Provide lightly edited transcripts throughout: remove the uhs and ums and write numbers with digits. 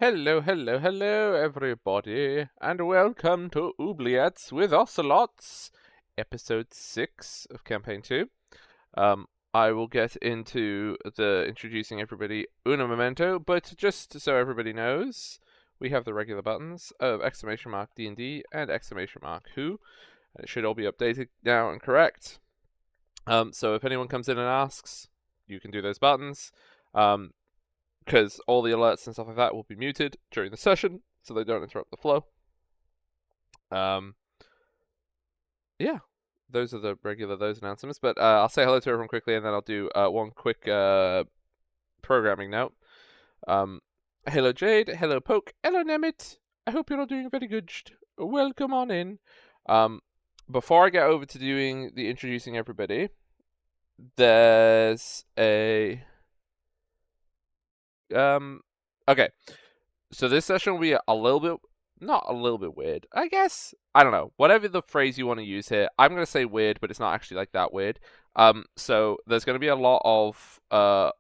Hello, everybody, and welcome to Oubliettes with Ocelots, episode 6 of Campaign 2. I will get into the introducing everybody una momento, but just so everybody knows, we have the regular buttons of exclamation mark D&D and exclamation mark who, and it should all be updated now and correct. So if anyone comes in and asks, you can do those buttons. Because all the alerts and stuff like that will be muted during the session, so they don't interrupt the flow. Yeah, those are the regular announcements. But I'll say hello to everyone quickly, and then I'll do one quick programming note. Hello Jade, hello Poke, hello Nemit. I hope you're all doing very good. Welcome on in. Before I get over to doing the introducing everybody, there's a okay. So this session will be a little bit, not a little bit weird, I guess. I don't know. Whatever the phrase you want to use here. I'm going to say weird, but it's not actually like that weird. So there's going to be a lot of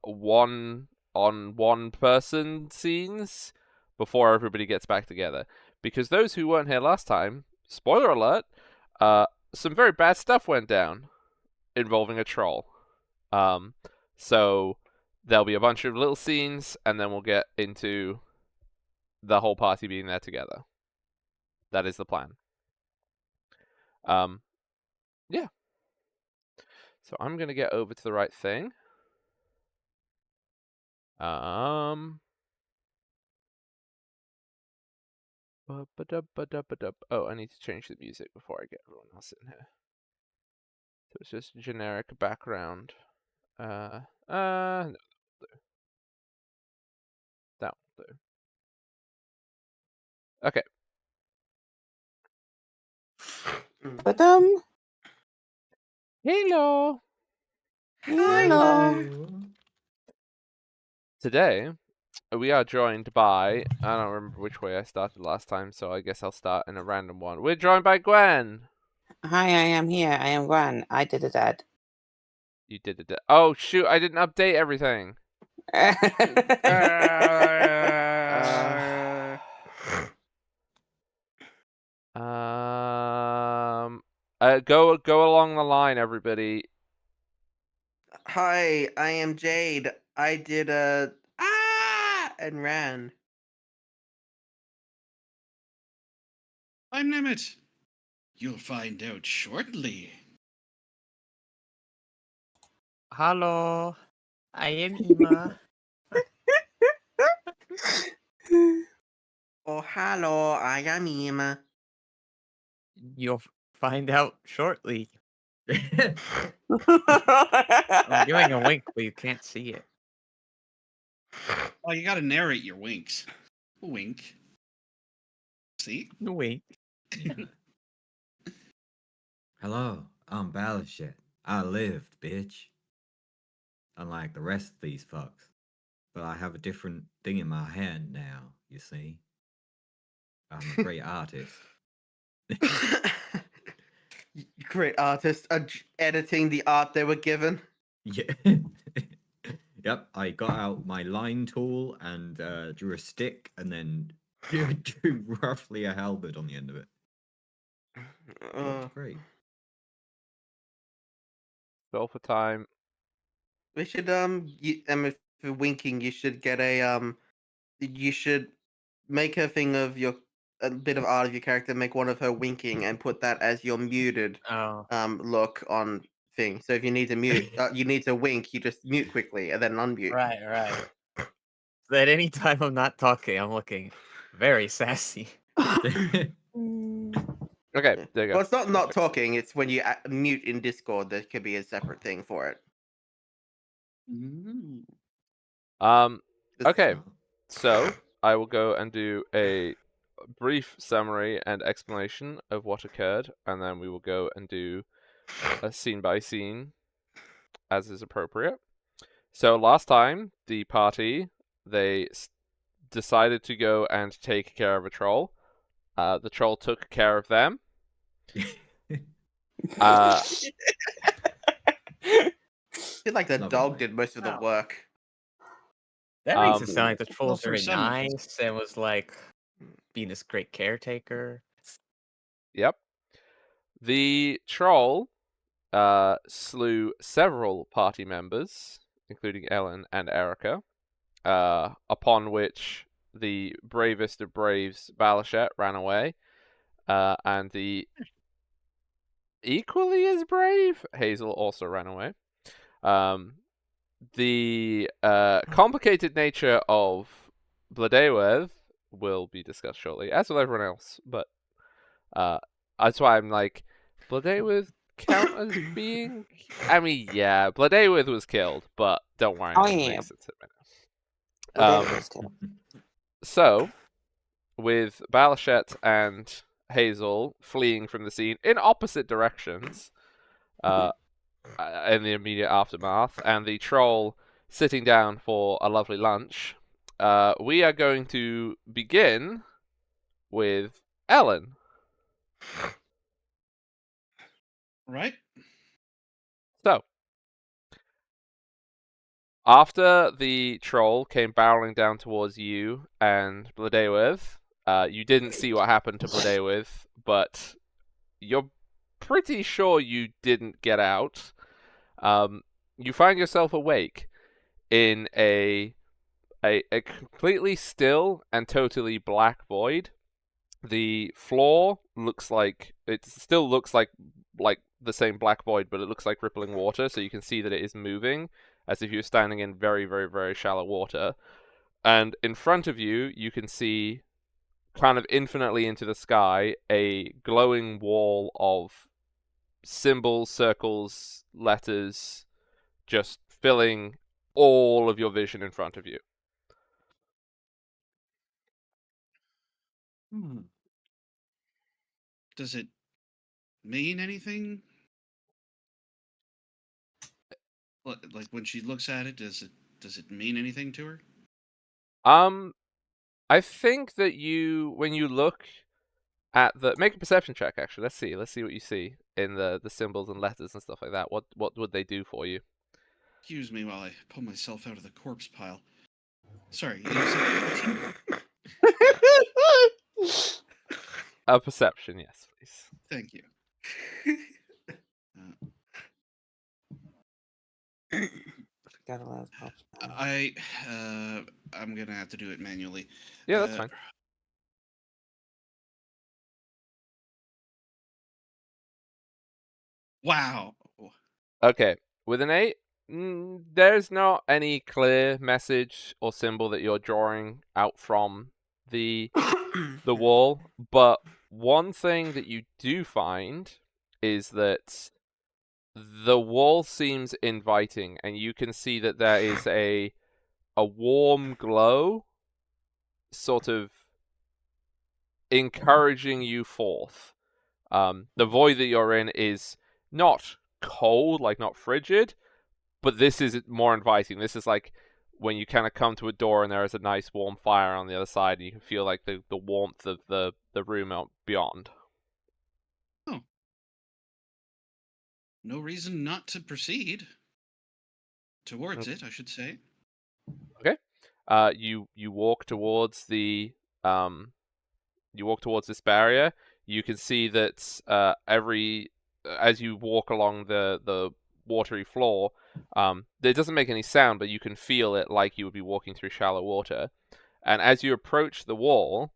one-on-one person scenes before everybody gets back together. Because those who weren't here last time, spoiler alert, some very bad stuff went down involving a troll. So there'll be a bunch of little scenes, and then we'll get into the whole party being there together. That is the plan. Yeah. So I'm gonna get over to the right thing. Oh, I need to change the music before I get everyone else in here. So it's just generic background. No, that won't do. Okay. Hello. Hello. Today we are joined by, I don't remember which way I started last time, so I guess I'll start in a random one. We're joined by Gwen. Hi, I am here. I am Gwen. I did it, Ed. You did it. Oh shoot! I didn't update everything. Go along the line, everybody. Hi, I am Jade. I did a and ran. I'm Nemit. You'll find out shortly. Hello, I am Ima. Oh, hello, I am Ima. You'll find out shortly. I'm I'm doing a wink, but you can't see it. Oh, you gotta narrate your winks. Wink. See? Wink. Hello, I'm Balashit. I lived, bitch. Unlike the rest of these fucks. But I have a different thing in my hand now, you see. I'm a great artist. Great artist, editing the art they were given. Yeah. Yep, I got out my line tool and drew a stick and then drew roughly a halberd on the end of it. It looked great. Spell for time. We should if you're winking, you should get a you should make a thing of a bit of art of your character, make one of her winking, and put that as your muted Oh, look on thing. So if you need to mute, you need to wink, you just mute quickly and then unmute. right. So at any time I'm not talking, I'm looking very sassy. Okay, there you go. Well, it's not talking. It's when you mute in Discord. There could be a separate thing for it. Okay, so I will go and do a brief summary and explanation of what occurred, and then we will go and do a scene by scene as is appropriate. So last time, the party, they decided to go and take care of a troll. The troll took care of them. I feel like the Lovely. dog did most of the work. That makes it Um, sound like the troll Well, was for very some of us. nice and was like being this great caretaker. Yep. The troll slew several party members, including Ellen and Erica, upon which the bravest of braves, Balashet, ran away, and the equally as brave Hazel also ran away. The complicated nature of Bladeweth will be discussed shortly, as will everyone else, but that's why I'm like, Bladeweth count as being... I mean, yeah, Bladeweth was killed, but don't worry, Oh, I'm yeah. racist in a Well, minute. that was too. So, with Balashet and Hazel fleeing from the scene in opposite directions, in the immediate aftermath, and the troll sitting down for a lovely lunch, we are going to begin with Ellen. Right? So, after the troll came barreling down towards you and Bladewith, you didn't see what happened to Bladewith, but you're pretty sure you didn't get out. You find yourself awake in a completely still and totally black void. The floor looks like it still looks like the same black void, but it looks like rippling water, so you can see that it is moving as if you were standing in very, very, very shallow water. And in front of you, you can see kind of infinitely into the sky a glowing wall of symbols, circles, letters, just filling all of your vision in front of you. Does it mean anything? Like when she looks at it, does it mean anything to her? I think that when you look at make a perception check. Actually, let's see what you see in the symbols and letters and stuff like that. What would they do for you? Excuse me while I pull myself out of the corpse pile. Sorry, you said 14? A perception, yes, please. Thank you. Gotta love pop. I'm gonna have to do it manually. Yeah, that's fine. Wow. Okay, with an 8, there's not any clear message or symbol that you're drawing out from the wall, but one thing that you do find is that the wall seems inviting, and you can see that there is a warm glow sort of encouraging you forth. The void that you're in is not cold, like not frigid, but this is more inviting. This is like when you kind of come to a door and there is a nice warm fire on the other side, and you can feel like the warmth of the room out beyond. Oh. No reason not to proceed. Towards it, I should say. Okay. You walk towards the this barrier. You can see that as you walk along the watery floor, it doesn't make any sound, but you can feel it like you would be walking through shallow water. And as you approach the wall,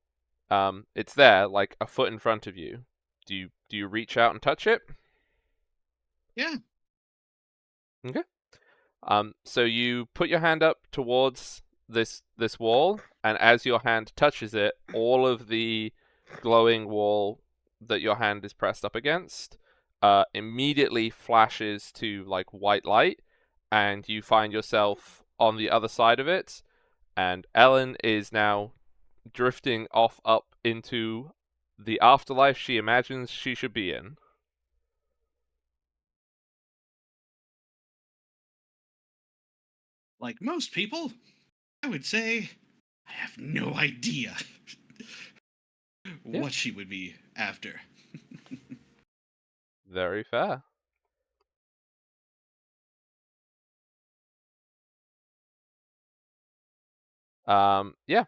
it's there, like a foot in front of you. Do you reach out and touch it? Yeah. Okay. So you put your hand up towards this wall, and as your hand touches it, all of the glowing wall that your hand is pressed up against immediately flashes to like white light, and you find yourself on the other side of it, and Ellen is now drifting off up into the afterlife she imagines she should be in. Like most people, I would say I have no idea what she would be after. Very fair. Yeah.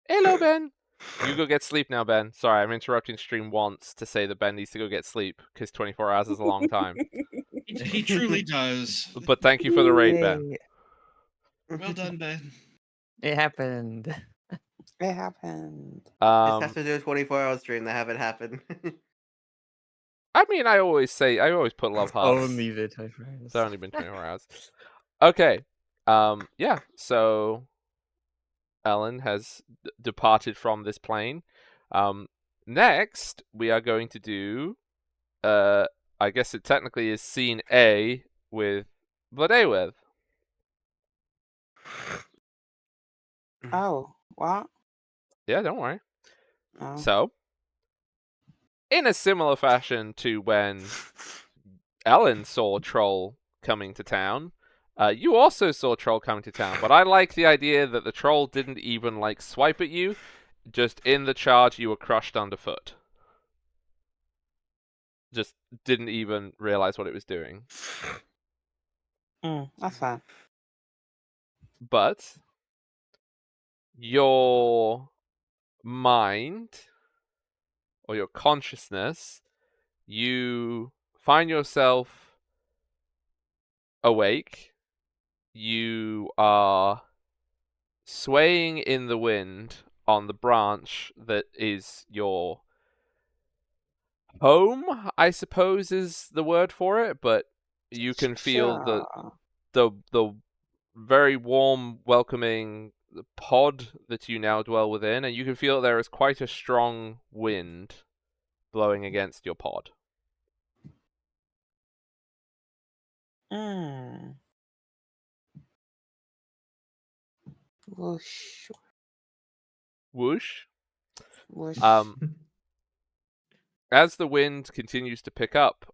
Hello, Ben. You go get sleep now, Ben. Sorry, I'm interrupting stream once to say that Ben needs to go get sleep because 24 hours is a long time. He truly does. But thank you for the raid, Ben. Hey, Well done, Ben. it happened. It happened. Just have to do a 24-hour stream to have it happen. I mean, I always put love hearts. Only the 24 hours. It's only been 24 hours. Okay. Yeah. So Ellen has departed from this plane. Next, we are going to do. I guess it technically is scene A with Vladewith. Oh, what? Yeah, don't worry. Oh. So, in a similar fashion to when Ellen saw Troll coming to town, you also saw Troll coming to town. But I like the idea that the Troll didn't even like swipe at you. Just in the charge, you were crushed underfoot. Just didn't even realize what it was doing. That's fine. But your mind or your consciousness, you find yourself awake. You are swaying in the wind on the branch that is your home, I suppose is the word for it, but you can feel Sure. the very warm, welcoming pod that you now dwell within, and you can feel there is quite a strong wind blowing against your pod. Whoosh. Whoosh. Whoosh. As the wind continues to pick up,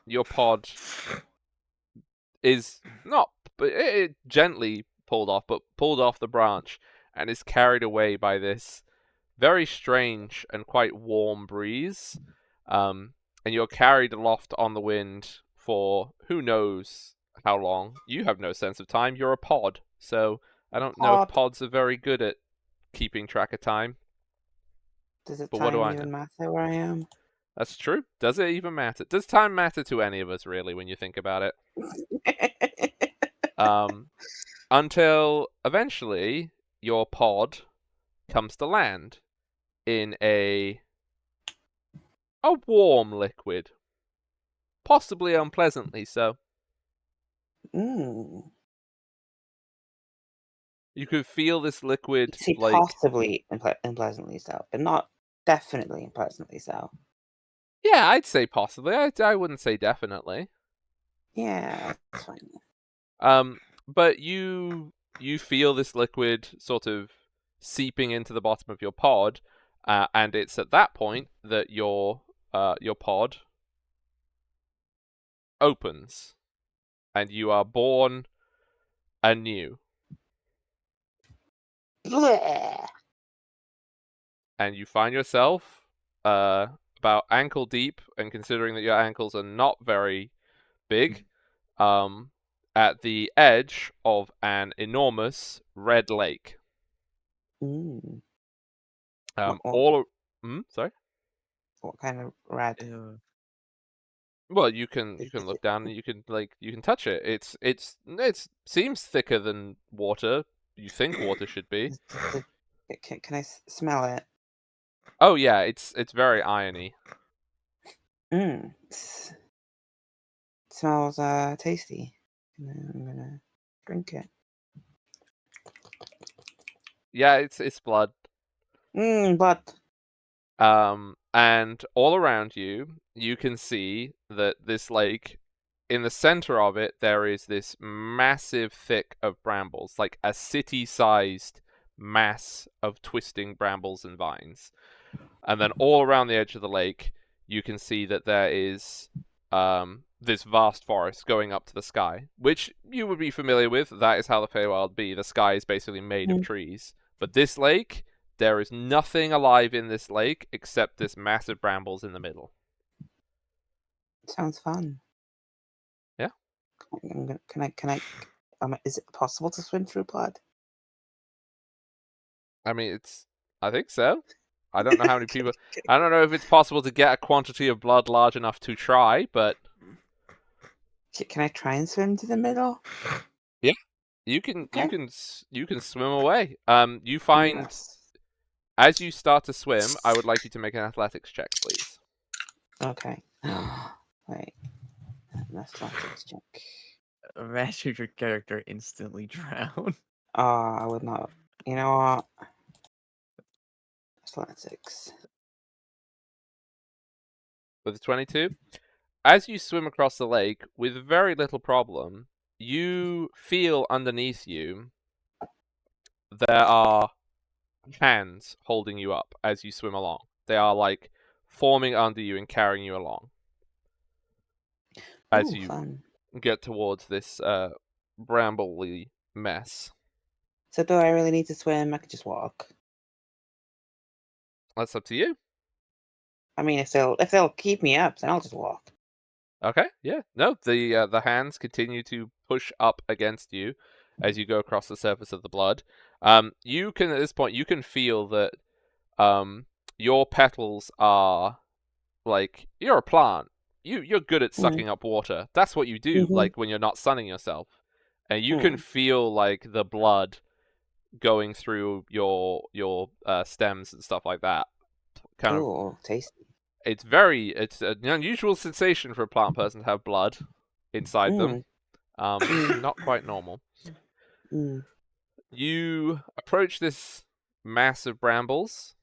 your pod is not, but it gently pulled off the branch and is carried away by this very strange and quite warm breeze. And you're carried aloft on the wind for who knows how long. You have no sense of time. You're a pod, so I don't know if Pod. pods are very good at keeping track of time. Does it But what do time I even know? matter where I am? That's true. Does it even matter? Does time matter to any of us, really, when you think about it? Until eventually your pod comes to land in a warm liquid, possibly unpleasantly so. Mm. You could feel this liquid See, like possibly unpleasantly so, but not definitely unpleasantly so. yeah, I'd say possibly. I wouldn't say definitely. Yeah, that's fine. But you feel this liquid sort of seeping into the bottom of your pod, and it's at that point that your pod opens, and you are born anew, Blech. and you find yourself about ankle deep, and considering that your ankles are not very big, at the edge of an enormous red lake. Mm. Sorry. What kind of red? Ew. Well, you can Is look it- down and you can touch it. It seems thicker than water. You think water should be. Can I smell it? Oh yeah, it's very irony. Smells tasty. I'm gonna drink it. Yeah, it's blood. But And all around you, you can see that this lake, in the center of it, there is this massive thick of brambles, like a city-sized mass of twisting brambles and vines. And then all around the edge of the lake, you can see that there is this vast forest going up to the sky, which you would be familiar with. That is how the Feywild be. The sky is basically made of trees. But this lake, there is nothing alive in this lake except this massive brambles in the middle. sounds fun. Yeah. Can I? Is it possible to swim through blood? I mean, I think so. I don't know how many people. I don't know if it's possible to get a quantity of blood large enough to try, but Can I try and swim to the middle? you can Okay. you can swim away. You find Yes. as you start to swim, I would like you to make an athletics check, please. Okay. Wait. An athletics check. Imagine your character instantly drown. Oh, I would not. You know what? Athletics. With a 22, as you swim across the lake with very little problem, you feel underneath you there are hands holding you up as you swim along. They are like forming under you and carrying you along as Ooh, you fun. get towards this brambly mess. So do I really need to swim? I could just walk. That's up to you. I mean, if they'll keep me up, then I'll just walk. Okay, yeah. No, the hands continue to push up against you as you go across the surface of the blood. You can at this point you can feel that your petals are like you're a plant. You're good at sucking up water. That's what you do, Mhm. like when you're not sunning yourself. And you can feel like the blood going through your stems and stuff like that. Kind of Ooh, tasty. it's an unusual sensation for a plant person to have blood inside them. Not quite normal. Mm. You approach this mass of brambles,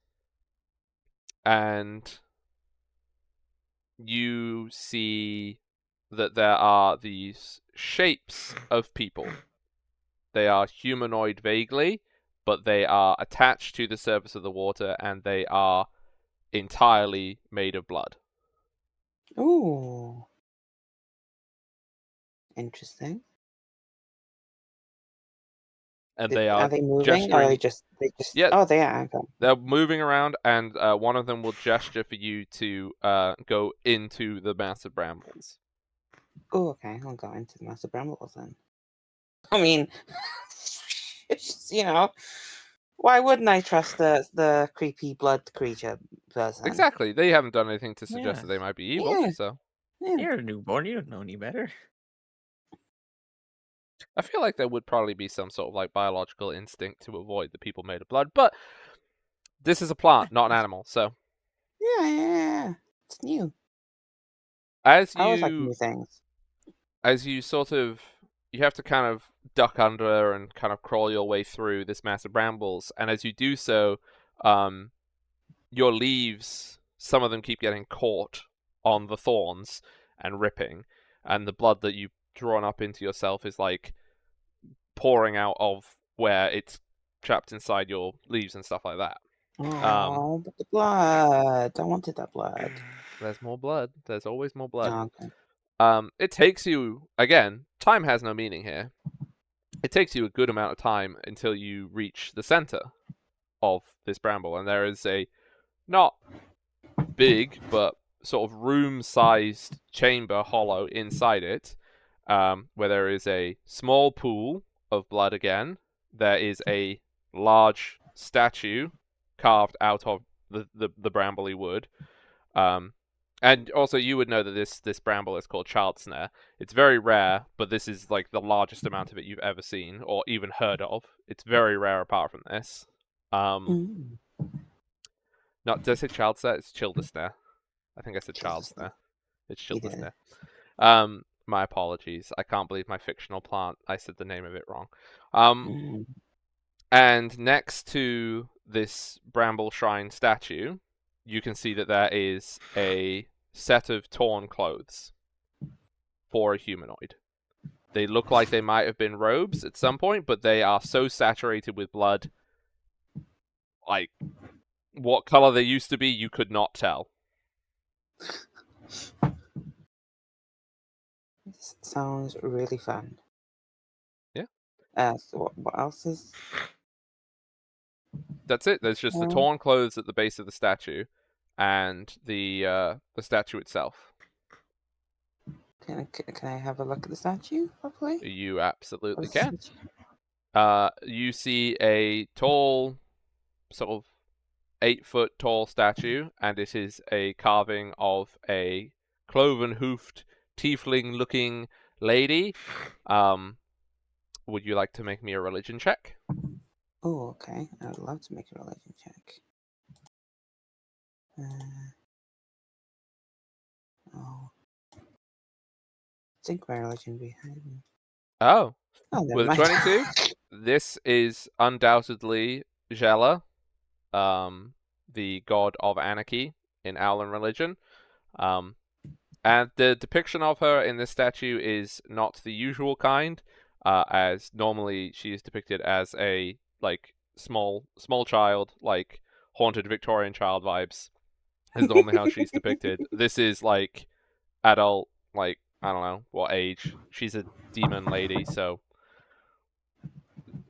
and you see that there are these shapes of people. They are humanoid vaguely, but they are attached to the surface of the water, and they are entirely made of blood. Ooh. Interesting. And they are they moving? gesturing. Or they just Yeah. Oh, they are. Okay. They're moving around, and one of them will gesture for you to go into the mass of brambles. Oh, okay. I'll go into the massive brambles then. I mean, you know, why wouldn't I trust the creepy blood creature person? Exactly. They haven't done anything to suggest Yeah. that they might be evil, Yeah. so Yeah. You're a newborn. You don't know any better. I feel like there would probably be some sort of like biological instinct to avoid the people made of blood, but this is a plant, not an animal, so Yeah. It's new. as I always like new you things. sort of you have to kind of duck under and kind of crawl your way through this mass of brambles, and as you do so, your leaves, some of them keep getting caught on the thorns and ripping, and the blood that you've drawn up into yourself is like pouring out of where it's trapped inside your leaves and stuff like that. Oh, but the blood. I wanted that blood. There's more blood. There's always more blood. Oh, okay. It takes you, again, time has no meaning here. It takes you a good amount of time until you reach the center of this bramble, and there is a not big, but sort of room-sized chamber hollow inside it, where there is a small pool of blood again. There is a large statue carved out of the brambly wood. And also, you would know that this bramble is called child snare. It's very rare, but this is like the largest amount of it you've ever seen or even heard of. It's very rare apart from this. Mm. Not did I say child snare? It's childer snare. I think I said Childer child snare. snare. It's You childer did. snare. My apologies. I can't believe my fictional plant. I said the name of it wrong. Mm. And next to this bramble shrine statue, you can see that there is a set of torn clothes for a humanoid. They look like they might have been robes at some point, but they are so saturated with blood, like what color they used to be, you could not tell. This sounds really fun. Yeah. So what else is? That's it. There's just the torn clothes at the base of the statue, and the statue itself. Can I have a look at the statue properly? You absolutely What is can. You see a tall sort of 8-foot tall statue, and it is a carving of a cloven-hoofed, tiefling-looking lady. Would you like to make me a religion check? Oh, okay. I would love to make a religion check. Oh. I think my religion behind me. Oh, Oh, never with a mind. 22, this is undoubtedly Jella, the god of anarchy in Owlin religion. And the depiction of her in this statue is not the usual kind, as normally she is depicted as a small child, like haunted Victorian child vibes, is normally how she's depicted. This is like adult, like I don't know what age. She's a demon lady, so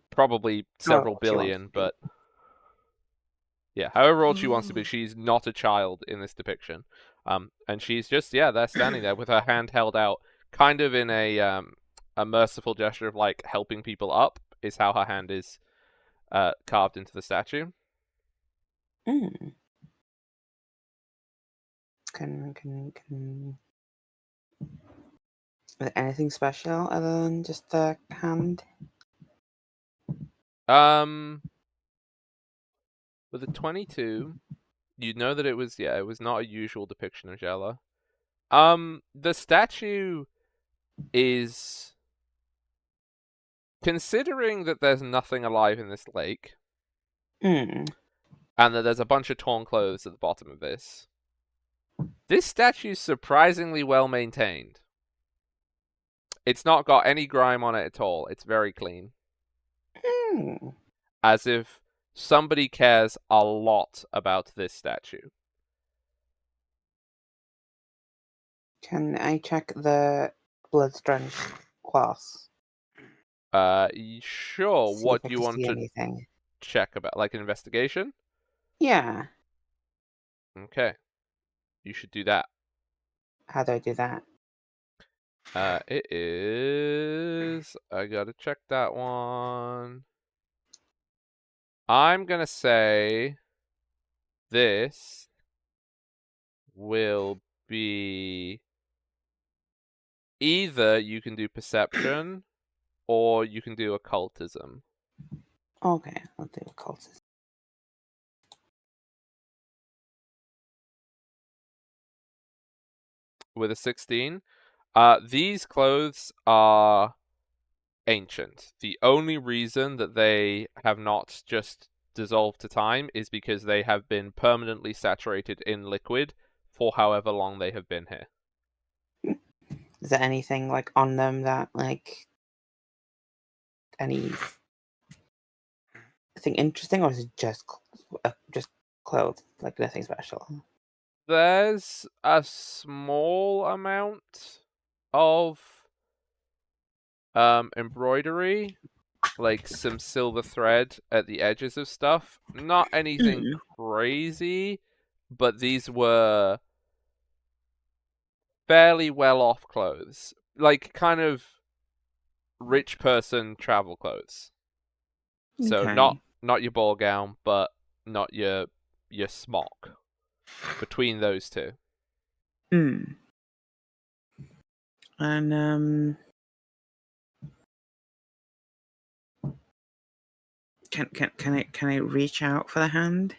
probably several she wants billion, to be. but yeah, however old she wants to be, she's not a child in this depiction. And she's just there standing there with her hand held out, kind of in a merciful gesture of like helping people up. Is how her hand is carved into the statue. Mm. Can is there anything special other than just the hand? With a 22, you know that it was not a usual depiction of Jella. The statue is, considering that there's nothing alive in this lake, Hmm. and that there's a bunch of torn clothes at the bottom of this statue's surprisingly well maintained. It's not got any grime on it at all. It's very clean. Hmm. As if somebody cares a lot about this statue. Can I check the blood-drenched cloth? Sure. See What if I do you can want see to anything. check about? Like an investigation? Yeah. Okay. You should do that. How do I do that? It is... I gotta check that one. I'm gonna say this will be... Either you can do perception, or you can do occultism. Okay, I'll do occultism. With a 16. These clothes are ancient. The only reason that they have not just dissolved to time is because they have been permanently saturated in liquid for however long they have been here. Is there anything like on them that like anything interesting, or is it just clothes, like nothing special? There's a small amount of embroidery, like some silver thread at the edges of stuff. Not anything crazy, but these were fairly well off clothes. Like kind of rich person travel clothes. So Okay. not your ball gown, but not your smock. Between those two. Hmm. And can I reach out for the hand?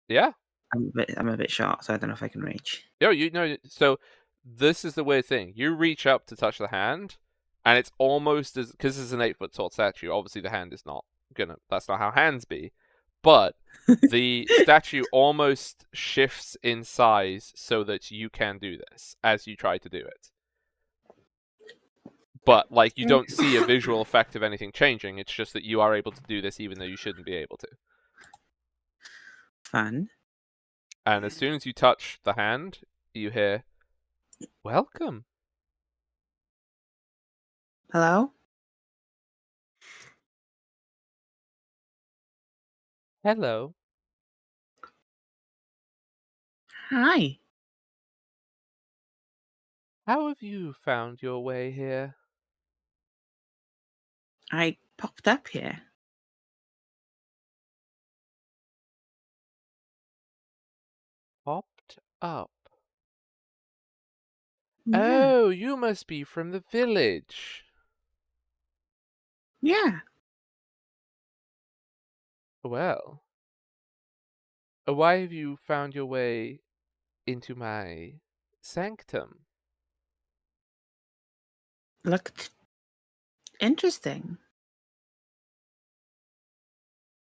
Yeah. I'm a bit short, so I don't know if I can reach. Yo, you know, so this is the weird thing. You reach up to touch the hand, and it's almost as, because it's an 8-foot tall statue. Obviously, the hand is not gonna. That's not how hands be. But the statue almost shifts in size so that you can do this as you try to do it. But like, you don't see a visual effect of anything changing. It's just that you are able to do this, even though you shouldn't be able to. Fun. And as soon as you touch the hand, you hear, "Welcome." Hello? Hello. Hi. How have you found your way here? I popped up here. popped up. Yeah. Oh, you must be from the village. Yeah. Well, why have you found your way into my sanctum? Looked interesting.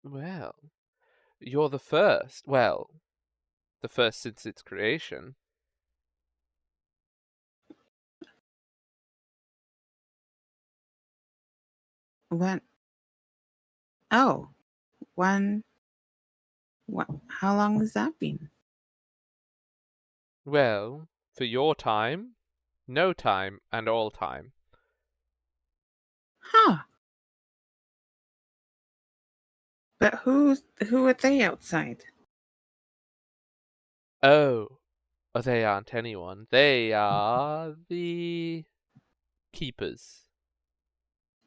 Well, you're the first. Well, the first since its creation. When? Oh, when? What? How long has that been? Well, for your time, no time, and all time. Huh. But who are they outside? Oh, they aren't anyone. They are the keepers.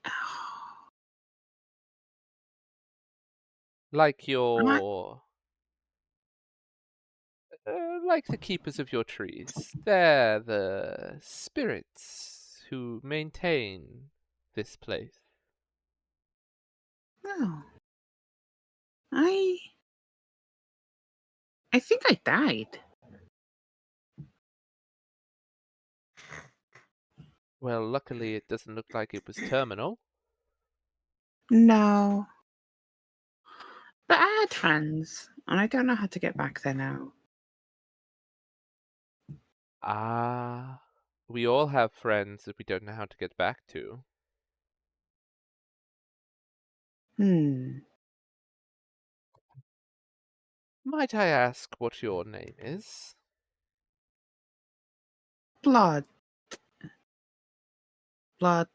Oh, Like what? like the keepers of your trees. They're the spirits who maintain this place. Oh, I think I died. Well, luckily it doesn't look like it was terminal. No, but I had friends, and I don't know how to get back there now. Ah, we all have friends that we don't know how to get back to. Hmm. Might I ask what your name is? Blood. Blood.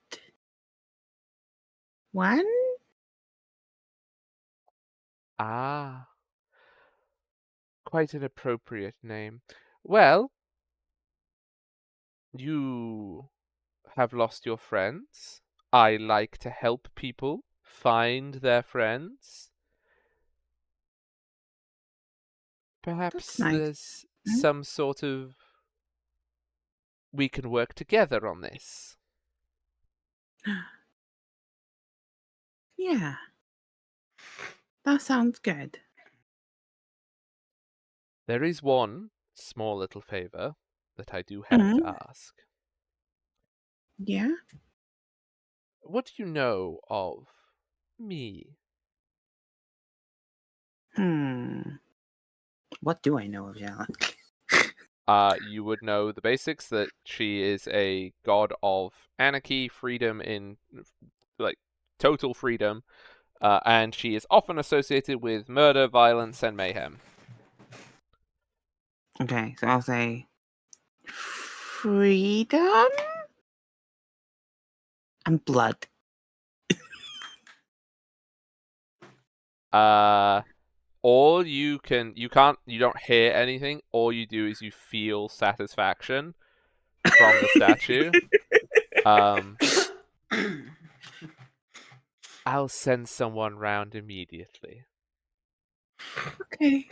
When? Ah, quite an appropriate name. Well, you have lost your friends. I like to help people find their friends. That's Perhaps nice. there's Hmm? some sort of we can work together on this. Yeah, that sounds good. There is one small little favor that I do have to Hmm? ask. Yeah. What do you know of me? Hmm. What do I know of Yala? You would know the basics that she is a god of anarchy, freedom in like total freedom, and she is often associated with murder, violence, and mayhem. Okay, so I'll say freedom and blood. All you don't hear anything. All you do is you feel satisfaction from the statue. I'll send someone round immediately. Okay.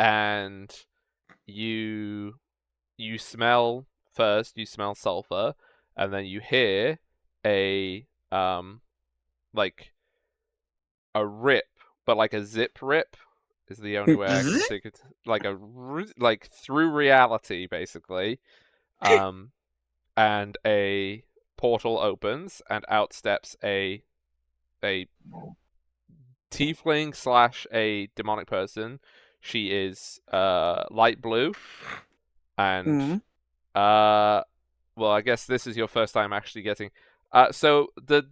And you smell first. You smell sulfur, and then you hear a like a rip, but like a zip rip is the only way I can think it. Like like through reality, basically. And a portal opens, and out steps a tiefling slash a demonic person. She is light blue, and Hmm. well, I guess this is your first time actually getting. So the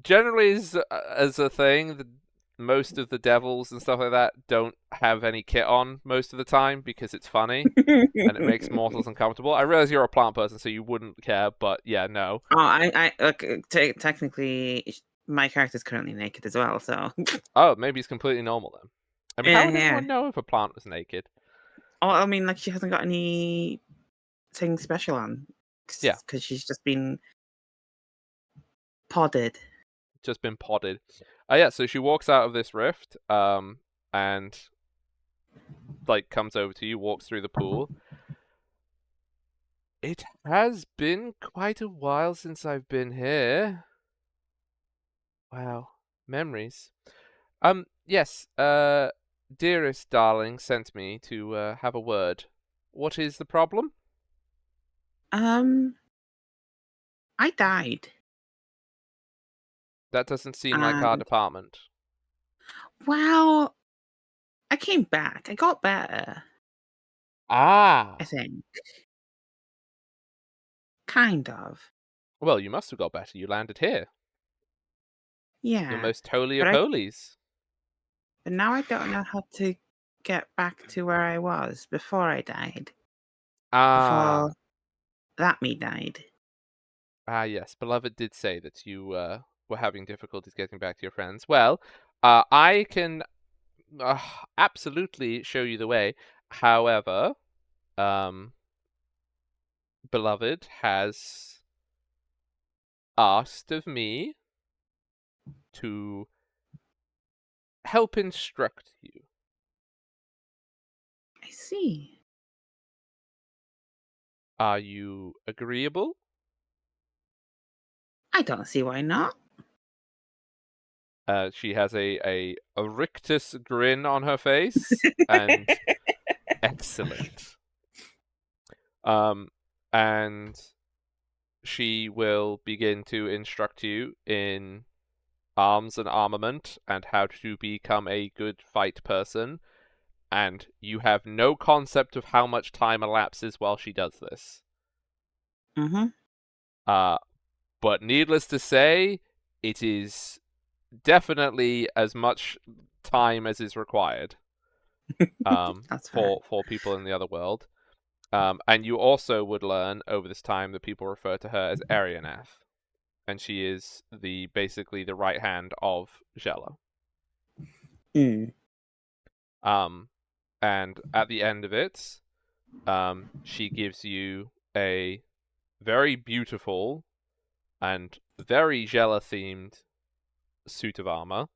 generally is as a thing, most of the devils and stuff like that don't have any kit on most of the time because it's funny and it makes mortals uncomfortable. I realize you're a plant person, so you wouldn't care, but yeah, no. Oh, I look. Technically, my character's currently naked as well. So. Oh, maybe it's completely normal then. I mean, how Yeah, would yeah. anyone know if a plant was naked? Oh, I mean, like she hasn't got anything special on. Yeah. Because she's just been podded. Just been podded. Yeah, so she walks out of this rift, and like comes over to you, walks through the pool. It has been quite a while since I've been here. Wow, memories. Yes, dearest darling sent me to have a word. What is the problem? I died. That doesn't seem like our And department. well, I came back. I got better. Ah, I think. Kind of. well, you must have got better. You landed here. The Yeah. most holy But of I holies. but now I don't know how to get back to where I was before I died. Ah, Before that me died. yes. Beloved did say that you were having difficulties getting back to your friends. Well, I can absolutely show you the way. However, Beloved has asked of me to help instruct you. I see. Are you agreeable? I don't see why not. She has a rictus grin on her face, and excellent. And she will begin to instruct you in arms and armament and how to become a good fight person. And you have no concept of how much time elapses while she does this. Mm-hmm. But needless to say, it is definitely as much time as is required That's fair. for people in the other world. And you also would learn over this time that people refer to her as Arianath, and she is basically the right hand of Jella. Mm. And at the end of it, she gives you a very beautiful and very Jella themed suit of armor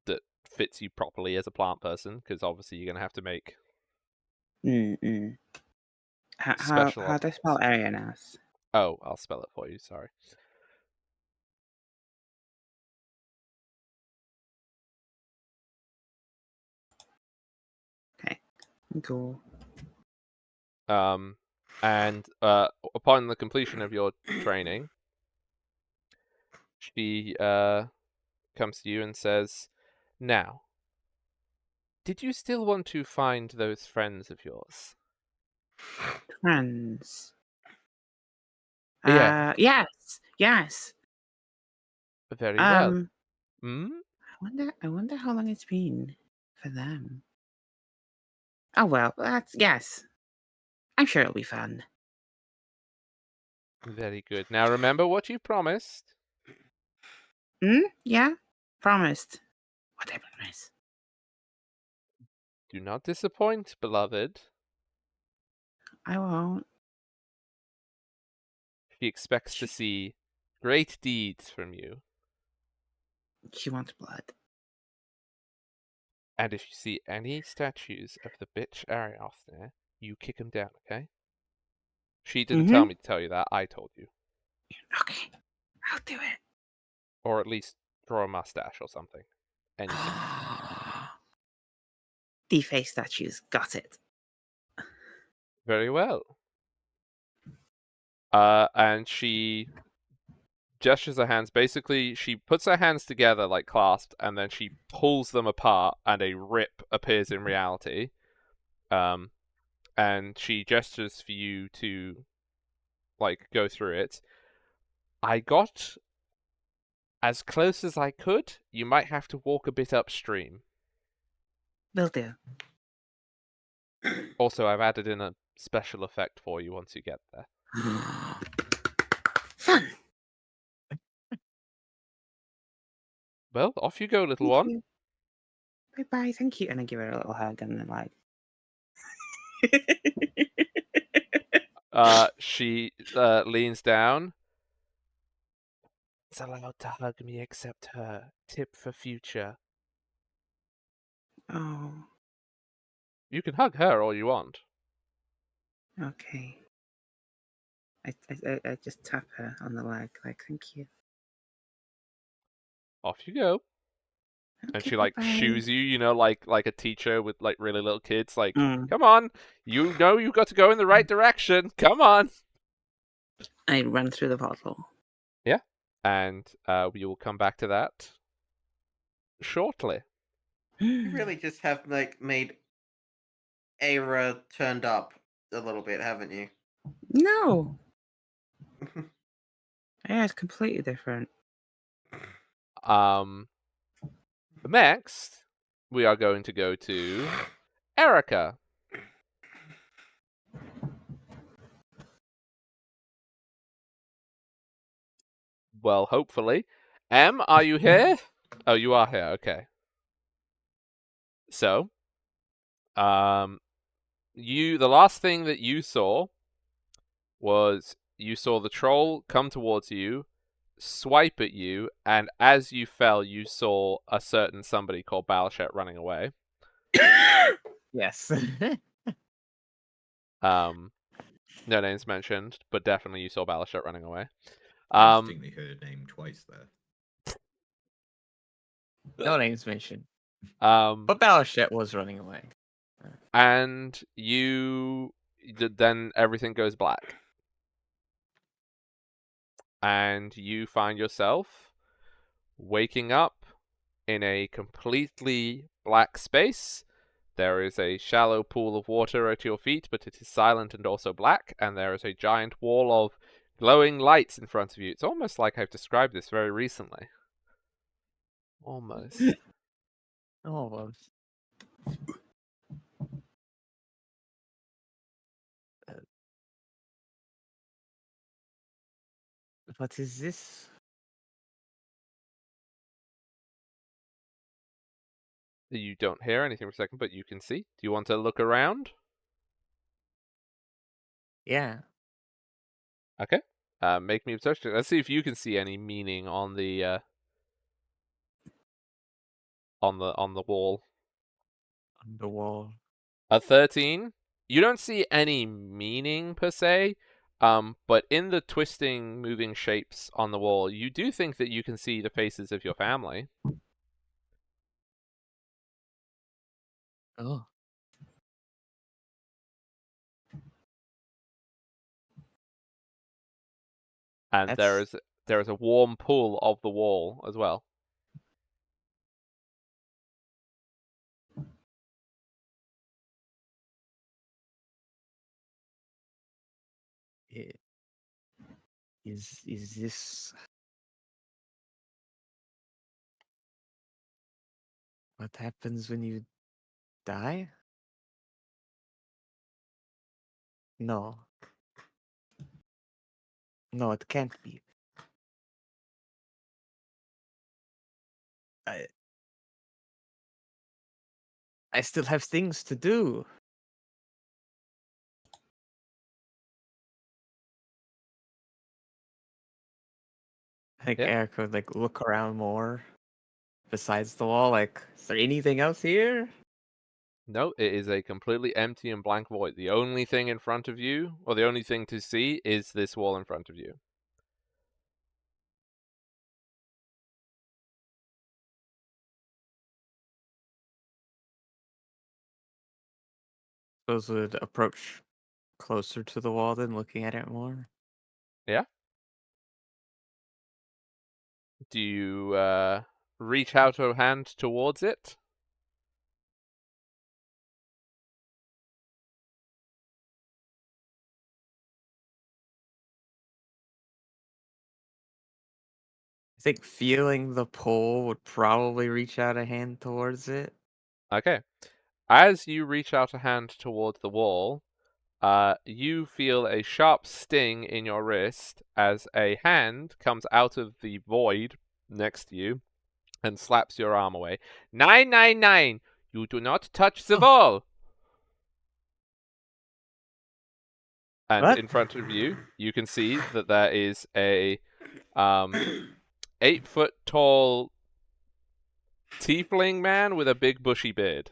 that fits you properly as a plant person, because obviously you're going to have to make Mm-mm. special How do I spell objects. Arianas? Oh, I'll spell it for you, sorry. Okay. Cool. And upon the completion of your training, she comes to you and says, "Now, did you still want to find those friends of yours?" Friends. Yeah, Yes. Yes. very well. Hmm? I wonder how long it's been for them. Oh well, yes. I'm sure it'll be fun. Very good. Now remember what you promised. Yeah? Promised. What I promise? Do not disappoint, beloved. I won't. She expects to see great deeds from you. She wants blood. And if you see any statues of the bitch Arioth there, you kick them down, okay? She didn't tell me to tell you that, I told you. Okay. I'll do it. Or at least draw a mustache or something. Anything. Deface statues. Got it. Very well. And she gestures her hands. Basically, she puts her hands together like clasped, and then she pulls them apart, and a rip appears in reality. And she gestures for you to, like, go through it. I got as close as I could. You might have to walk a bit upstream. Will do. Also, I've added in a special effect for you once you get there. Fun. Well, off you go, little Thank one. you. Bye bye. Thank you. And I give her a little hug and then like. She leans down. It's allowed to hug me except her. Tip for future. Oh, You can hug her all you want. okay. I just tap her on the leg, like, thank you. Off you go. And Okay, she like bye-bye. shoos you, you know, like a teacher with like really little kids. Like, Mm. come on, you know you've got to go in the right direction. Come on. I run through the portal. Yeah, and we will come back to that shortly. You really just have like made Aira turned up a little bit, haven't you? No, yeah, it's completely different. Next, we are going to go to Erica. Well, hopefully. Are you here? Oh, you are here. Okay. So, the last thing that you saw was you saw the troll come towards you, swipe at you, and as you fell, you saw a certain somebody called Balshet running away. Yes. No names mentioned, but definitely you saw Balshet running away. I distinctly heard her name twice there. No names mentioned. But But Balashette was running away. and then everything goes black, and you find yourself waking up in a completely black space. There is a shallow pool of water at your feet, but it is silent and also black, and there is a giant wall of glowing lights in front of you. It's almost like I've described this very recently. Almost. Oh, well. What is this? You don't hear anything for a second, but you can see. Do you want to look around? Yeah. Okay. Make me a perception. Let's see if you can see any meaning on the on the wall. On the wall. A 13. You don't see any meaning per se, but in the twisting, moving shapes on the wall, you do think that you can see the faces of your family. Oh. And That's... there is a warm pull of the wall as well. Is this what happens when you die? No. No, it can't be. I still have things to do. I think Yeah. Eric would like look around more besides the wall. Like, is there anything else here? No, it is a completely empty and blank void. The only thing in front of you, or the only thing to see, is this wall in front of you. Suppose would approach closer to the wall than looking at it more. Yeah? Do you reach out a hand towards it? I think feeling the pull would probably reach out a hand towards it. Okay. As you reach out a hand towards the wall, you feel a sharp sting in your wrist as a hand comes out of the void next to you and slaps your arm away. 999! You do not touch the wall! And What? in front of you, you can see that there is a 8-foot tall tiefling man with a big bushy beard.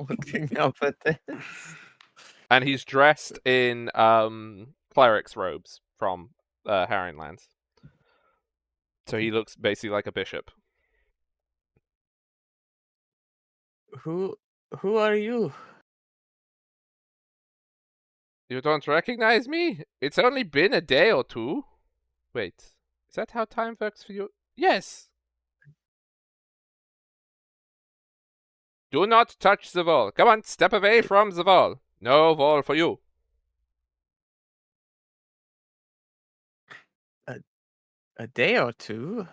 Looking up at this. And he's dressed in cleric's robes from Harrion Lands. So he looks basically like a bishop. Who are you? You don't recognize me? It's only been a day or two. Wait, is that how time works for you? Yes! Do not touch the wall. Come on, step away from the wall. No wall for you. A day or two?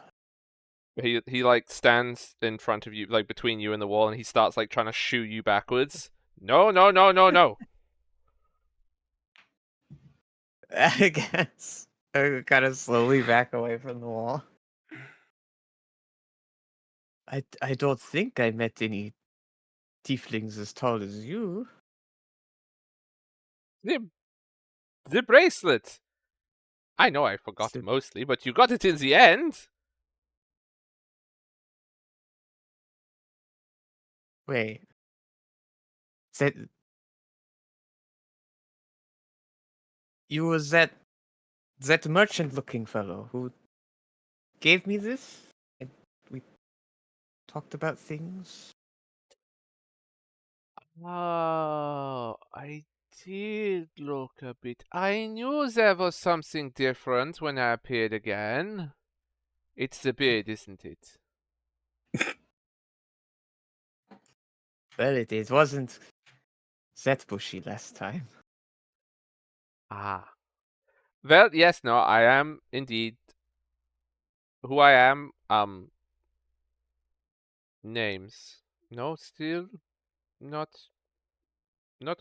He like stands in front of you, like between you and the wall, and he starts like trying to shoo you backwards. No, no, no, no, no. I guess. I kind of slowly back away from the wall. I don't think I met any tieflings as tall as you. The bracelet. I know I forgot So- mostly, but you got it in the end. Wait. That you was that merchant-looking fellow who gave me this, and we talked about things. Oh, I did look a bit. I knew there was something different when I appeared again. It's the beard, isn't it? Well, it wasn't that bushy last time. Ah. Well, yes, no, I am indeed who I am. Names. No, still not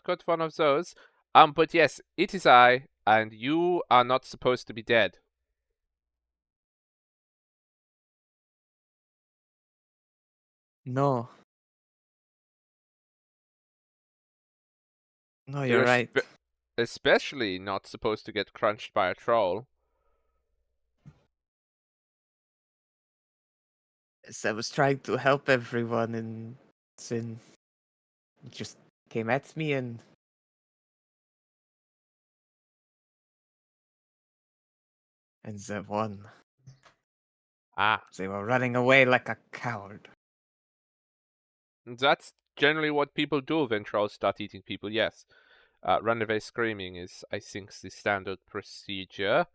got one of those. But yes, it is I, and you are not supposed to be dead. No. No, You're you're right. especially not supposed to get crunched by a troll. Yes, I was trying to help everyone, and then it just came at me, and the one. Ah, They were running away like a coward. that's generally what people do when trolls start eating people, yes. Run away screaming is, I think, the standard procedure.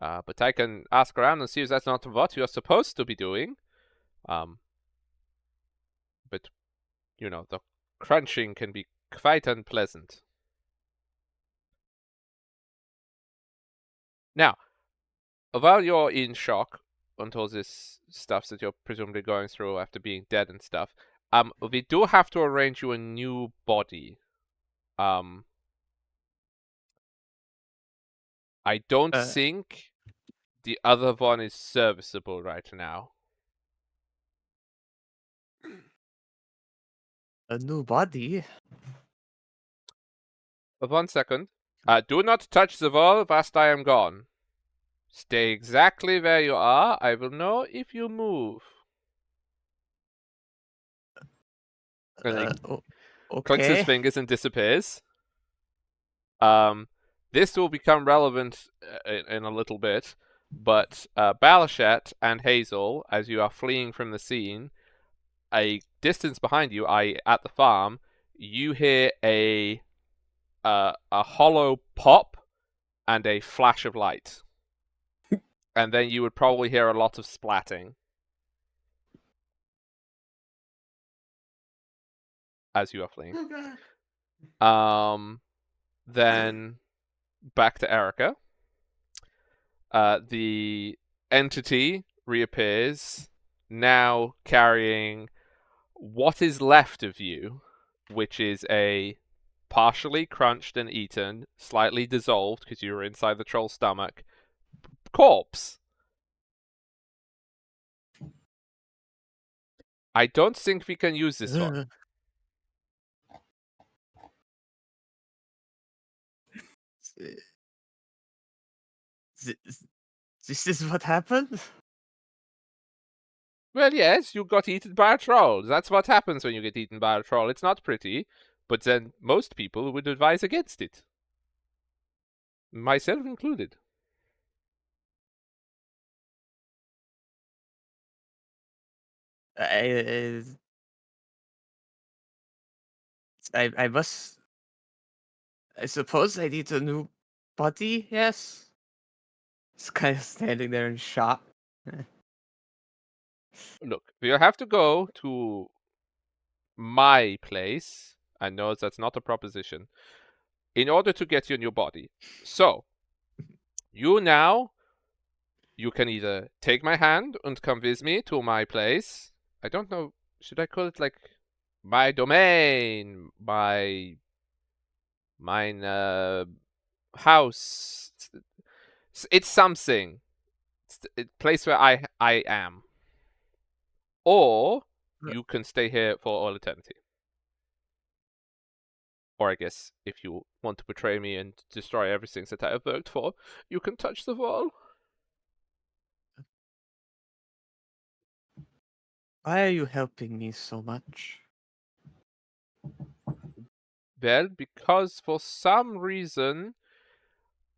But I can ask around and see if that's not what you're supposed to be doing. But, you know, the crunching can be quite unpleasant. Now, while you're in shock until all this stuff that you're presumably going through after being dead and stuff, we do have to arrange you a new body. I don't Uh. think the other one is serviceable right now. A new body? 1 second. Do not touch the wall whilst I am gone. Stay exactly where you are. I will know if you move. And he clicks his Okay. fingers and disappears. This will become relevant in a little bit, but Balashet and Hazel, as you are fleeing from the scene, a distance behind you, i.e. at the farm, you hear a hollow pop and a flash of light. And then you would probably hear a lot of splatting as you are fleeing. Oh god. Then back to Erica. The entity reappears, now carrying what is left of you, which is a partially crunched and eaten, slightly dissolved because you were inside the troll's stomach, corpse. I don't think we can use this one. This is what happened? Well, yes, you got eaten by a troll. That's what happens when you get eaten by a troll. It's not pretty, but then most people would advise against it. Myself included. I, I must. I suppose I need a new body. Yes. It's kind of standing there in shock. Look, we'll have to go to my place. I know that's not a proposition. In order to get you a new body. So, you can either take my hand and come with me to my place. I don't know, should I call it like my domain, mine house? It's something. It's a place where I am. Or you can stay here for all eternity. Or I guess if you want to betray me and destroy everything that I have worked for, you can touch the wall. Why are you helping me so much? Well, because for some reason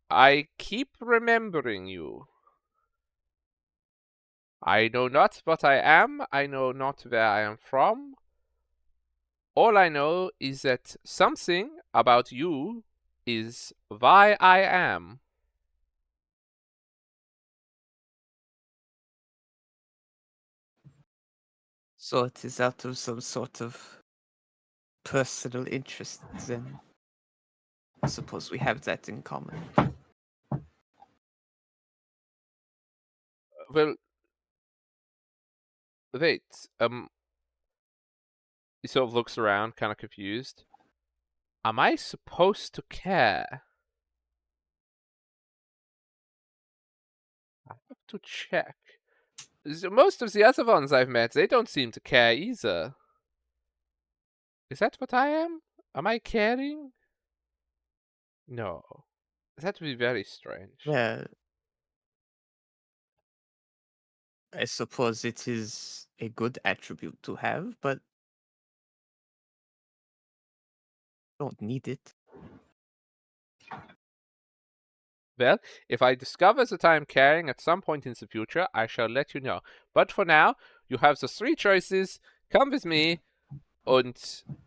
I keep remembering you. I know not what I am, I know not where I am from. All I know is that something about you is why I am. So it is out of some sort of personal interest, then. I suppose we have that in common. Well, wait, he sort of looks around, kind of confused. Am I supposed to care? I have to check. Most of the other ones I've met, they don't seem to care either. Is that what I am? Am I caring? No. That would be very strange. Yeah. I suppose it is a good attribute to have, but don't need it. Well, if I discover that I am caring at some point in the future, I shall let you know. But for now, you have the three choices. Come with me, and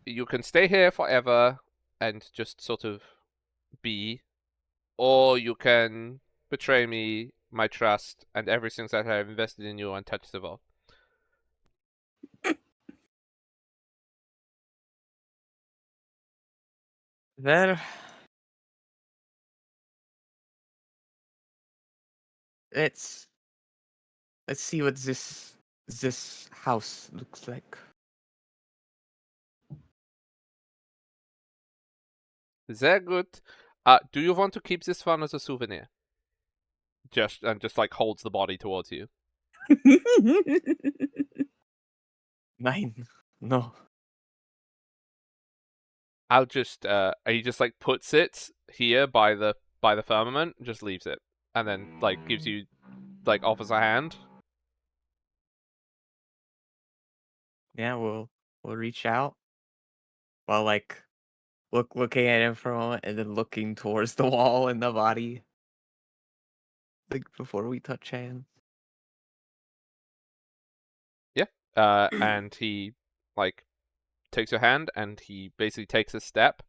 you can stay here forever and just sort of be. Or you can betray me, my trust, and everything that I have invested in you and touch the wall. Well, let's see what this house looks like. Very good. Do you want to keep this one as a souvenir? Just like holds the body towards you. Mine. No. I'll just he just like puts it here by the firmament, just leaves it, and then like gives you like offers a hand. Yeah, we'll reach out while like looking at him for a moment and then looking towards the wall and the body. Like before we touch hands. Yeah. And he like takes your hand and he basically takes a step,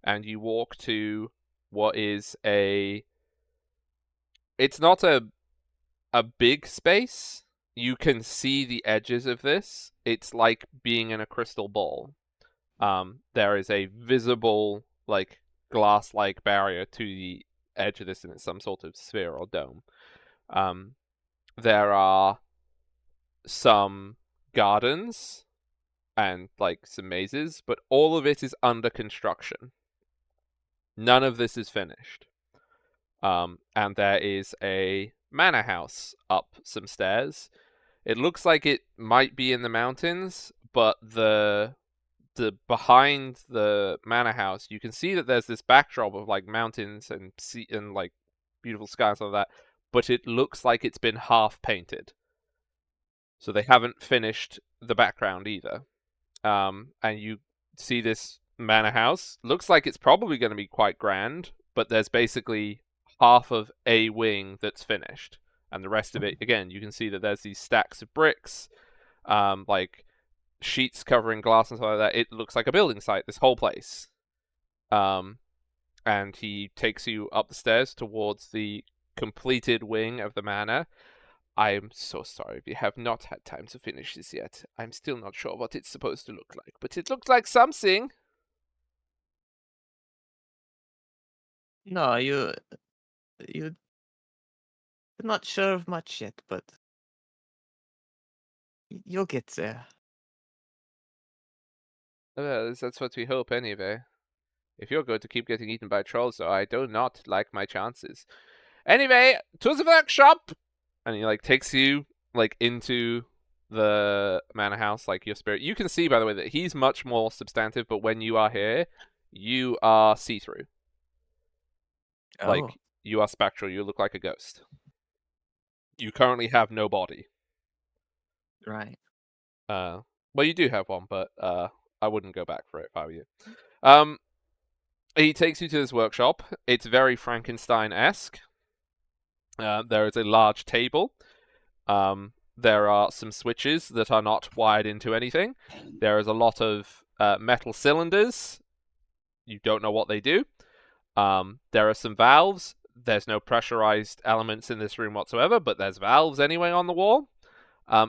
and you walk to what is it's not a big space. You can see the edges of this. It's like being in a crystal ball. There is a visible like glass-like barrier to the edge of this, and it's some sort of sphere or dome. There are some gardens and like some mazes, but all of it is under construction. None of this is finished. And there is a manor house up some stairs. It looks like it might be in the mountains, but the behind the manor house, you can see that there's this backdrop of like mountains and sea and like beautiful skies like that. but it looks like it's been half painted. So they haven't finished the background either. And you see this manor house. Looks like it's probably going to be quite grand, but there's basically half of a wing that's finished. And the rest of it, again, you can see that there's these stacks of bricks, like sheets covering glass and stuff like that. It looks like a building site, this whole place. And he takes you up the stairs towards the completed wing of the manor. I am so sorry, we have not had time to finish this yet. I'm still not sure what it's supposed to look like, but it looks like something. No, you're not sure of much yet, but you'll get there. Well, that's what we hope anyway. If you're going to keep getting eaten by trolls, though, I do not like my chances. Anyway, to the workshop! And he, like, takes you, like, into the manor house, like, your spirit. You can see, by the way, that he's much more substantive, but when you are here, you are see-through. Oh, Like, you are spectral. You look like a ghost. You currently have no body. right. Well, you do have one, but I wouldn't go back for it if I were you. He takes you to this workshop. It's very Frankenstein-esque. There is a large table. There are some switches that are not wired into anything. There is a lot of metal cylinders. You don't know what they do. There are some valves. There's no pressurized elements in this room whatsoever, but there's valves anyway on the wall.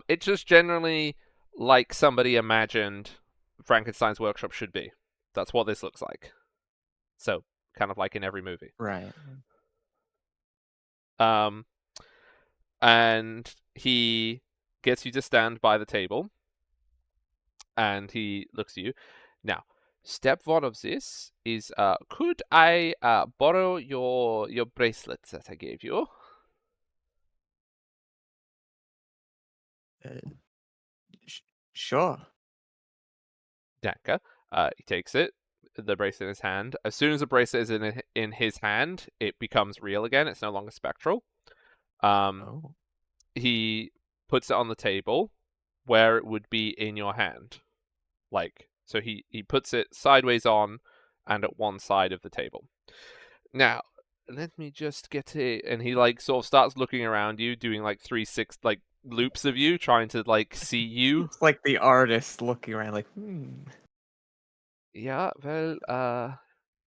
It's just generally like somebody imagined Frankenstein's workshop should be. That's what this looks like. So, kind of like in every movie. Right. And he gets you to stand by the table, and he looks at you. Now, step one of this is, could I borrow your bracelets that I gave you? Sure. Danka. He takes it, the bracelet in his hand. As soon as the bracelet is in his hand, it becomes real again. It's no longer spectral. Oh. He puts it on the table where it would be in your hand. Like, so he puts it sideways on and at one side of the table. Now, let me just get it. And he, like, sort of starts looking around you, doing, like, 360, like, loops of you, trying to, like, see you. It's like the artist looking around like, Yeah, well,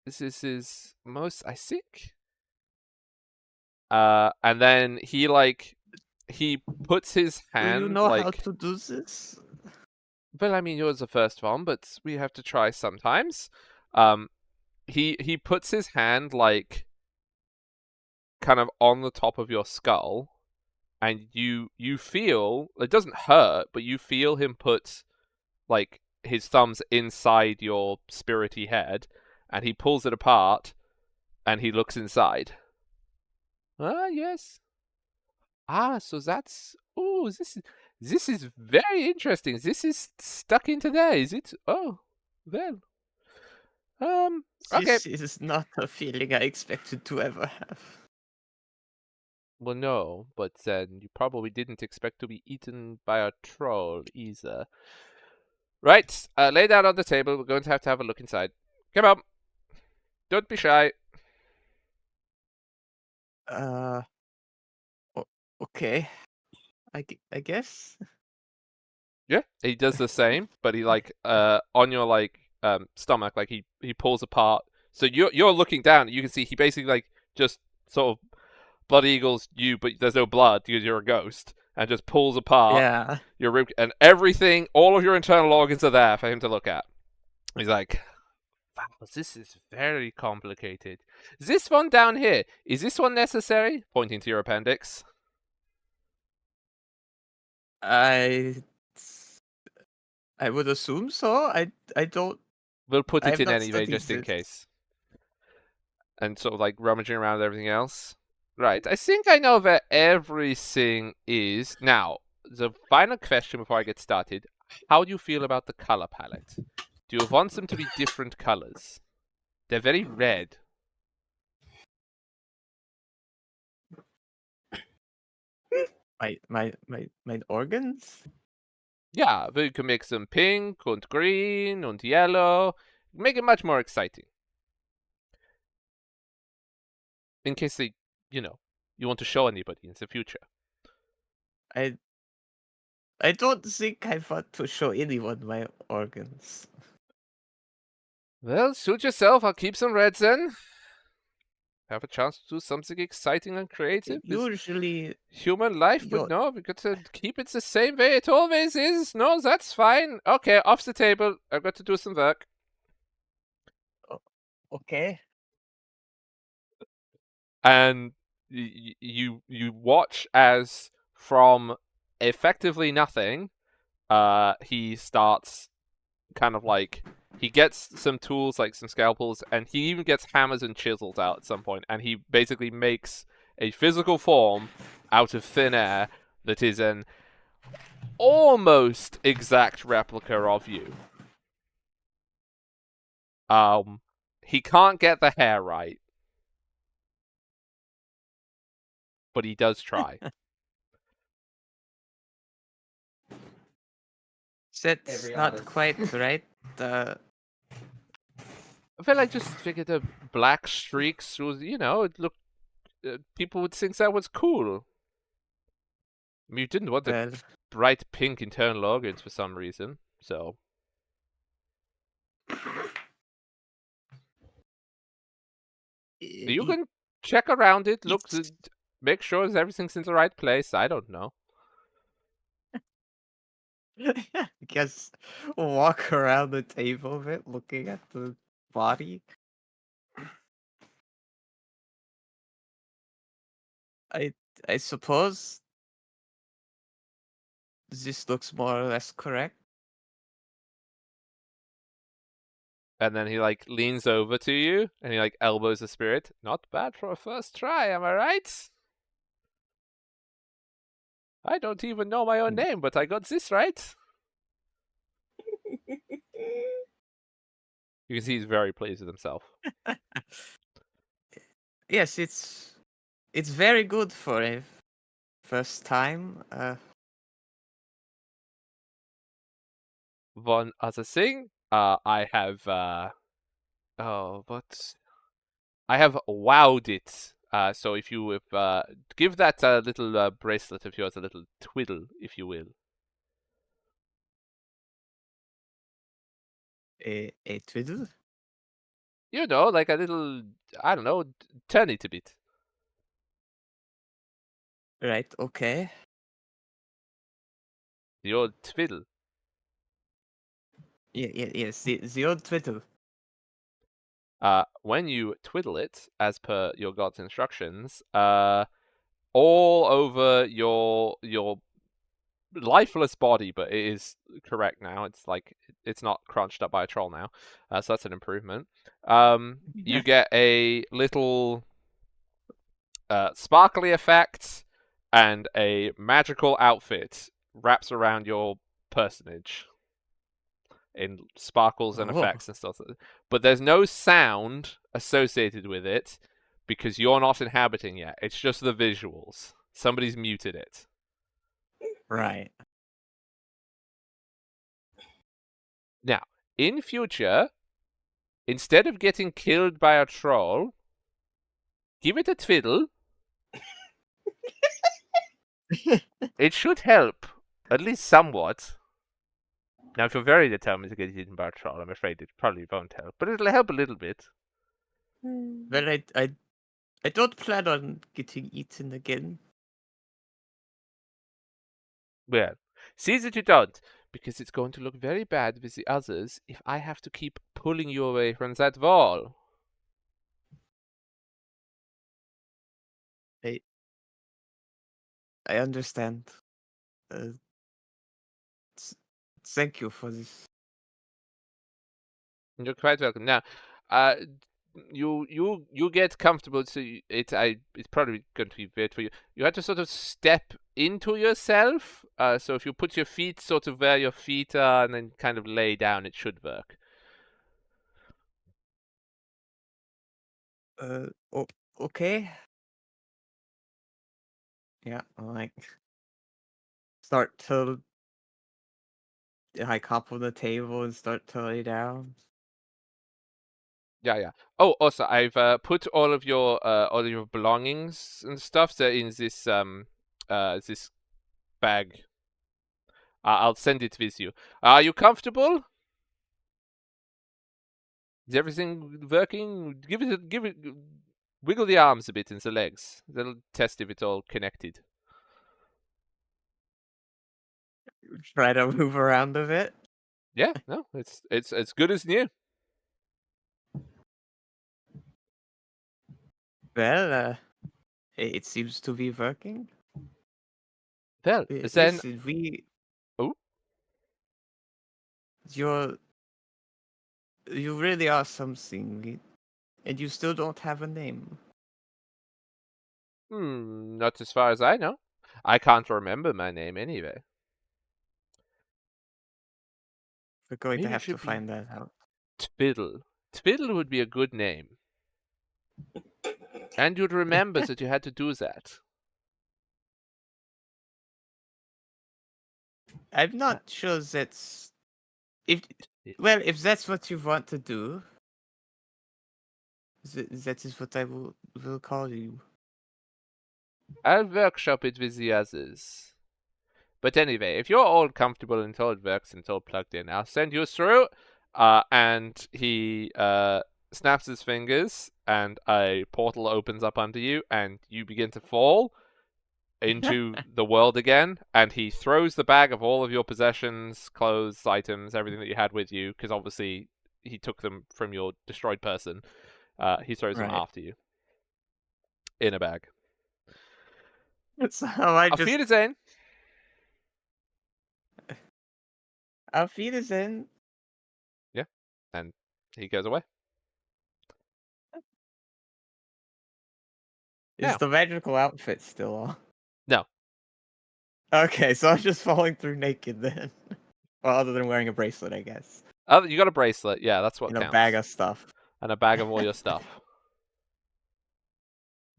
this is his most, I think. And then he, like, he puts his hand, do you know how like, to do this? well, I mean, you're the first one, but we have to try sometimes. He puts his hand, like, kind of on the top of your skull, and you feel, it doesn't hurt, but you feel him put, like, his thumbs inside your spirity head, and he pulls it apart, and he looks inside. Ah, yes. Ah, so that's, oh, this is very interesting. This is stuck into there, is it? Oh, well. Okay. This is not a feeling I expected to ever have. Well, no, but then you probably didn't expect to be eaten by a troll either. Right, lay down on the table. We're going to have a look inside. Come on. Don't be shy. Okay. I guess. Yeah, he does the same, but he, like, on your, like, stomach, like, he pulls apart. So you're looking down. You can see he basically, like, just sort of blood eagles you, but there's no blood because you're a ghost, and just pulls apart Yeah. your rib, and everything, all of your internal organs are there for him to look at. He's like, wow, this is very complicated. This one down here, is this one necessary? Pointing to your appendix. I would assume so. I don't. We'll put I it have in not anyway, studied just in this. case. And sort of, like, rummaging around everything else. Right, I think I know where everything is. Now, the final question before I get started. How do you feel about the color palette? Do you want them to be different colors? They're very red. My organs? Yeah, we can make some pink and green and yellow. Make it much more exciting. In case they, you want to show anybody in the future. I I don't think I want to show anyone my organs. Well, suit yourself. I'll keep some reds then. Have a chance to do something exciting and creative. This Usually, human life, but you're no, we got to keep it the same way it always is. No, that's fine. Okay, off the table. I've got to do some work. okay. And you watch as from effectively nothing, he starts kind of like he gets some tools like some scalpels, and he even gets hammers and chisels out at some point, and he basically makes a physical form out of thin air that is an almost exact replica of you. He can't get the hair right, but he does try. That's Every not artist. quite right. I feel like just figured a black streaks through, it looked, people would think that was cool. I mean, you didn't want the Well, bright pink internal organs for some reason, so. You i- can check around it, look, it's make sure everything's in the right place. I don't know. Guess walk around the table a bit, looking at the body. I I suppose this looks more or less correct. And then he like leans over to you and he like elbows the spirit. Not bad for a first try, am I right? I don't even know my own name, but I got this right. You can see he's very pleased with himself. Yes, it's very good for a first time. One other thing, I have but I have wowed it. So if you give that little bracelet of yours a little twiddle, if you will. A twiddle. Like a little, I don't know, turn it a bit. Right. Okay. The old twiddle. Yes. The old twiddle. When you twiddle it, as per your god's instructions, all over your lifeless body, but it is correct now. It's like it's not crunched up by a troll now, so that's an improvement. You get a little sparkly effect and a magical outfit wraps around your personage in sparkles and Oh. effects and stuff. But there's no sound associated with it because you're not inhabiting yet. It's just the visuals. Somebody's muted it. Right. Now, in future, instead of getting killed by a troll, give it a twiddle. It should help, at least somewhat. Now, if you're very determined to get eaten by a troll, I'm afraid it probably won't help, but it'll help a little bit. Well, I don't plan on getting eaten again. Well, see that you don't, because it's going to look very bad with the others if I have to keep pulling you away from that wall. I understand. Uh, Thank you for this. You're quite welcome. Now, uh, you get comfortable. So it's probably going to be weird for you. You have to sort of step into yourself. So if you put your feet sort of where your feet are and then kind of lay down, it should work. Okay. Yeah, like start to like hop on the table and start to lay down. Yeah. Oh, also, I've put all of your belongings and stuff there in this bag. I'll send it with you. Are you comfortable? Is everything working? Give it. Wiggle the arms a bit and the legs. That'll test if it's all connected. Try to move around a bit. Yeah, no, it's as good as new. Well, it seems to be working. Well, then, Listen, oh, you really are something, and you still don't have a name. not as far as I know. I can't remember my name anyway. We're going Maybe to it have should to be find that out. Twiddle. Twiddle would be a good name. And you'd remember that you had to do that. I'm not sure that's if that's what you want to do, that is what I will call you. I'll workshop it with the others. But anyway, if you're all comfortable until it works, until plugged in, I'll send you through. And he snaps his fingers, and a portal opens up under you, and you begin to fall into the world again. And he throws the bag of all of your possessions, clothes, items, everything that you had with you, because obviously he took them from your destroyed person. He throws them Right. after you in a bag. So I Auf just Wiedersehen. Auf Wiedersehen. Yeah, and he goes away. Is Now. the magical outfit still on? No. Okay, so I'm just falling through naked then. Well, other than wearing a bracelet, I guess. Oh, you got a bracelet. Yeah, that's what And a counts. bag of stuff. And a bag of all your stuff.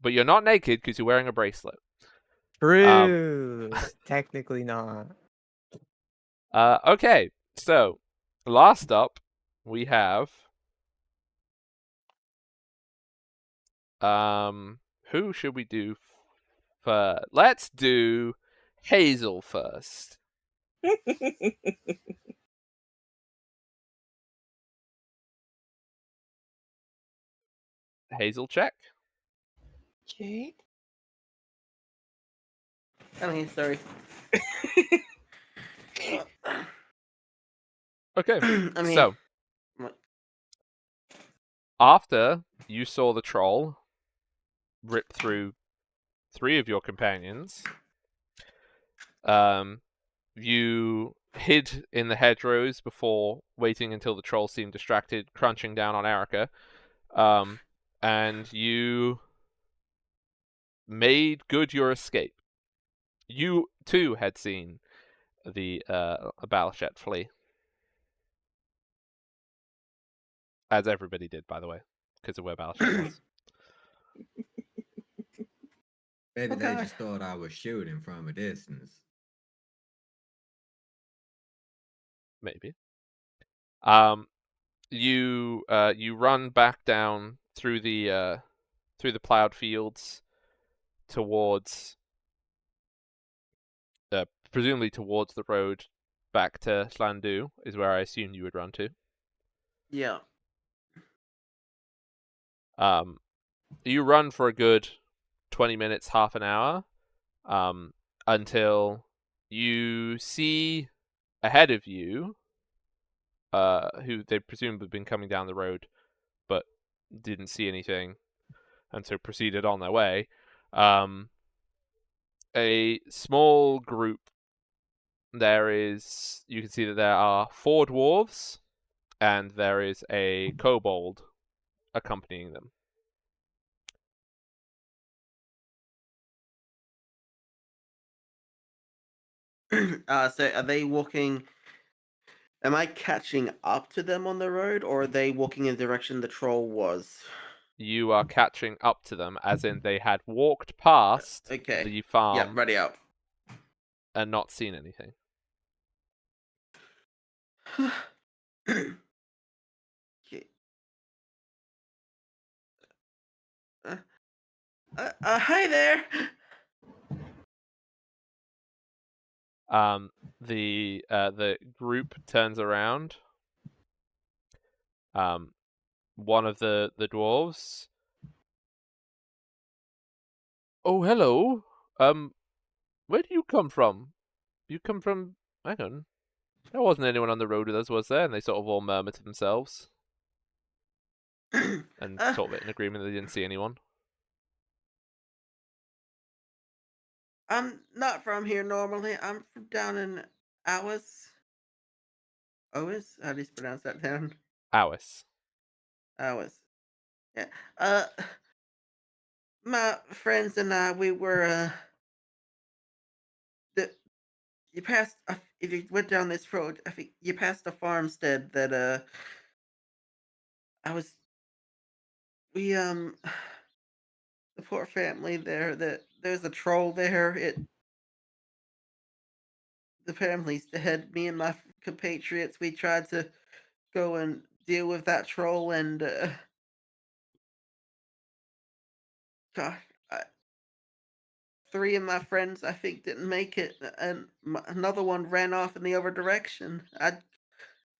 But you're not naked because you're wearing a bracelet. True. Technically not. Okay, so last up we have who should we do first? Let's do Hazel first. Hazel check. Jade? I'm here, sorry. Okay, I'm here. so after you saw the troll rip through 3 of your companions, you hid in the hedgerows before waiting until the troll seemed distracted, crunching down on Erica. And you made good your escape. You too had seen the Balachet flee, as everybody did, by the way, because of where Balachet was. Maybe they Okay. just thought I was shooting from a distance. Maybe. You run back down through the plowed fields towards, presumably towards the road back to Slandu is where I assumed you would run to. Yeah. You run for a good 20 minutes, half an hour, until you see ahead of you, who they presumably have been coming down the road, but didn't see anything, and so proceeded on their way. A small group. You can see that there are 4 dwarves, and there is a kobold accompanying them. So are they walking? Am I catching up to them on the road, or are they walking in the direction the troll was? You are catching up to them, as in they had walked past Okay. the Yep, farm. ready up. and not seen anything. Okay. Hi there. The group turns around. One of the dwarves. Oh, hello. Where do you come from? You come from? Hang on. There wasn't anyone on the road with us, was there? And they sort of all murmur to themselves and sort of in agreement that they didn't see anyone. I'm not from here normally. I'm from down in Alice. Ois? How do you pronounce that town? Alice. Alice. Yeah. Uh, my friends and I, we were the you passed. If you went down this road, I think you passed a farmstead that I was. We the poor family there. That there's a troll there. The family's dead. Me and my compatriots, we tried to go and deal with that troll, and gosh, three of my friends I think didn't make it, and another one ran off in the other direction. There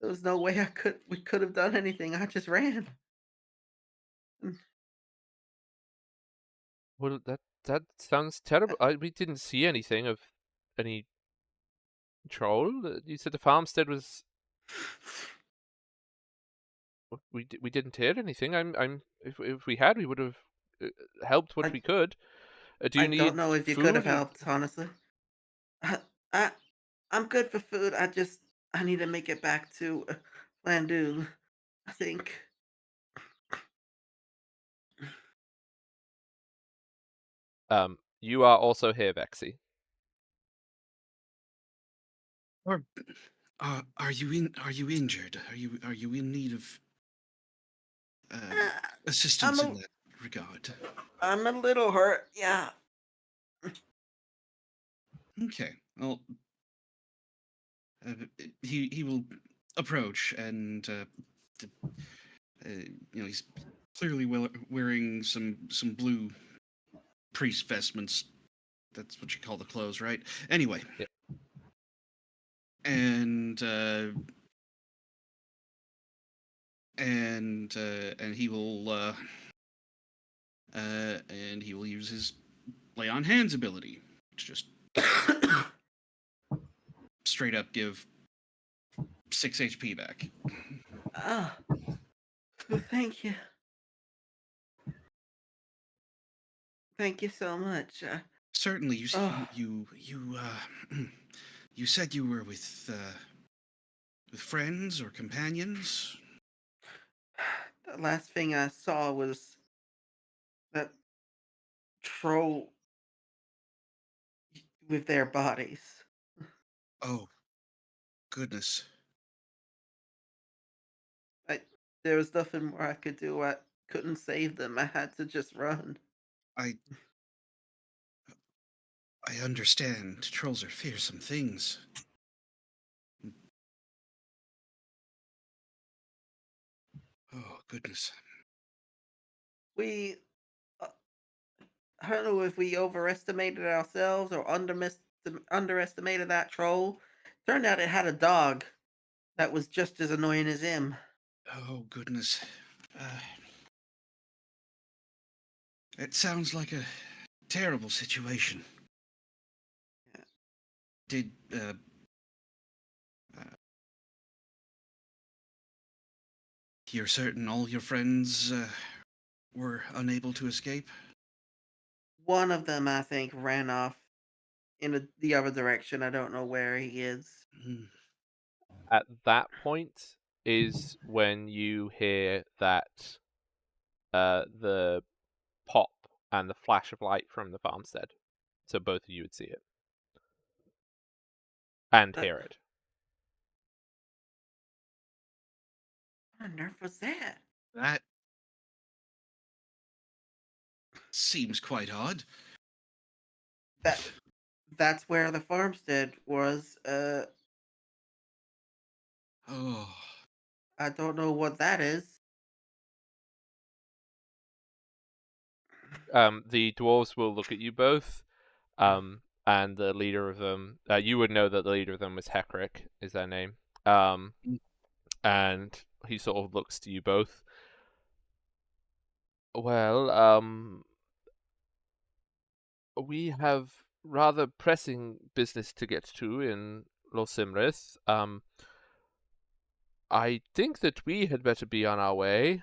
was no way we could have done anything. I just ran. Mm, Well, that sounds terrible. We didn't see anything of any troll. You said the farmstead was. We didn't hear anything. If we had, we would have helped what I we could. Do I you don't need know if you could have food? helped, honestly. I, I I'm good for food. I need to make it back to Landu. I think. You are also here, Vexy. Or are you injured? Are you in need of Uh, I'm assistance in a that regard? I'm a little hurt. Yeah. Okay. Well, he will approach and he's clearly wearing some blue priest vestments. That's what you call the clothes, right? Anyway. Yep. And and he will use his lay on hands ability to just straight up give 6 HP back. Ah, thank you. Thank you so much. Certainly, Oh, you said you were with friends or companions. the last thing I saw was that troll with their bodies. Oh goodness, I There was nothing more I could do. I couldn't save them. I had to just run. I I understand. Trolls are fearsome things. Oh goodness. We uh, I don't know if we overestimated ourselves or underestimated that troll. Turned out it had a dog that was just as annoying as him. Oh goodness. Uh, it sounds like a terrible situation. Did uh, you're certain all your friends were unable to escape? One of them, I think, ran off in the other direction. I don't know where he is. Hmm. At that point is when you hear that the pop and the flash of light from the farmstead. So both of you would see it and But hear it. what on earth was that? That seems quite odd. That that's where the farmstead was. Oh, I don't know what that is. The dwarves will look at you both, and the leader of them, you would know that the leader of them was Hekrick, is their name. And he sort of looks to you both. Well, we have rather pressing business to get to in Losimrith. I think that we had better be on our way.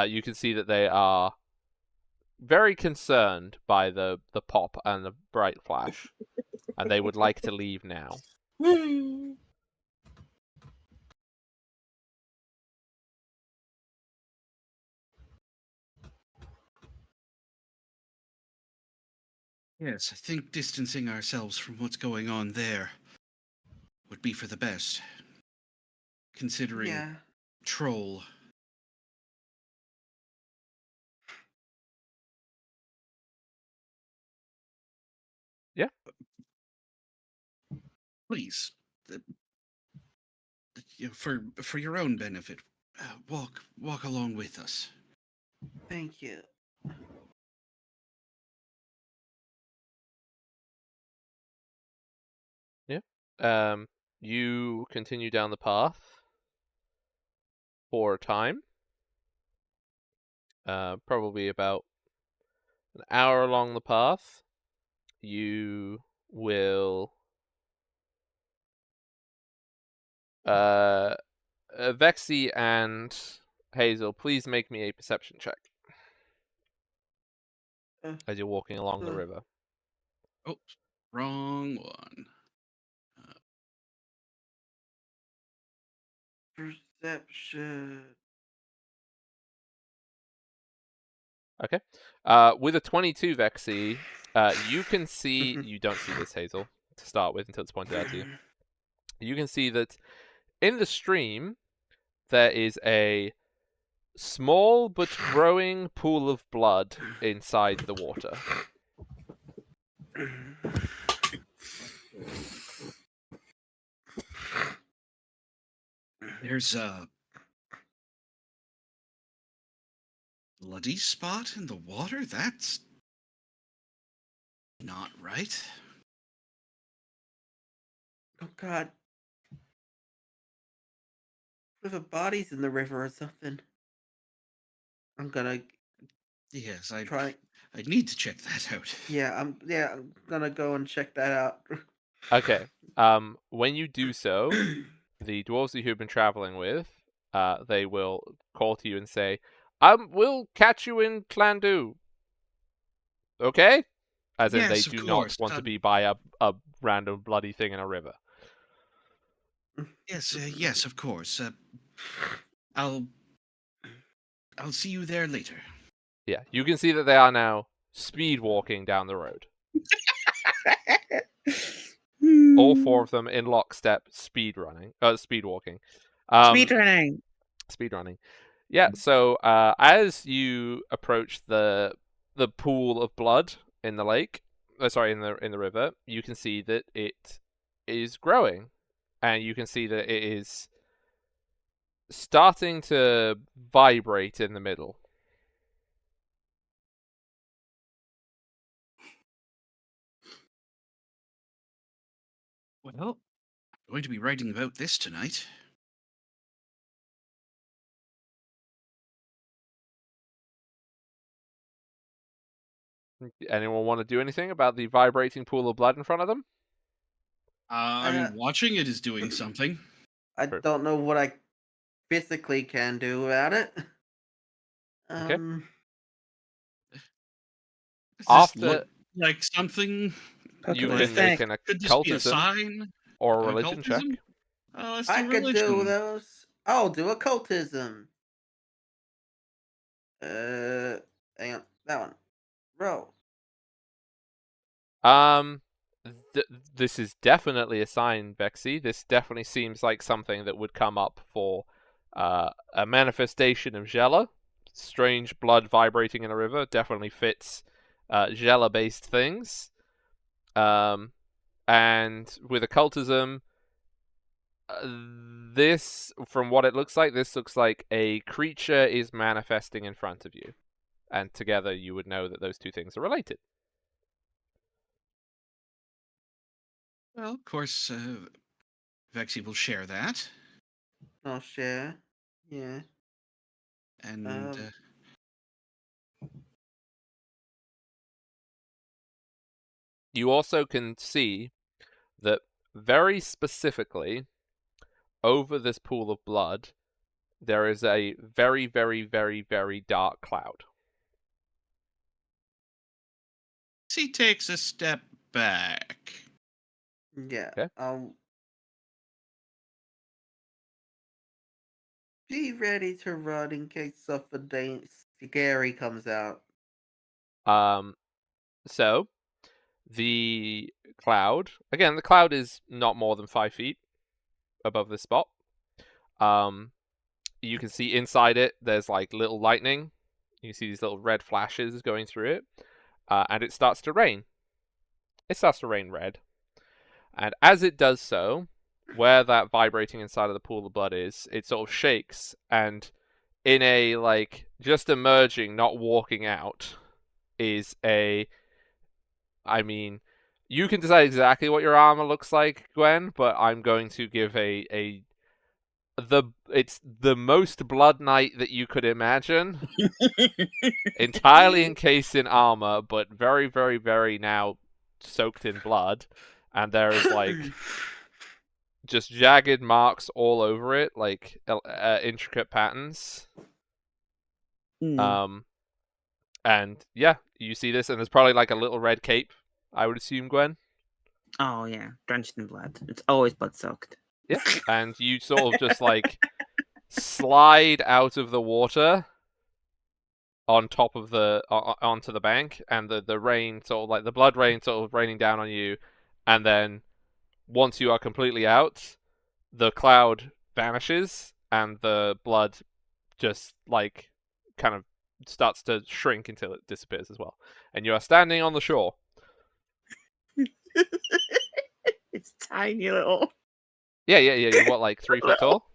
You can see that they are very concerned by the pop and the bright flash, and they would like to leave now. yes, I think distancing ourselves from what's going on there would be for the best. Considering Yeah. Troll. Yeah. Please, for your own benefit, walk along with us. Thank you. You continue down the path for a time. Probably about an hour along the path. You will Vexy and Hazel, please make me a perception check as you're walking along the river. Oh, wrong one. Perception. Okay. With a 22, Vexy, you can see... You don't see this, Hazel, to start with, until it's pointed out to you. You can see that in the stream, there is a small but growing pool of blood inside the water. There's a bloody spot in the water? That's not right. Oh God. What if a body's in the river or something? I'm gonna Yes, I try. need to check that out. I'm gonna go and check that out. Okay. When you do so, the dwarves that you've been traveling with, they will call to you and say, we'll catch you in Clandu. Okay? As in, they Yes, of do course. not want to be by a random bloody thing in a river. Yes, of course. I'll see you there later. Yeah, you can see that they are now speed walking down the road. All four of them in lockstep, speed walking. Speedrunning. Speed running. Yeah. So as you approach the pool of blood in the lake, in the river, you can see that it is growing, and you can see that it is starting to vibrate in the middle. Well, I'm going to be writing about this tonight. Anyone want to do anything about the vibrating pool of blood in front of them? I mean, watching it is doing something. I True. don't know what I physically can do about it. Okay. Does After- this look like something? You What do you can make think? an Could this be a occultism sign? or a religion check. Occultism? Let's I do could religion. do those. I'll do occultism. Hang on, that one. Roll. This is definitely a sign, Bexy. This definitely seems like something that would come up for a manifestation of Jella. Strange blood vibrating in a river definitely fits Jella-based things. And with occultism, this, from what it looks like, this looks like a creature is manifesting in front of you. And together you would know that those two things are related. Well, of course, Vexy will share that. I'll share. Yeah. And You also can see that very specifically over this pool of blood, there is a very, very, very, very dark cloud. he takes a step back. Yeah. Okay. I'll be ready to run in case something scary comes out. So the cloud, again, the cloud is not more than 5 feet above this spot. You can see inside it, there's like little lightning. You see these little red flashes going through it. And it starts to rain. It starts to rain red. And as it does so, where that vibrating inside of the pool of blood is, it sort of shakes, and in a, like, just emerging, not walking out, is a, I mean, you can decide exactly what your armor looks like, Gwen, but I'm going to give it's the most blood knight that you could imagine, entirely encased in armor, but very, very, very now soaked in blood, and there is like just jagged marks all over it, like intricate patterns. Mm. And yeah, you see this, and there's probably like a little red cape, I would assume, Gwen. Oh yeah, drenched in blood. It's always blood soaked. Yeah, and you sort of just like slide out of the water on top of the onto the bank, and the rain sort of like the blood rain sort of raining down on you, and then once you are completely out, the cloud vanishes and the blood just like kind of starts to shrink until it disappears as well, and you are standing on the shore. It's tiny little. Yeah. You're what, like 3 foot tall?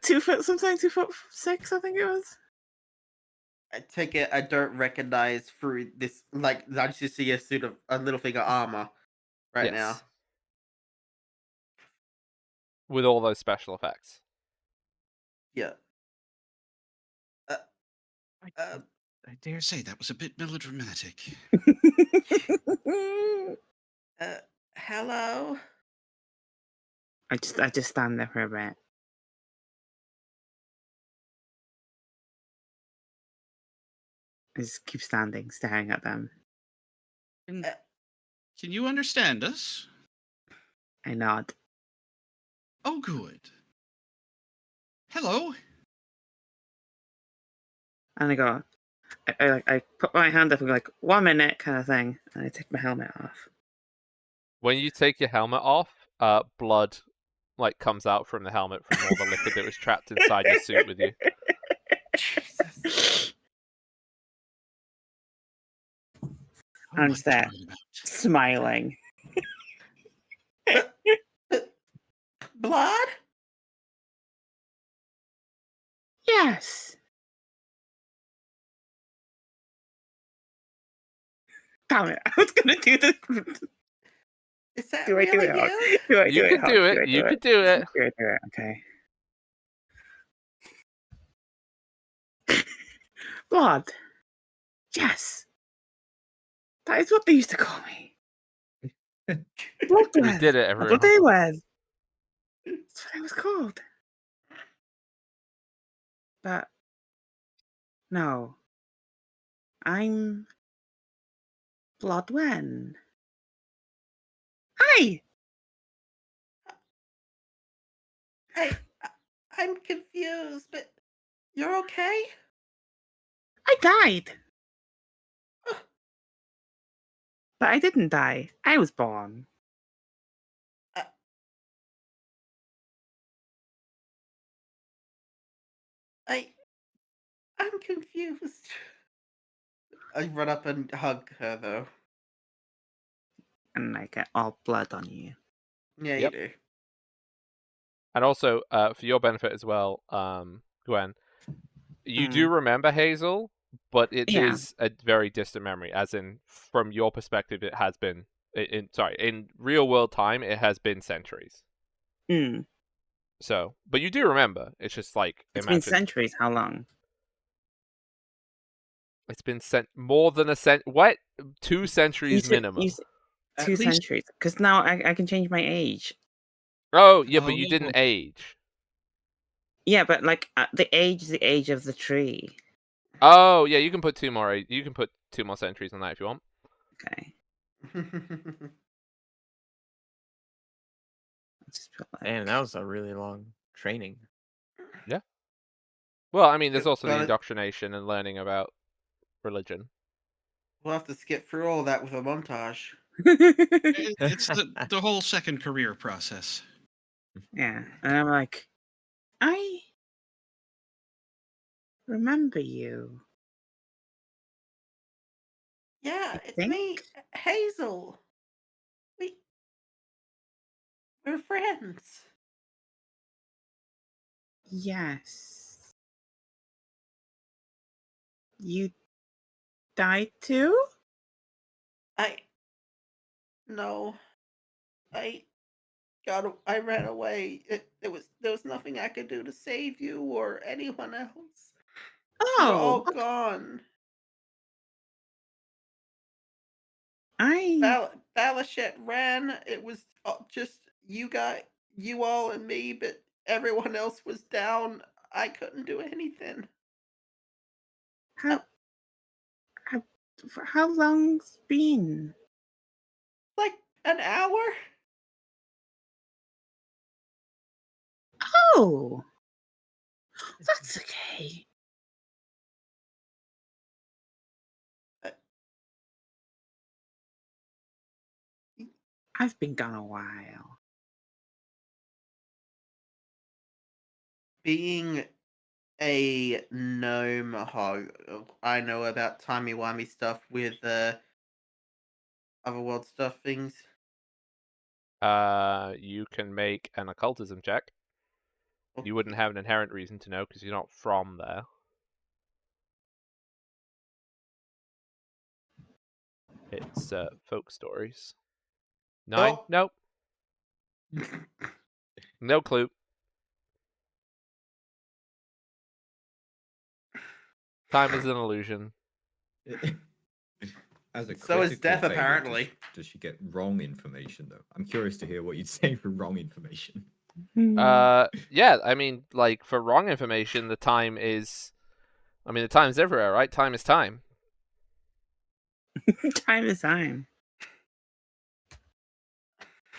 2 foot something, 2'6", I think it was. I take it I don't recognize through this, like, I just see a suit of a little figure armor right now. Yes. With all those special effects. Yeah. I dare say that was a bit melodramatic. Hello? I just stand there for a bit. I just keep standing, staring at them. Can you understand us? I nod. Oh, good. Hello. And I go, I put my hand up and go like, 1 minute kind of thing, and I take my helmet off. When you take your helmet off, blood like comes out from the helmet from all the liquid that was trapped inside your suit with you. Jesus. Oh, I'm my just there, God. smiling. Blood? Yes. Damn it! I was gonna do this. Is that Do I do really it? you? Do I You do could it? do Hawk? it. You could do it. Do I do it? Okay. Blood. Yes. That is what they used to call me. Blood We Bless. did it, That's what everyone. they was. That's what it was called. But no. I'm Bloodwen. Hi! I'm confused, but you're okay? I died. But I didn't die. I was born. I'm confused. I run up and hug her, though. and I get all blood on you. Yeah, Yep. you do. And also, for your benefit as well, Gwen, you do remember Hazel, but it Yeah. is a very distant memory. As in, from your perspective, it has been in real world time, it has been centuries. Mm. So, but you do remember. It's just like It's been imagine centuries. How long? it's been more than a cent. What? 2 You centuries said minimum. At 2 least- centuries. Because now I can change my age. Oh yeah, but you didn't Oh. age. Yeah, but like the age is the age of the tree. Oh yeah, you can put 2 more. You can put 2 more centuries on that if you want. Okay. Let's just put like. Damn, that was a really long training. Well, I mean, there's also the Got it. indoctrination and learning about religion. We'll have to skip through all that with a montage. It's the whole second career process. Yeah, and I'm like, I remember you. Yeah, I it's me, think? Hazel. We're friends. Yes. You died too? No, I I ran away. There was nothing I could do to save you or anyone else. You were all Oh, gone. I Balashet ran. It was just you all and me, but everyone else was down. I couldn't do anything. how how for how long's been? Like an hour. Oh, that's okay. I've been gone a while. Being a gnome hog, I know about timey-wimey stuff with otherworld stuff things. You can make an occultism check. You wouldn't have an inherent reason to know because you're not from there. It's folk stories. 9? Oh. Nope. No clue. Time is an illusion. As a So is critical death, failure, apparently. does she get wrong information though? I'm curious to hear what you'd say for wrong information. Yeah, I mean, like for wrong information, the time's everywhere, right? Time is time. Time is time.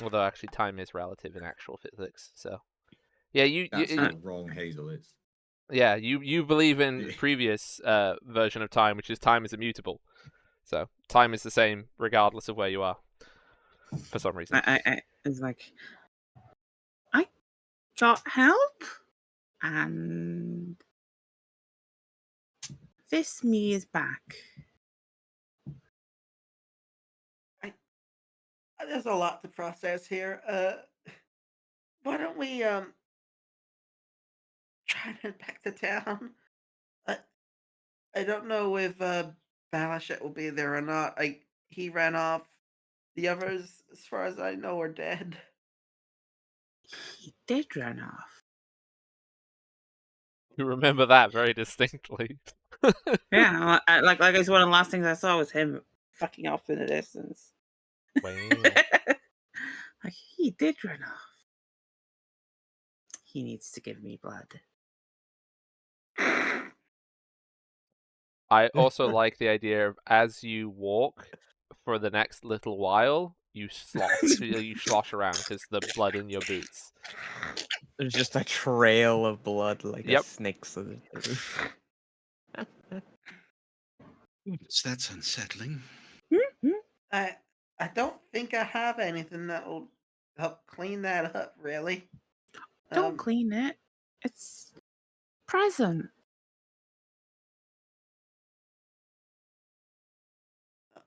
Although actually, time is relative in actual physics. So, yeah, That's how wrong Hazel is. yeah, you believe in Yeah. previous version of time, which is time is immutable. So time is the same regardless of where you are. For some reason. I it's like I got help, and this me is back. There's a lot to process here. Why don't we try to head back to town? I I don't know if Balashet will be there or not. He ran off. The others, as far as I know, are dead. He did run off. You remember that very distinctly. Yeah, like I guess one of the last things I saw was him fucking off in the distance. Wow. Like he did run off. He needs to give me blood. I also like the idea of as you walk for the next little while, you slosh around because the blood in your boots. There's just a trail of blood like a Yep. snake slithered through. Oops, that's unsettling. I I don't think I have anything that will help clean that up. Really. Don't clean it. It's present.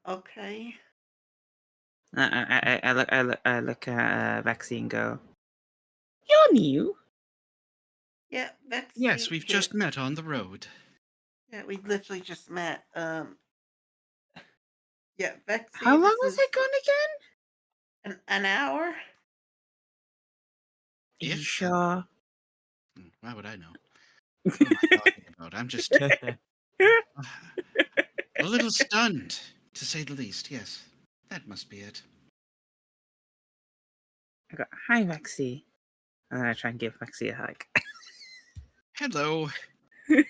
Okay. I look at Vexy and go, "You're new." Yeah, that's Yes, we've just met on the road. Yeah, we literally just met. Yeah, Vexy. How long was it gone again? An hour. Are you If? sure? Why would I know? What am I talking about? I'm just a little stunned, to say the least. Yes, that must be it. I go, "Hi, Vexy," and then I try and give Vexy a hug. Hello. You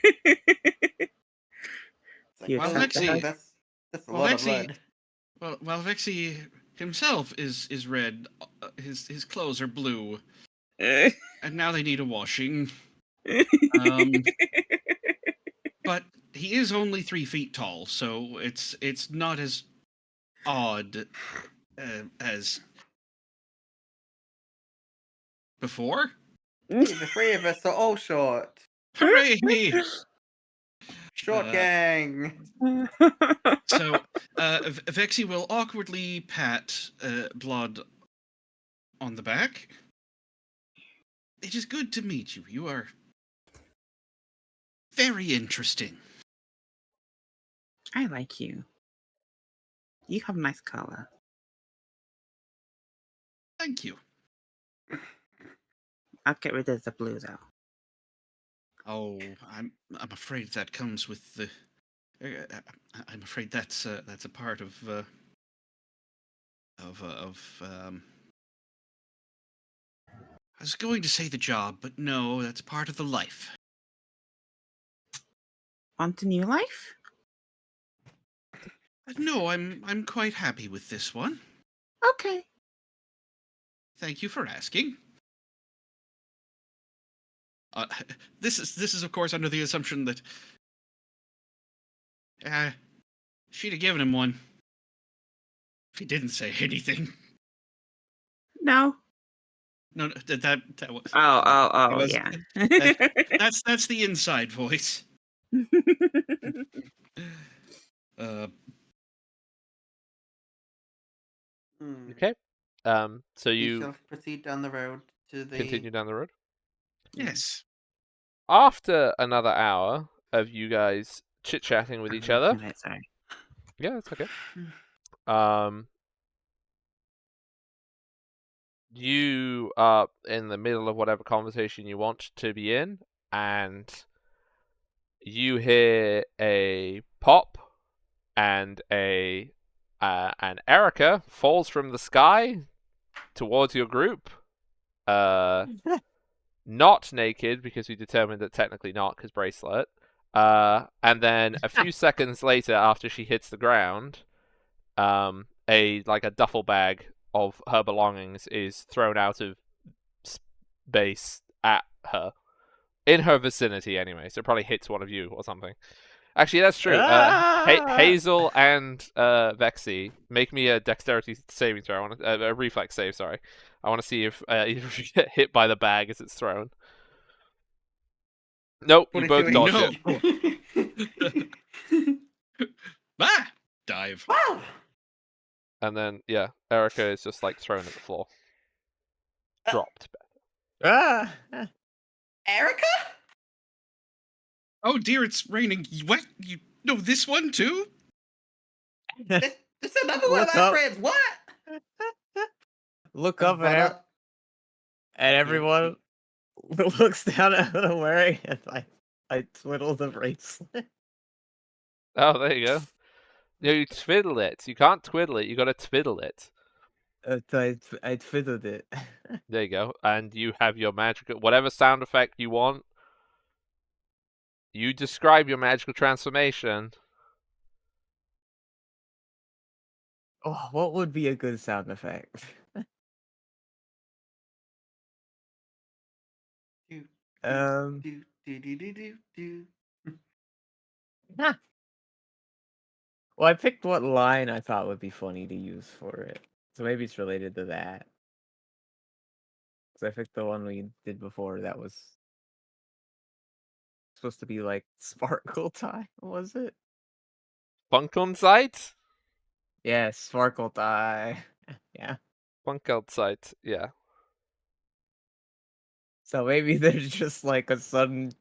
Well, accept the Vexy- hug? That's a Well, lot of Vexy- blood. Well, while Vexy himself is red, his clothes are blue, and now they need a washing. But he is only 3 feet tall, so it's not as odd as before. Hey, the three of us are all short. Hooray! Short gang. So, Vexy will awkwardly pat Blood on the back. It is good to meet you. You are very interesting. I like you. You have nice color. Thank you. I'll get rid of the blue though. Oh, I'm afraid that comes with the. I'm afraid that's a part of I was going to say the job, but no, that's part of the life. On to new life? No, I'm quite happy with this one. Okay. Thank you for asking. This is of course under the assumption that she'd have given him one if he didn't say anything. No. No, that was. Oh, was- yeah. That's the inside voice. Okay. So We you shall proceed down the road to the. continue down the road. Yes. After another hour of you guys chit-chatting with each other. Sorry. Yeah, that's okay. You are in the middle of whatever conversation you want to be in, and you hear a pop, and and Erica falls from the sky towards your group. Not naked, because we determined that technically not, because bracelet. And then a few seconds later, after she hits the ground, a duffel bag of her belongings is thrown out of space at her, in her vicinity anyway. So it probably hits one of you or something. Actually, that's true. Hazel and Vexy, make me a dexterity saving throw. A reflex save. Sorry, I want to see if either of you get hit by the bag as it's thrown. Nope, What you is both doing? dodge it. Ah! Dive. Wow. And then, yeah, Erica is just thrown at the floor. Dropped. Ah! Erica? Oh dear, it's raining. What? You know this one too? This is another one of Look my up. friends. What? Look up But, and everyone looks down at what I'm wearing, and I twiddle the bracelet. Oh, there you go. No, you twiddle it. You can't twiddle it. You got to twiddle it. I twiddled it. There you go. And you have your magical, whatever sound effect you want. You describe your magical transformation. Oh, what would be a good sound effect? Um. Huh. Well, I picked what line I thought would be funny to use for it, so maybe it's related to that. So I picked the one we did before that was supposed to be like sparkle time, was it? Funk on sight? Yeah, sparkle tie. Yeah. Bunk outside. Yeah. So maybe there's just like a sudden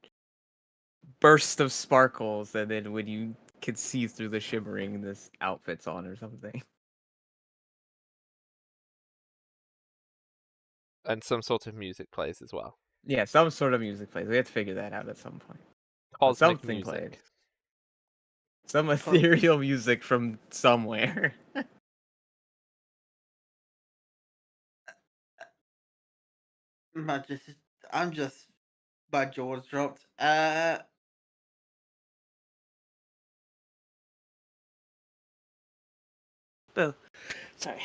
burst of sparkles, and then when you can see through the shimmering, this outfit's on or something. And some sort of music plays as well. Yeah, some sort of music plays. We have to figure that out at some point. But Cosmic something music. played. Some ethereal music from somewhere. My jaws dropped. Boo. Sorry.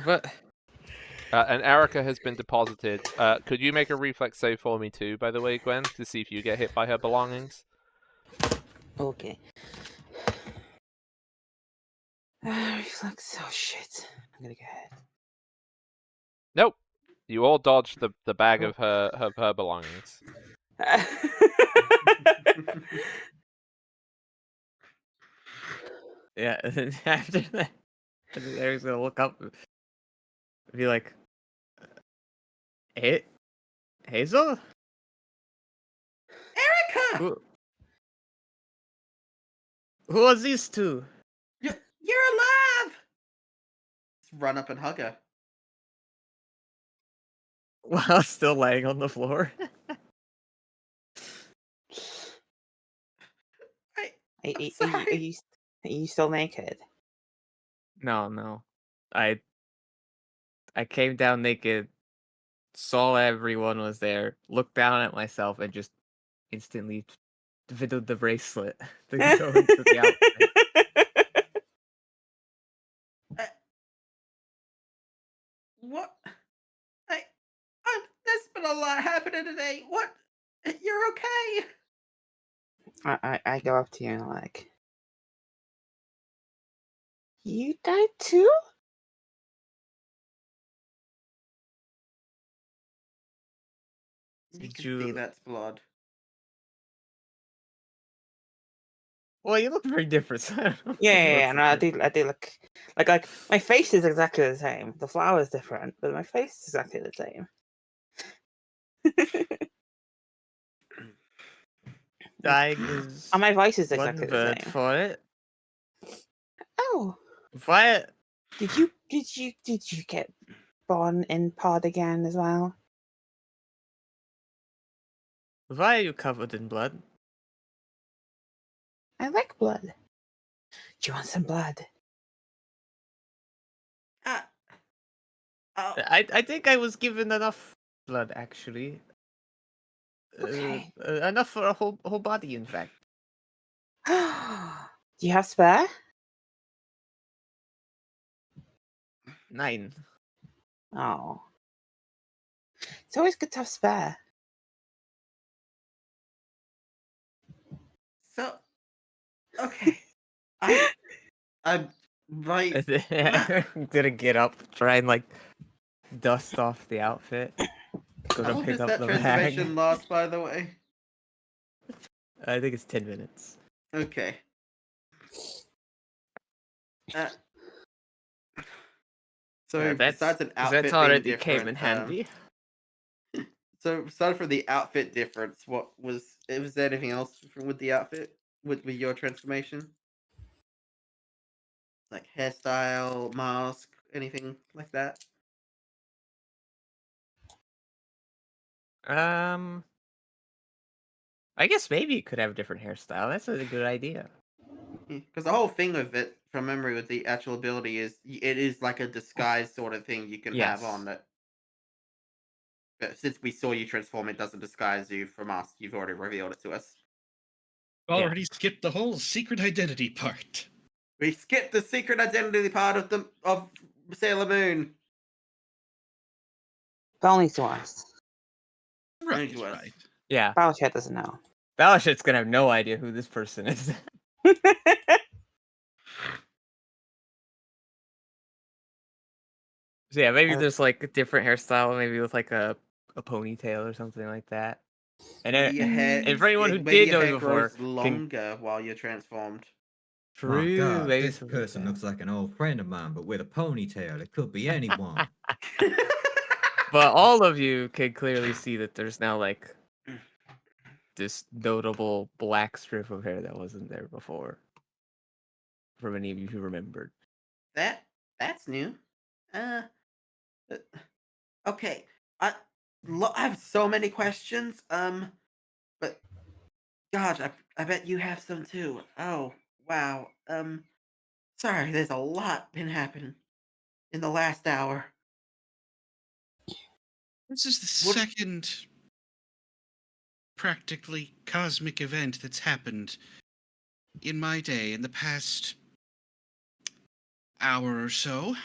But And Erica has been deposited. Could you make a reflex save for me too, by the way, Gwen, to see if you get hit by her belongings? Okay. Reflex. Oh shit. I'm gonna go ahead. Nope. You all dodged the bag of her belongings. yeah, after that, I think Eric's gonna look up and be like, "Hey, Hazel? Erica! Who are these two?" You're alive! Let's run up and hug her. While still laying on the floor. I'm Are sorry. you still naked? No. I came down naked, saw everyone was there, looked down at myself, and just instantly fiddled the bracelet to go into the outfit. What? There's been a lot happening today. What? You're okay? I go up to you and I'm like, you died too? You Did can see you? that's blood. Well, you look very different. So I don't know Yeah, what's no, I different. do look like my face is exactly the same. The flower is different, but my face is exactly the same. Dying is And my voice is one exactly the word same. for it. Oh, Why? did you get born in pod again as well? Why are you covered in blood? I like blood. Do you want some blood? Oh, I think I was given enough blood actually. Okay. Enough for a whole body, in fact. Do you have spare? 9. Oh, it's always good to have spare. so okay. I'm right. I'm gonna get up, try and like dust off the outfit. Go How to long pick does up that the transformation bag. last, by the way? I think it's 10 minutes. Okay. So besides an outfit That's being already came in different, handy. so aside from the outfit difference, was there anything else with the outfit with your transformation? Like hairstyle, mask, anything like that? I guess maybe it could have a different hairstyle. That's a good idea. Because the whole thing of it, from memory, with the actual ability is it is like a disguise sort of thing you can have on Yes. that. But since we saw you transform, it doesn't disguise you from us. You've already revealed it to us. Already skipped the whole secret identity part. We skipped the secret identity part of Sailor Moon. But only to us. Right, to us. right. Yeah. Battleship doesn't know. Balashit's gonna have no idea who this person is. So yeah, maybe there's like a different hairstyle, maybe with like a ponytail or something like that. And Maybe your hair, and for anyone who maybe did your know hair me before, grows longer while you're transformed. My True, God, maybe this something like person that. looks like an old friend of mine, but with a ponytail. It could be anyone. But all of you can clearly see that there's now like this notable black strip of hair that wasn't there before. For any of you who remembered. That's new. Uh, uh, okay. I I have so many questions. But gosh, I bet you have some too. Oh, wow. Sorry, there's a lot been happening in the last hour. This is the What? second practically cosmic event that's happened in my day in the past hour or so.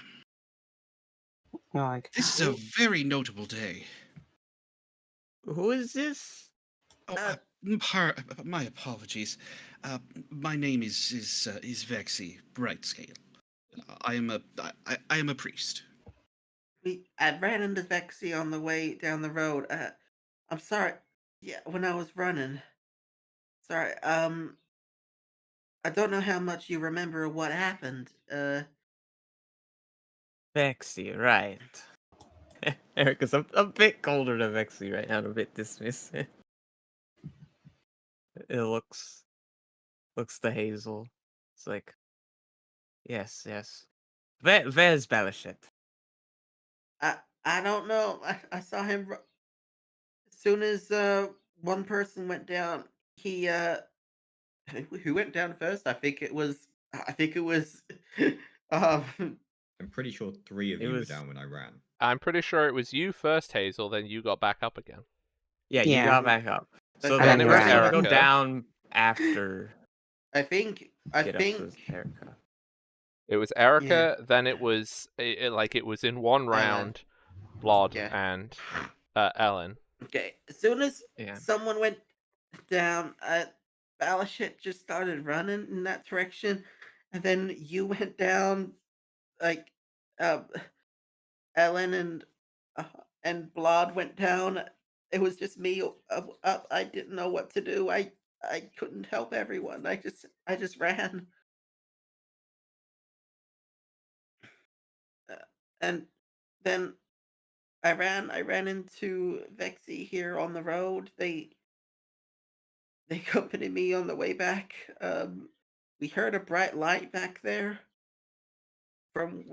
Like, This is a very notable day. Who is this? Oh, Uh, my apologies. My name is Vexy Brightscale. I am a priest. I ran into Vexy on the way down the road. I'm sorry. Yeah, when I was running. Sorry. I don't know how much you remember what happened. Vexy, right. Erica's a bit colder than Vexy right now, a bit dismissive. It looks to Hazel. It's like, yes. Where's Balashit? I don't know. I saw him as soon as one person went down. He who went down first? I think it was um I'm pretty sure 3 of It you were was down when I ran. I'm pretty sure it was you first, Hazel, then you got back up again. yeah, you Yeah. got back up. So And the then it was person to go Erica. down after I think get ups was Erica. It was yeah. Erica, then it was it was in one Ellen. round, Blood Yeah. and Ellen. Okay. As soon as Yeah. someone went down, Balashit just started running in that direction, and then you went down, like, uh, Ellen uh, and Blood went down. It was just me up. I didn't know what to do. I couldn't help everyone. I just ran. Uh, and then I ran into Vexy here on the road. They accompanied me on the way back. We heard a bright light back there from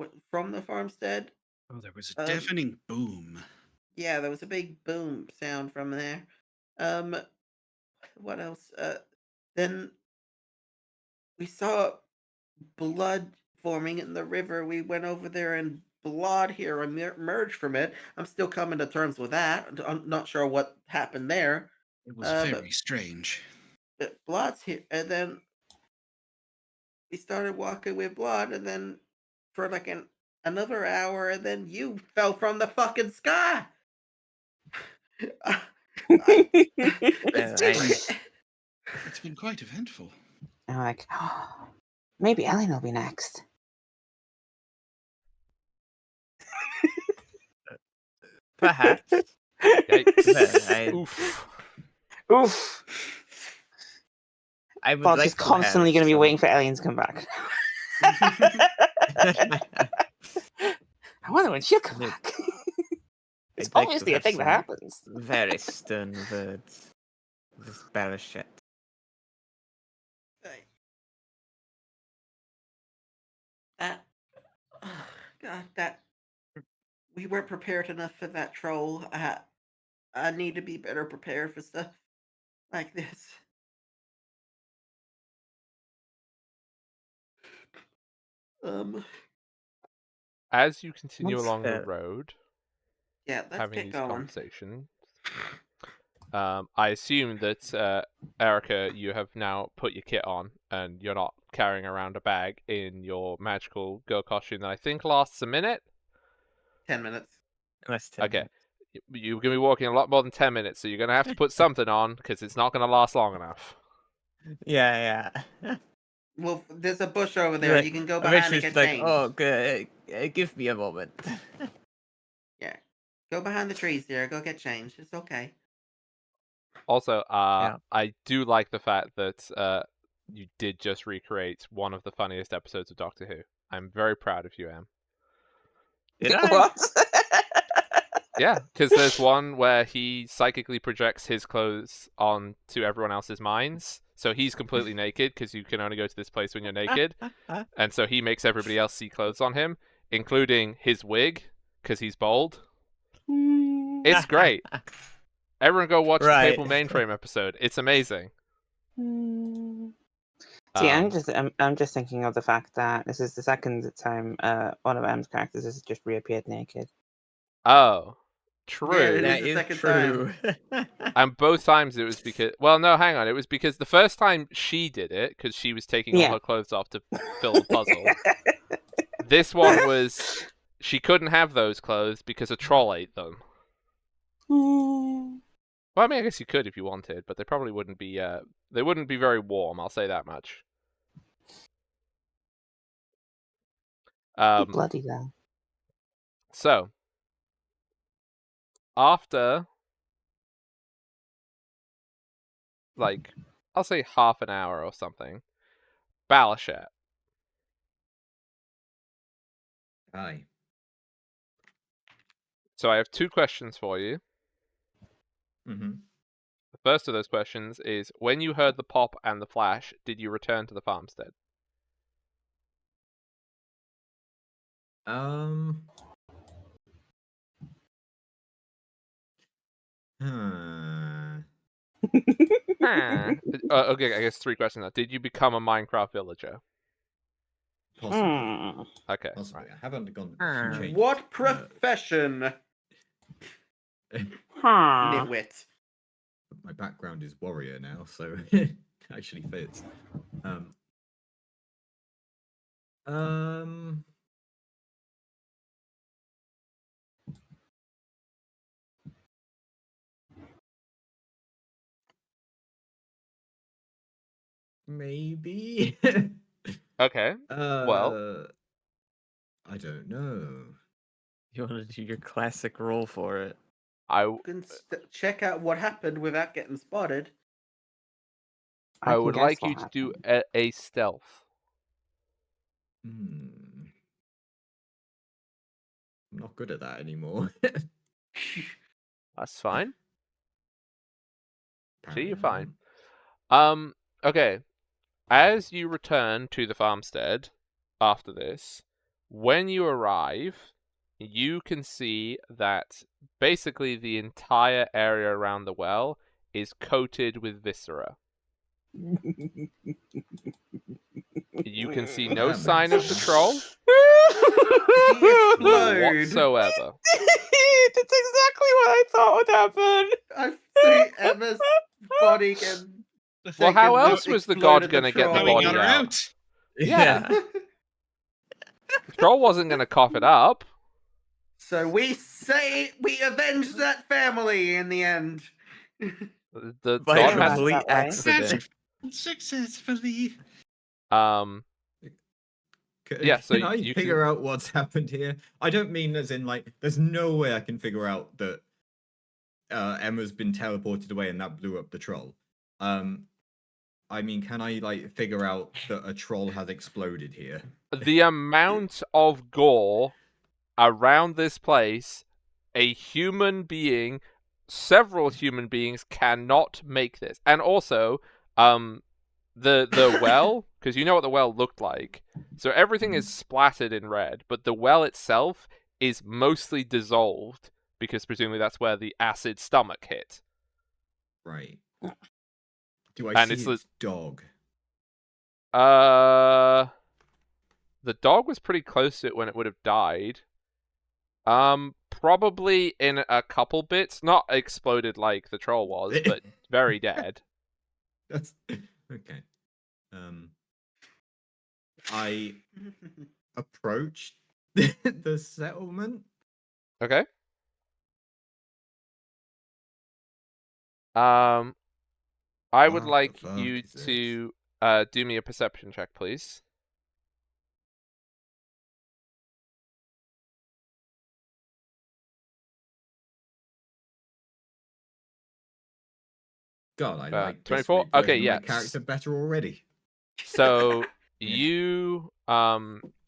the farmstead. Oh, there was a Um, deafening boom. yeah, there was a big boom sound from there. Um, what else? Then we saw blood forming in the river. We went over there and blood here emerged from it. I'm still coming to terms with that. I'm not sure what happened there. It was Uh, very strange. but blood's here, and then we started walking with blood, and then for like another hour, and then you fell from the fucking sky. I, I, it's Yeah, been It's been quite eventful. I'm like, maybe Ellen will be next. Perhaps. Yikes. Oof. Oof. I would Bob's like just constantly going to be waiting for Ellen to come back. I wonder when she'll come I'd- back. It's I'd like to obviously a have thing that some happens. very stern words. This Balashit. that. God, that we weren't prepared enough for that troll. I need to be better prepared for stuff like this. Um, As you continue Once- along the road, yeah, let's having get these going. conversations, I assume that Erica, you have now put your kit on and you're not carrying around a bag in your magical girl costume that I think lasts a minute. 10 minutes. Less 10 Okay. minutes. You're going to be walking a lot more than 10 minutes, so you're going to have to put something on because it's not going to last long enough. Yeah. Well, there's a bush over Be there. like- You can go I behind bet and she's get like, changed. oh, good. Give me a moment. Yeah, go behind the trees there. Go get changed. It's okay. Also, Yeah. I do like the fact that you did just recreate one of the funniest episodes of Doctor Who. I'm very proud of you, Em. Did I? What? Yeah, because there's one where he psychically projects his clothes onto everyone else's minds. So he's completely naked because you can only go to this place when you're naked. And so he makes everybody else see clothes on him, including his wig because he's bald. It's great. Everyone go watch the Right. Papal Mainframe episode. It's amazing. See, Um, I'm just thinking of the fact that this is the second time one of M's characters has just reappeared naked. oh, Yeah, true. it That the is second true. And both times it was because, well, no, hang on. It was because the first time she did it because she was taking all Yeah. her clothes off to fill the puzzle. This one was she couldn't have those clothes because a troll ate them. Well, I mean, I guess you could if you wanted, but they probably wouldn't be. They wouldn't be very warm. I'll say that much. Bloody hell. So after, like, I'll say half an hour or something, Balashet. Aye. So I have two questions for you. Mm-hmm. The first of those questions is: when you heard the pop and the flash, did you return to the farmstead? Um. Huh. Okay, I guess three questions now. Did you become a Minecraft villager? Possibly. Okay, Possibly. right. I have undergone a few changes. What profession? Huh. Nitwit. My background is warrior now, so it actually fits. Um. Maybe. Okay. Well, I don't know. You want to do your classic roll for it? You can check out what happened without getting spotted. I can would guess like what you to do happened. a stealth. I'm not good at that anymore. That's fine. See, Apparently you're I fine. am. Okay. As you return to the farmstead after this, when you arrive, you can see that basically the entire area around the well is coated with viscera. You can see no That sign makes of the sense. troll Did he explode? whatsoever. That's exactly what I thought would happen. I see Emma's body and Well, how taken else was the god exploded the gonna get the How we troll. got body her out? out. Yeah. The troll wasn't gonna cough it up. So we say we avenged that family in the end. The By god Very much had complete that way. accident. Successfully. Yeah, so Can I you figure can out what's happened here? I don't mean as in like, there's no way I can figure out that Emma's been teleported away and that blew up the troll. I mean, can I like figure out that a troll has exploded here? the amount of gore around this place, a human being, several human beings cannot make this. And also, the well, because you know what the well looked like. So everything is splattered in red, but the well itself is mostly dissolved because presumably that's where the acid stomach hit. Right. Do I And see it's its dog? the dog was pretty close to it when it would have died. Probably in a couple bits, not exploded like the troll was, but very dead. That's okay. I approached the settlement. Okay. I would What like the fuck you is this? to do me a perception check, please. God, I like this 24? Okay, version of my yeah. character better already. So Yeah.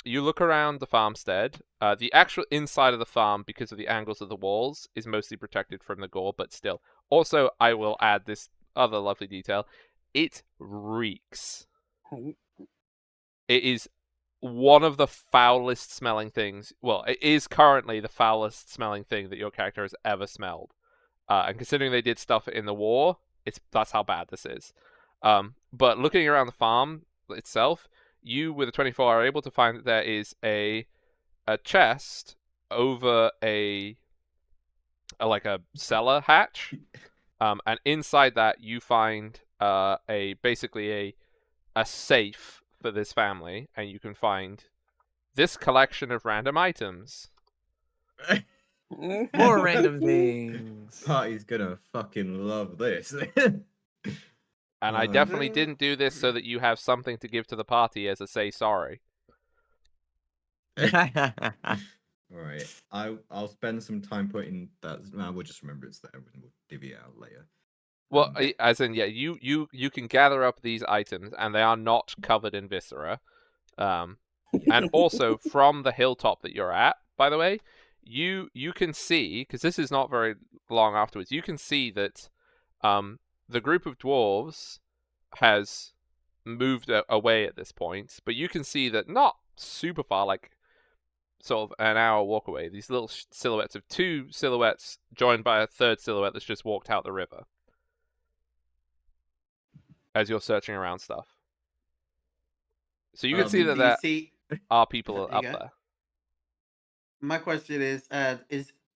you look around the farmstead. The actual inside of the farm, because of the angles of the walls, is mostly protected from the gore, but still. Also, I will add this other lovely detail. It reeks. It is one of the foulest smelling things. Well, it is currently the foulest smelling thing that your character has ever smelled. And considering they did stuff in the war, that's how bad this is. But looking around the farm itself, you with a 24 are able to find that there is a chest over like a cellar hatch, and inside that you find basically a safe for this family, and you can find this collection of random items. More random things. Party's gonna fucking love this. And I definitely didn't do this so that you have something to give to the party as a say sorry. Alright, I'll spend some time putting that. Nah, we'll just remember it's there and we'll divvy it out later. Well, as in, yeah, you can gather up these items, and they are not covered in viscera. And also from the hilltop that you're at, by the way, you can see, because this is not very long afterwards, you can see that the group of dwarves has moved away at this point, but you can see that not super far, like sort of an hour walk away, these little silhouettes of two silhouettes joined by a third silhouette that's just walked out the river as you're searching around stuff. So you can see that Do you there see? are people There up you go. there. My question is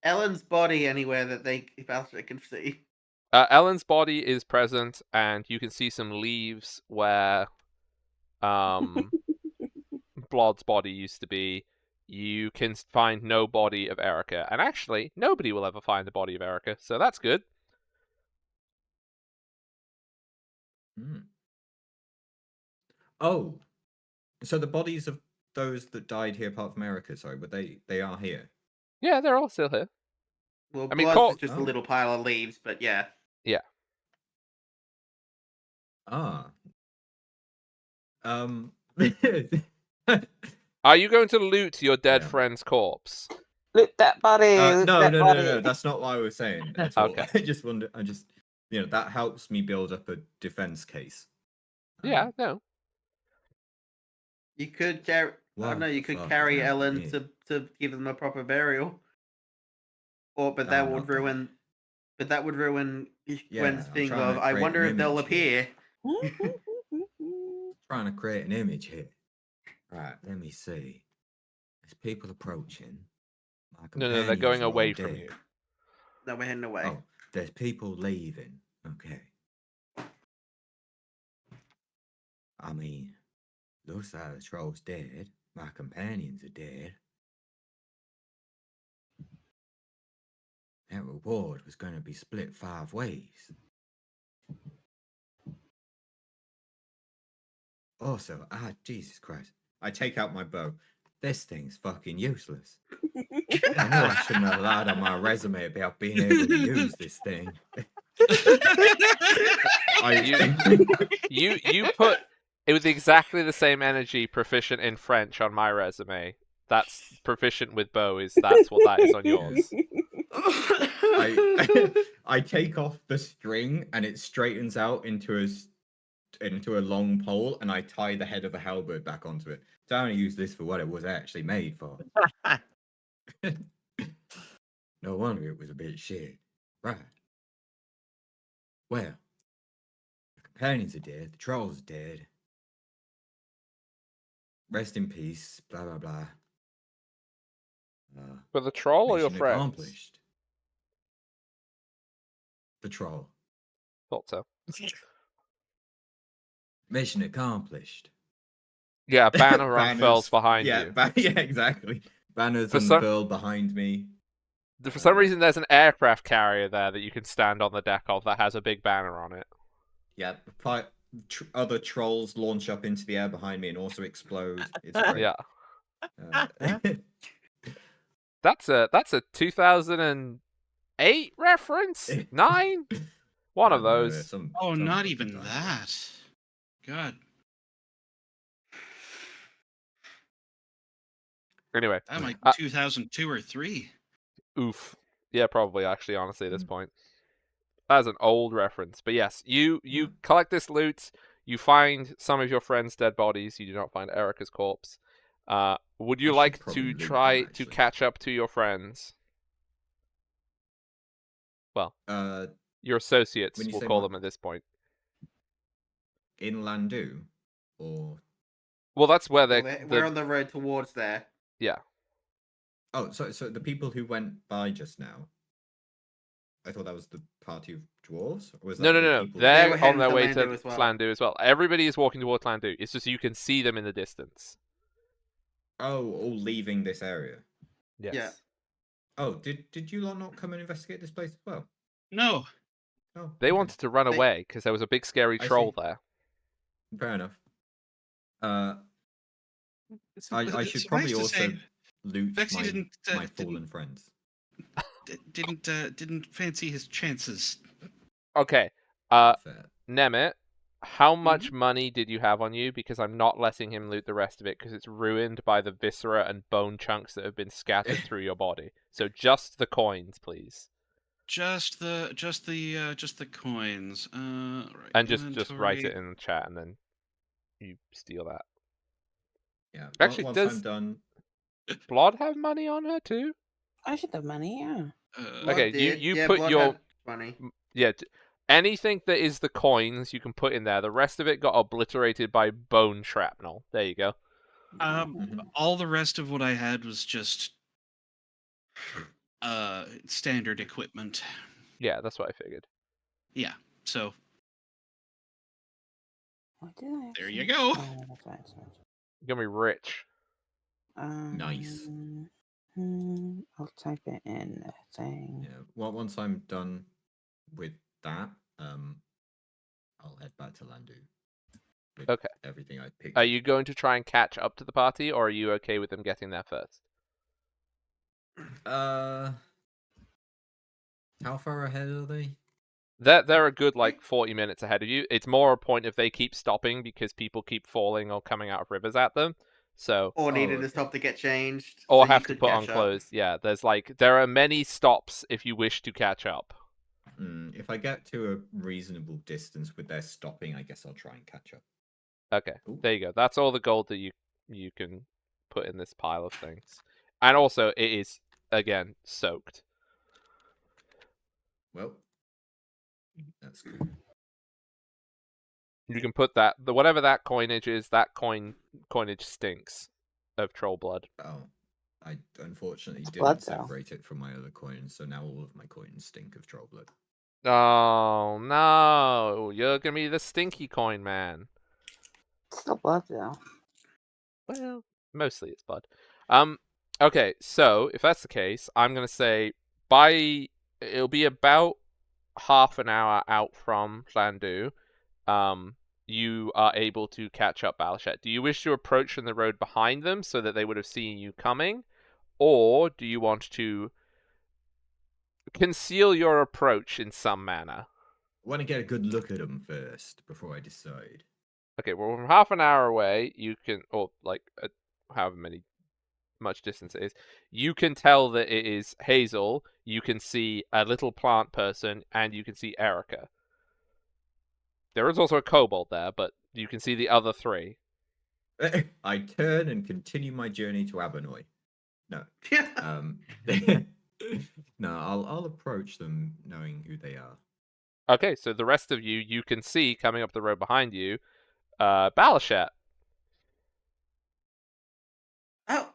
Ellen's body anywhere that Balthazar can see? Ellen's body is present, and you can see some leaves where Blod's body used to be. You can find no body of Erica, and actually, nobody will ever find the body of Erica, so that's good. Oh, so the bodies of those that died here, apart from Erica, sorry, but they are here. Yeah, they're all still here. Well, I mean, Blood's is just a Oh. little pile of leaves, but yeah. Ah. Are you going to loot your dead Yeah. friend's corpse? Loot that body. Loot no, that no, body. no, no. That's not what I was saying at all. Okay. I just wonder. That helps me build up a defense case. Yeah, no. You could carry. I don't know. What You the could fuck carry is Ellen happening to give them a proper burial. But Oh, that I'm would not gonna. ruin. But that would ruin Gwen's Yeah, I'm thing trying of. to I create wonder an if they'll image here. appear. Trying to create an image here. Right, let me see. There's people approaching. My No, they're going companions are all away from dead. you. No, we're heading away. Oh, there's people leaving. Okay. I mean, looks like the troll's dead. My companions are dead. That reward was going to be split 5 ways. Also, Jesus Christ. I take out my bow. This thing's fucking useless. I knew I shouldn't have lied on my resume about being able to use this thing. You put it with exactly the same energy proficient in French on my resume. That's proficient with bow that's what that is on yours. I take off the string and it straightens out into a long pole, and I tie the head of the halberd back onto it. So I only use this for what it was actually made for. No wonder it was a bit shit. Right. Well, the companions are dead, the troll's are dead. Rest in peace, blah blah blah. For the troll or your Mission friends? accomplished. The troll. Thought so. Mission accomplished. Yeah, banner unfurls behind you. Yeah, exactly. Banners For some- unfurled behind me. For some reason, there's an aircraft carrier there that you can stand on the deck of that has a big banner on it. Yeah, other trolls launch up into the air behind me and also explode. It's great. Yeah, Uh, that's a 2008 reference. 9, one of those. Oh, not even that. God. Anyway, That might be Uh, 2002 or 3. oof. Yeah, probably actually, honestly, at this point. That's an old reference. But yes, you collect this loot, you find some of your friends' dead bodies, you do not find Erica's corpse. Would you I should like probably to loot them, try to actually. catch up to your friends? Well, your associates, when you we'll say call my- them at this point. in Landu, or Well, that's where Well, they're we're on the road towards there. yeah. so the people who went by just now. I thought that was the party of dwarves, or was that No. the people? They They're were on heading their to way Landu to as well. Landu as well. Everybody is walking towards Landu. It's just you can see them in the distance. Oh, all leaving this area. Yes. Yeah. Oh, did you lot not come and investigate this place as well? No. Oh, They okay. wanted to run away because there was a big scary I troll see. there. Fair enough. I should Suffice probably to also say, loot Vexy my fallen friends. didn't fancy his chances. Okay. Fair. Nemit, how much Mm-hmm. money did you have on you? Because I'm not letting him loot the rest of it because it's ruined by the viscera and bone chunks that have been scattered through your body. So just the coins, please. Just the coins. Right. And just write it inventory. in the chat and then you steal that. Yeah. Actually, once does I'm done. Blood have money on her too? I should have money, yeah. Blood Okay, did. you Yeah, put Blood your had money. yeah. Anything that is the coins you can put in there. The rest of it got obliterated by bone shrapnel. There you go. All the rest of what I had was just standard equipment. Yeah, that's what I figured. Yeah. So What did I there you actually- go. Oh, that's right, that's right. You're gonna be rich. Nice. I'll type it in the thing. Yeah. Well, once I'm done with that, I'll head back to Landu. With Okay. Everything I picked. Are up. you going to try and catch up to the party, or are you okay with them getting there first? How far ahead are they? They're a good 40 minutes ahead of you. It's more a point if they keep stopping because people keep falling or coming out of rivers at them. So Or needed to okay. stop to get changed. or so you have to could put on catch up. clothes. Yeah, there are many stops if you wish to catch up. If I get to a reasonable distance with their stopping, I guess I'll try and catch up. Okay, Ooh. there you go. That's all the gold that you can put in this pile of things. And also, it is again soaked. Well, that's cool. You can put that whatever that coinage is. That coinage stinks of troll blood. Oh, I unfortunately It's didn't blood, though. separate it from my other coins, so now all of my coins stink of troll blood. Oh no! You're gonna be the stinky coin man. It's still blood, though. Well, mostly it's blood. Okay, so if that's the case, I'm gonna say it'll be about half an hour out from Landu. You are able to catch up Balashet. Do you wish to approach from the road behind them so that they would have seen you coming, or do you want to conceal your approach in some manner? I want to get a good look at them first before I decide. Okay, well, from half an hour away, you can, or however much distance it is, you can tell that it is Hazel. You can see a little plant person, and you can see Erica. There is also a kobold there, but you can see the other three. I turn and continue my journey to Abernoi. No. Yeah. No, I'll approach them knowing who they are. Okay, so the rest of you can see coming up the road behind you, Balashet. Oh,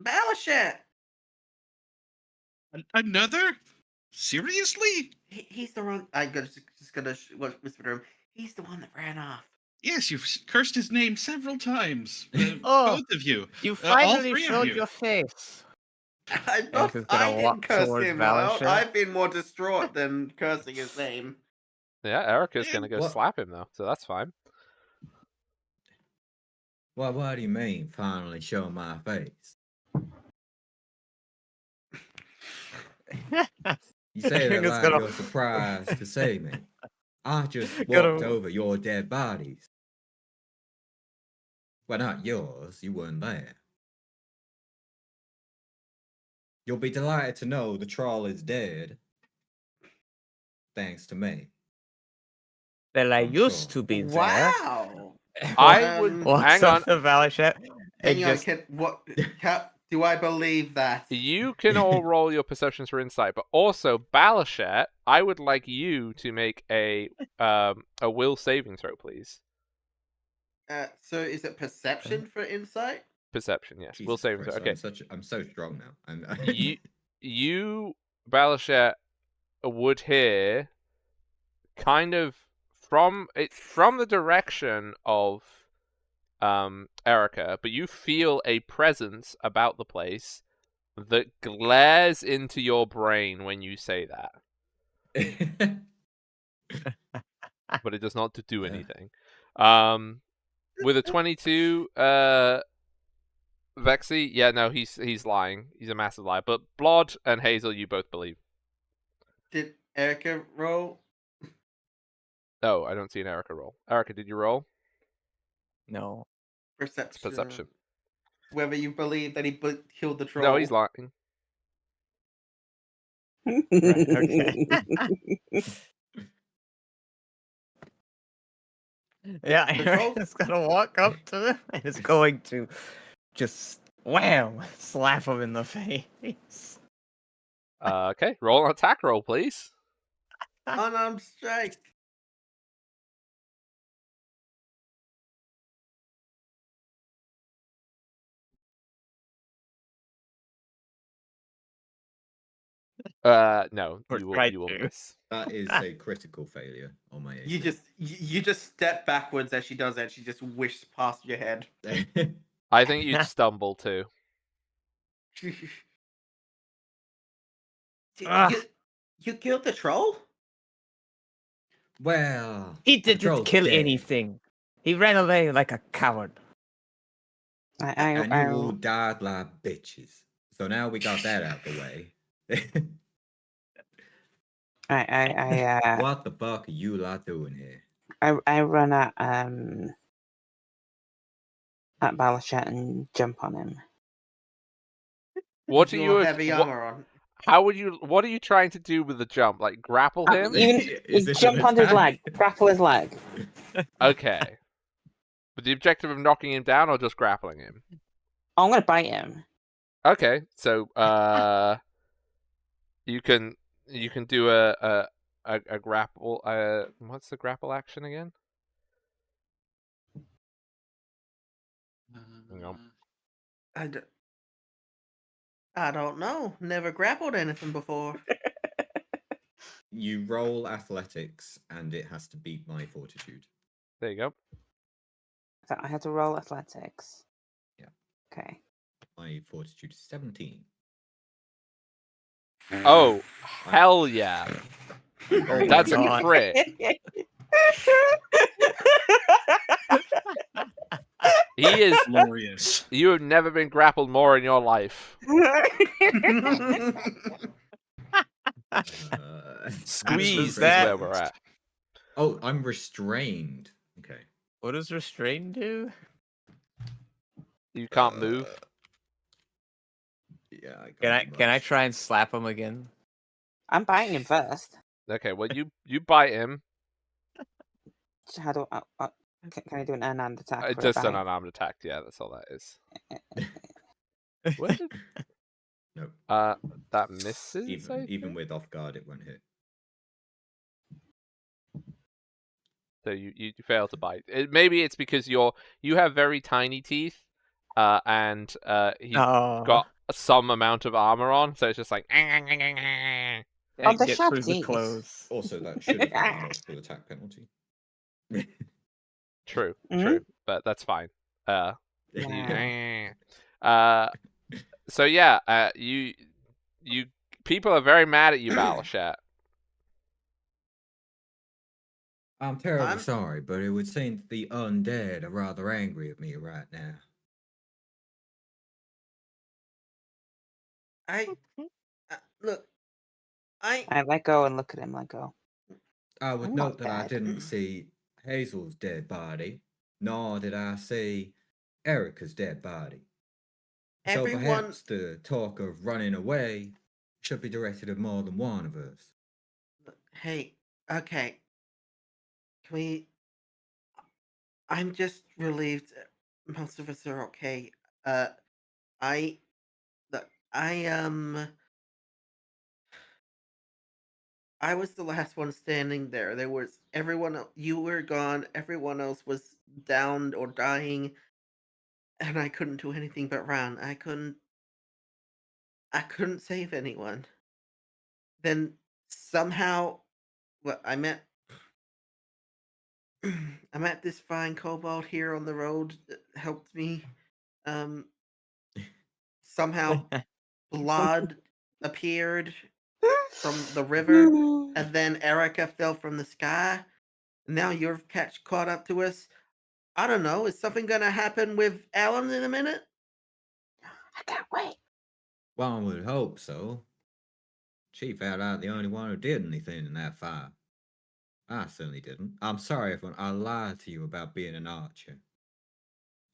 Balashet. Another? Seriously? He's the one. Just gonna whisper to him. He's the one that ran off. Yes, you've cursed his name several times. Oh, Both of you. You all finally three of showed you. your face. I Erica's gonna didn't walk curse towards him out. Balashet. I've been more distraught than cursing his name. Yeah, Erica's Yeah, gonna go what? slap him though, so that's fine. Well, what do you mean, finally show my face? You say that Erica's like gonna- you're surprised to see me. I just walked Gonna- over your dead bodies. Well, not yours. You weren't there. You'll be delighted to know the troll is dead. Thanks to me. Well, I I'm used sure. to be there. Wow. I would Um, hang on. The Valachet. Hang on, Just do I believe that? You can all roll your perceptions for insight, but also Balashet, I would like you to make a will saving throw, please. So is it perception for insight? Perception, yes. Will Jesus saving Christ, throw. Okay. I'm so strong now. You Balashet would hear kind of from the direction of Erica, but you feel a presence about the place that glares into your brain when you say that, but it does not do anything. With a 22, Vexy, yeah, no, he's lying. He's a massive liar. But Blood and Hazel, you both believe. Did Erica roll? Oh, I don't see an Erica roll. Erica, did you roll? no. Perception. It's perception. Whether you believe that he killed the troll. No, he's lying. Right, okay. Yeah, The troll- Erica's gonna walk up to them and is going to just wham, slap him in the face. Okay, roll an attack roll, please. Unarmed strike. No, Or you try will to. miss. That is a critical failure on my AC. You just step backwards as she does that. She just whisks past your head. I think you'd stumble too. Ah. You killed the troll? Well, He the didn't troll's kill dead, anything. He ran away like a coward. and you I all died like bitches. So now we got that out the way. What the fuck are you lot doing here? I run at Balashet and jump on him. What are Your you? heavy What, armor on? how would you? What are you trying to do with the jump? Like grapple him? Is this Jump an on his attack? leg, grapple his leg. Okay. With the objective of knocking him down or just grappling him? Oh, I'm gonna bite him. Okay, so you can do a grapple. What's the grapple action again? Hang on. I don't know. Never grappled anything before. You roll athletics, and it has to beat my fortitude. There you go. So I had to roll athletics. Yeah. Okay. My fortitude is 17. Oh, hell yeah! Oh That's my a God. crit. He is. Glorious. You have never been grappled more in your life. Squeeze is that? where we're at. Oh, I'm restrained. Okay. What does restrain do? You can't move. Yeah. I Can I can't do can I much. try and slap him again? I'm biting him first. Okay, well you bite him. How do can I do an unarmed attack? For a Just an bite? unarmed attack. Yeah, that's all that is. Where did Nope. that misses? I Even think? with off guard, it won't hit. So you fail to bite. Maybe it's because you have very tiny teeth, and he's Oh, got some amount of armor on, so it's just like. can't the get sharp through the teeth. clothes. Also, that should have been a multiple attack penalty. True, Mhm. true, but that's fine. Yeah. So yeah, you people are very mad at you, Balashat. I'm terribly I'm- sorry, but it would seem that the undead are rather angry at me right now. Look. I I let go and look at him. Let go. I would I'm note not that I dead. didn't see Hazel's dead body, nor did I see Erica's dead body. So everyone. perhaps the talk of running away should be directed at more than one of us. Hey, okay. Can we? I'm just relieved most of us are okay. Uh, I, look, I was the last one standing there. There was you were gone. Everyone else was downed or dying, and I couldn't do anything but run. I couldn't save anyone. Then somehow, well, I met this fine kobold here on the road that helped me. Um, Somehow blood appeared from the river, and then Erica fell from the sky. Now you're caught up to us. I don't know. Is something gonna happen with Alan in a minute? I can't wait. One would hope so. She found out the only one who did anything in that fire. I certainly didn't. I'm sorry if I lied to you about being an archer.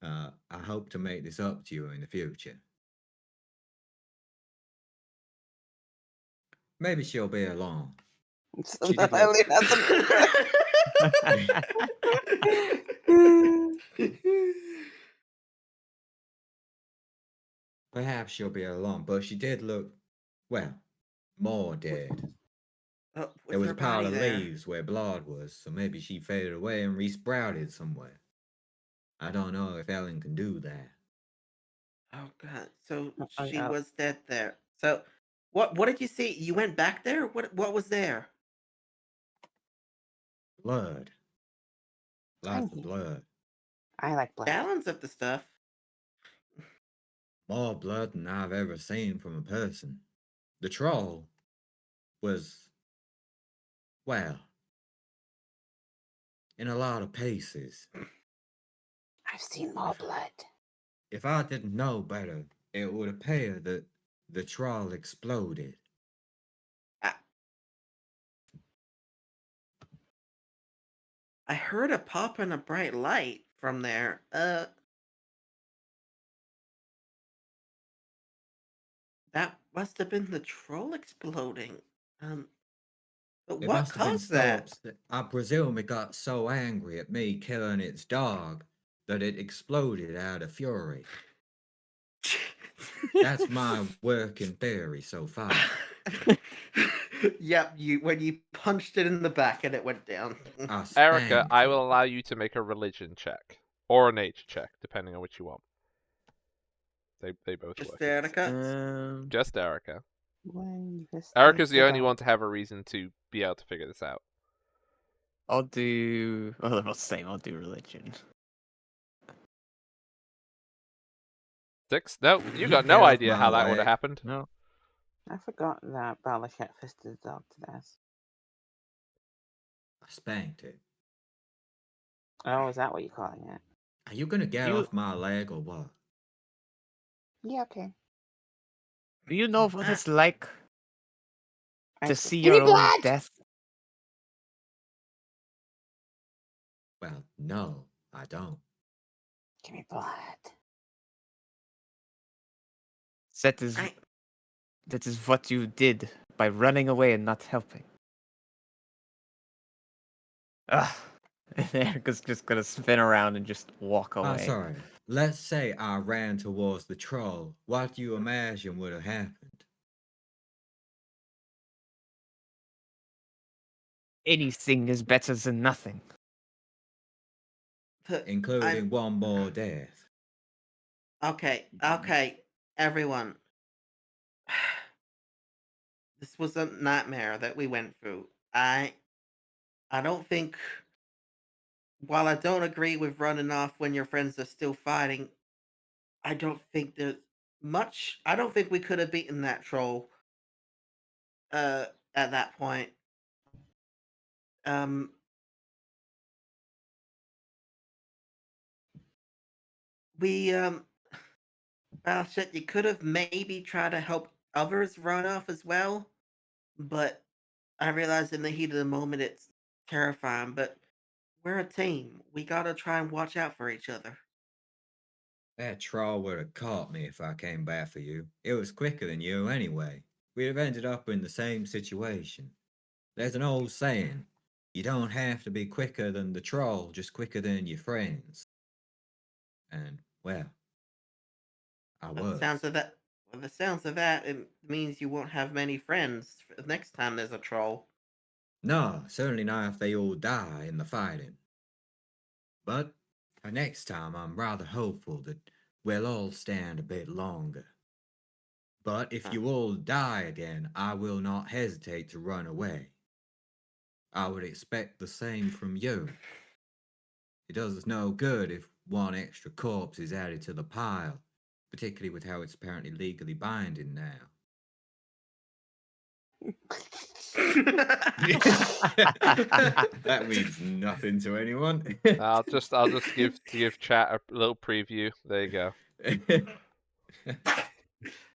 I hope to make this up to you in the future. Maybe she'll be along. So She now did look. Ellie has Perhaps she'll be along, but she did look, well, more dead. There Was was her a pile body of there? leaves where blood was, so maybe she faded away and resprouted somewhere. I don't know if Ellen can do that. Oh god. So Oh, she yeah. was dead there. So what did you see? You went back there? What was there? Blood. Lots of Tiny. blood. I like blood. Gallons of the stuff. More blood than I've ever seen from a person. The troll was, well, in a lot of pieces. I've seen more blood. If I didn't know better, it would appear that the troll exploded. I, I heard a pop and a bright light from there. That must have been the troll exploding. Um, but It what must have been caused so that? upset. I presume it got so angry at me killing its dog that it exploded out of fury. That's my working theory so far. Yep, when you punched it in the back and it went down. I Erica, spanked I it. will allow you to make a religion check or a nature check, depending on which you want. They both Just work. Erica. Just Erica. When you Erica's the stank only it one to have a reason to be able to figure this out. I'll do. Well, I'm not saying I'll do religion. 6? No, you got Get no off idea my how that would have leg. happened. No. I forgot that Balashet fisted the dog to death. I spanked it. Oh, is that what you're calling it? Are you gonna get You- off my leg or what? Yeah, okay. Do you know what it's like I to said, see "Give me your own blood!" death? Well, no, I don't. Give me blood. That is I, that is what you did by running away and not helping. Ugh. Erica's just gonna spin around and just walk away. Sorry. Let's say I ran towards the troll. What do you imagine would have happened? Anything is better than nothing. Including one more death. okay, everyone. This was a nightmare that we went through. I don't think while I don't agree with running off when your friends are still fighting, I don't think there's much. I don't think we could have beaten that troll at that point. Um we well shit, you could have maybe tried to help others run off as well, but I realized in the heat of the moment it's terrifying, but we're a team. We gotta try and watch out for each other. That troll would have caught me if I came back for you. It was quicker than you anyway. We'd have ended up in the same situation. There's an old saying, you don't have to be quicker than the troll, just quicker than your friends. And, well, I By the was. sounds of that, by the sounds of that, it means you won't have many friends next time there's a troll. No, certainly not if they all die in the fighting. But for next time, I'm rather hopeful that we'll all stand a bit longer. But if you all die again, I will not hesitate to run away. I would expect the same from you. It does us no good if one extra corpse is added to the pile, particularly with how it's apparently legally binding now. That means nothing to anyone. I'll just give chat a little preview. There you go.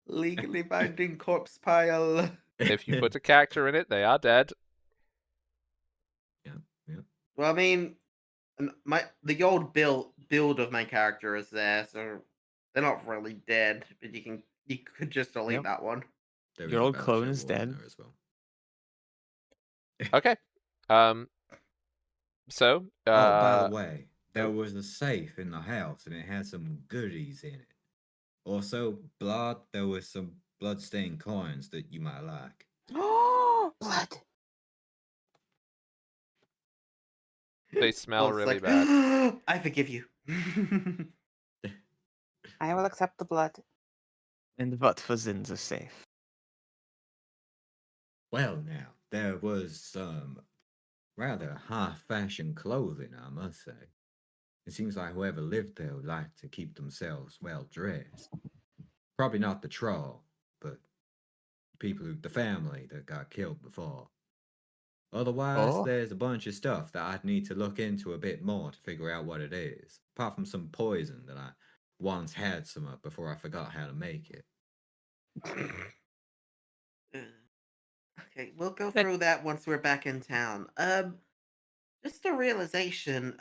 Legally binding corpse pile. If you put a character in it, they are dead. Yep. Well, I mean, the old build of my character is there, so they're not really dead. But you could just delete Yep. that one. There Your is a old battle clone shell is war in dead. there as well. Okay. So. Oh, by the way, there was a safe in the house and it had some goodies in it. Also, there was some blood-stained coins that you might like. Oh, blood. They smell Blood's really like, bad. I forgive you. I will accept the blood. And what was in the safe? Well, now, there was some rather high-fashion clothing, I must say. It seems like whoever lived there would like to keep themselves well-dressed. Probably not the troll, but the family that got killed before. Otherwise, Oh. there's a bunch of stuff that I'd need to look into a bit more to figure out what it is. Apart from some poison that I once had some of before I forgot how to make it. Okay, we'll go through that once we're back in town. Just a realization.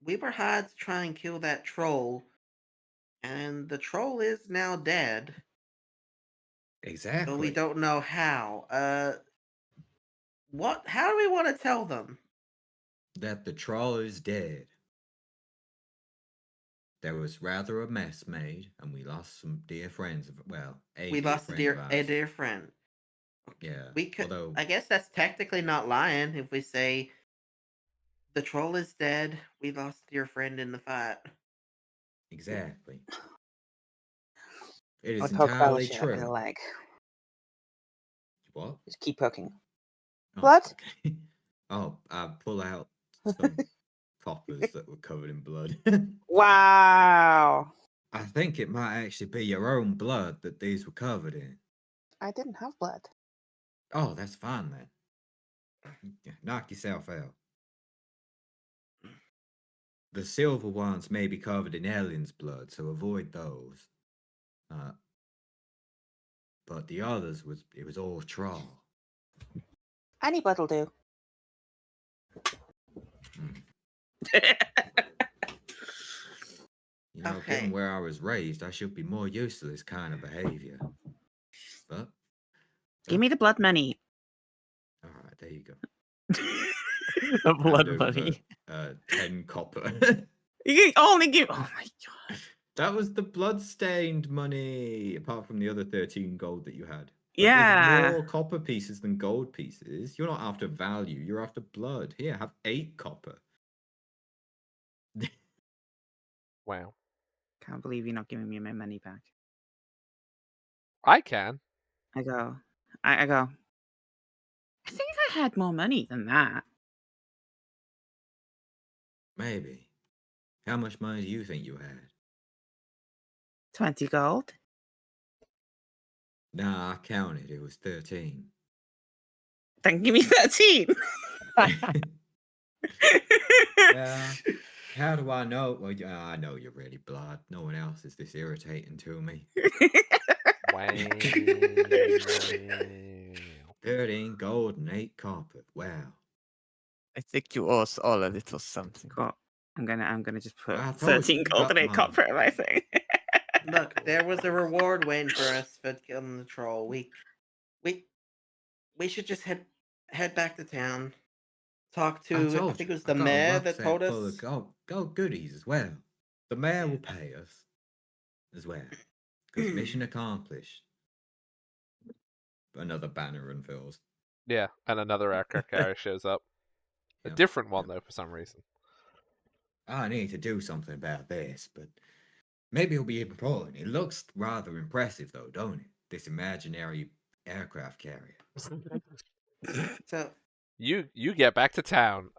We were hired to try and kill that troll, and the troll is now dead. Exactly. But we don't know how. How do we want to tell them? That the troll is dead. There was rather a mess made, and we lost some dear friends of We lost friend of a ours. dear friend. Yeah. We could. Although, I guess that's technically not lying if we say the troll is dead. We lost a dear friend in the fight. exactly. It I is poke entirely Fellowship in the true. leg. What? Just keep poking. Oh, Blood? okay. Oh, I pull out some coppers that were covered in blood. Wow. I think it might actually be your own blood that these were covered in. I didn't have blood. Oh, that's fine then. Knock yourself out. The silver ones may be covered in aliens' blood, so avoid those. But the others it was all troll. Any blood'll do. You know, Okay. given where I was raised, I should be more used to this kind of behavior. But Give me the blood money. all right, there you go. The blood Hand money. over, 10 copper. You can only give. Oh my god. That was the blood-stained money, apart from the other 13 gold that you had. But Yeah. There's more copper pieces than gold pieces. You're not after value, you're after blood. Here, have 8 copper. Wow. Can't believe you're not giving me my money back. I can. I go. I go. I think I had more money than that. Maybe. How much money do you think you had? 20 gold. Nah, I counted. It was 13. Then give me 13. Yeah. How do I know? Well, I know you're really blood. No one else is this irritating to me. Wow. 13 gold and 8 copper. Wow. I think you owe us all a little something. Cool. I'm gonna just put I told you 13 you gold got and 8 mine. copper in my thing. Look, there was a reward waiting for us for killing the troll. We we should just head back to town. Talk I to, I told think you, it was I the got a mayor that rucksack told full of us. gold goodies as well. The mayor will pay us as well. Because mission accomplished. Another banner unfurls. Yeah, and another aircraft carrier shows up. A Yep, different one, yep. though, for some reason. I need to do something about this, but maybe it'll be important. It looks rather impressive, though, don't it? This imaginary aircraft carrier. So You get back to town.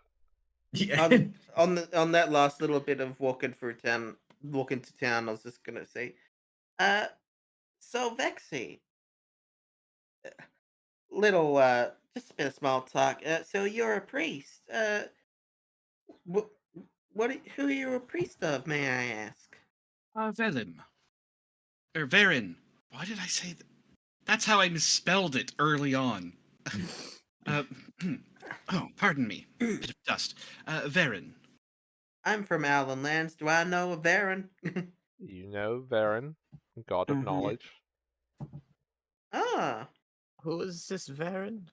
Yeah. on that last little bit of walking to town, I was just gonna say, uh, so Vexy, little just a bit of small talk. So you're a priest. What who are you a priest of, may I ask? Velim. Or Verin. Why did I say that? That's how I misspelled it early on. Uh, oh, pardon me. Bit of dust. Verin. I'm from Allen Lands. Do I know a Varen? You know Varen, god of Mhm. knowledge. Ah, Who is this Varen?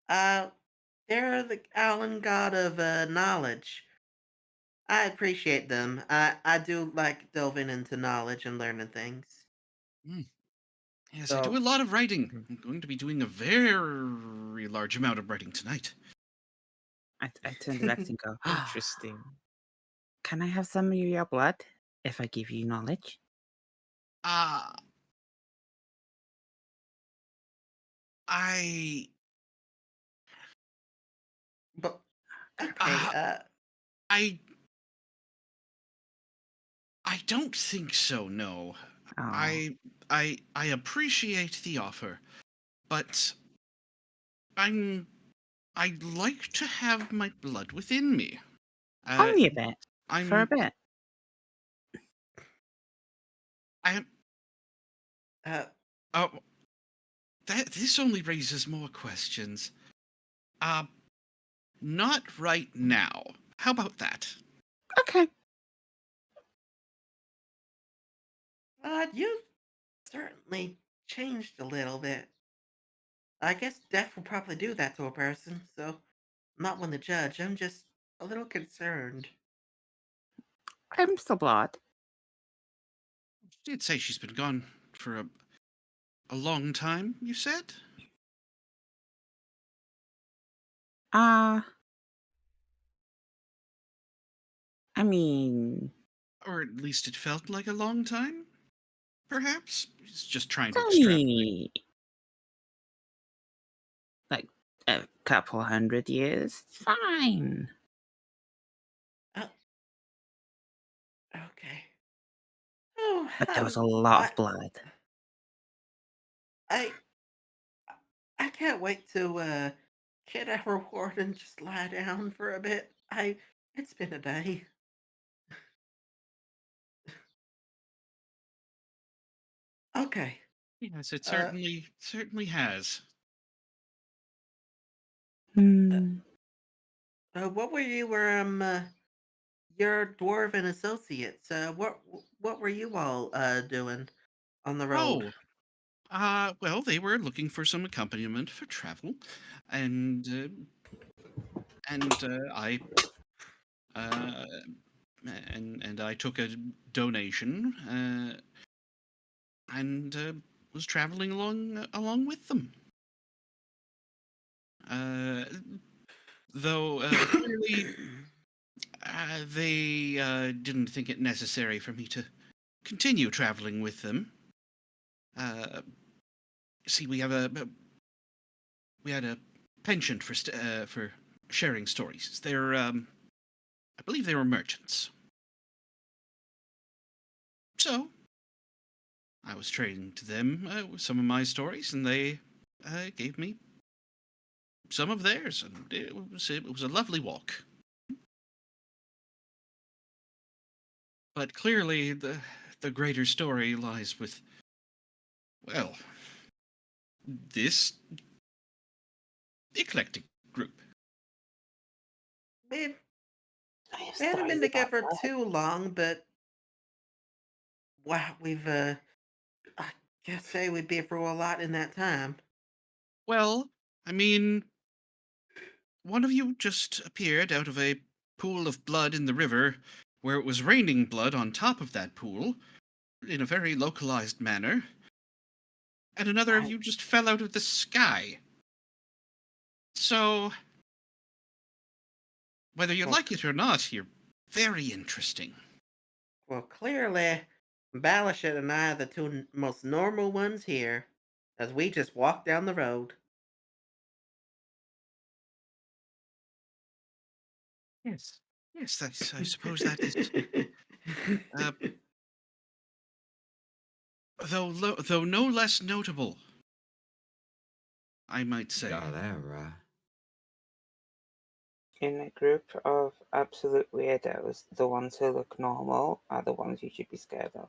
uh, they're the Allen god of knowledge. I appreciate them. I do like delving into knowledge and learning things. Yes, I do So, a lot of writing. Mhm. I'm going to be doing a very large amount of writing tonight. I turn to Vex and go, Interesting. "Can I have some of your blood if I give you knowledge?" Uh, I, but okay, uh, I, I don't think so. No, Oh, I appreciate the offer, but I'd like to have my blood within me. only a bit. For a I'm, bit. I, uh, oh, this only raises more questions. Uh, not right now. How about that? Okay. you've certainly changed a little bit. I guess death will probably do that to a person, so I'm not one to judge. I'm just a little concerned. I'm still blood. She did say she's been gone for a long time, you said? Uh, I mean, Or at least it felt like a long time? Perhaps? He's just trying it's to extrapolate. only like a couple 100 years. It's fine. Uh, okay. Oh, But there was a lot of blood. I, I can't wait to get a reward and just lie down for a bit. It's been a day. Okay. Yes, it Uh, certainly has. Hmm. what were you were your dwarven associates? What were you all doing on the road? Oh, well, they were looking for some accompaniment for travel, and I uh, and I took a donation and was traveling along with them. Uh, though clearly they didn't think it necessary for me to continue traveling with them. Uh, see, we had a penchant for sharing stories. I believe they were merchants. So I was trading to them with some of my stories, and they gave me some of theirs, and it was a lovely walk. But clearly, the greater story lies with, well, this eclectic group. We've I have we haven't been stories about together blood. too long, but wow, I guess say we've been through a lot in that time. Well, I mean, one of you just appeared out of a pool of blood in the river, where it was raining blood on top of that pool, in a very localized manner. And another of you just fell out of the sky. So, whether you Well, like it or not, you're very interesting. Well, clearly, Balashit and I are the two most normal ones here, as we just walk down the road. Yes. Yes, I suppose that is. Uh, though no less notable, I might say. Got that right. In a group of absolute weirdos, the ones who look normal are the ones you should be scared of.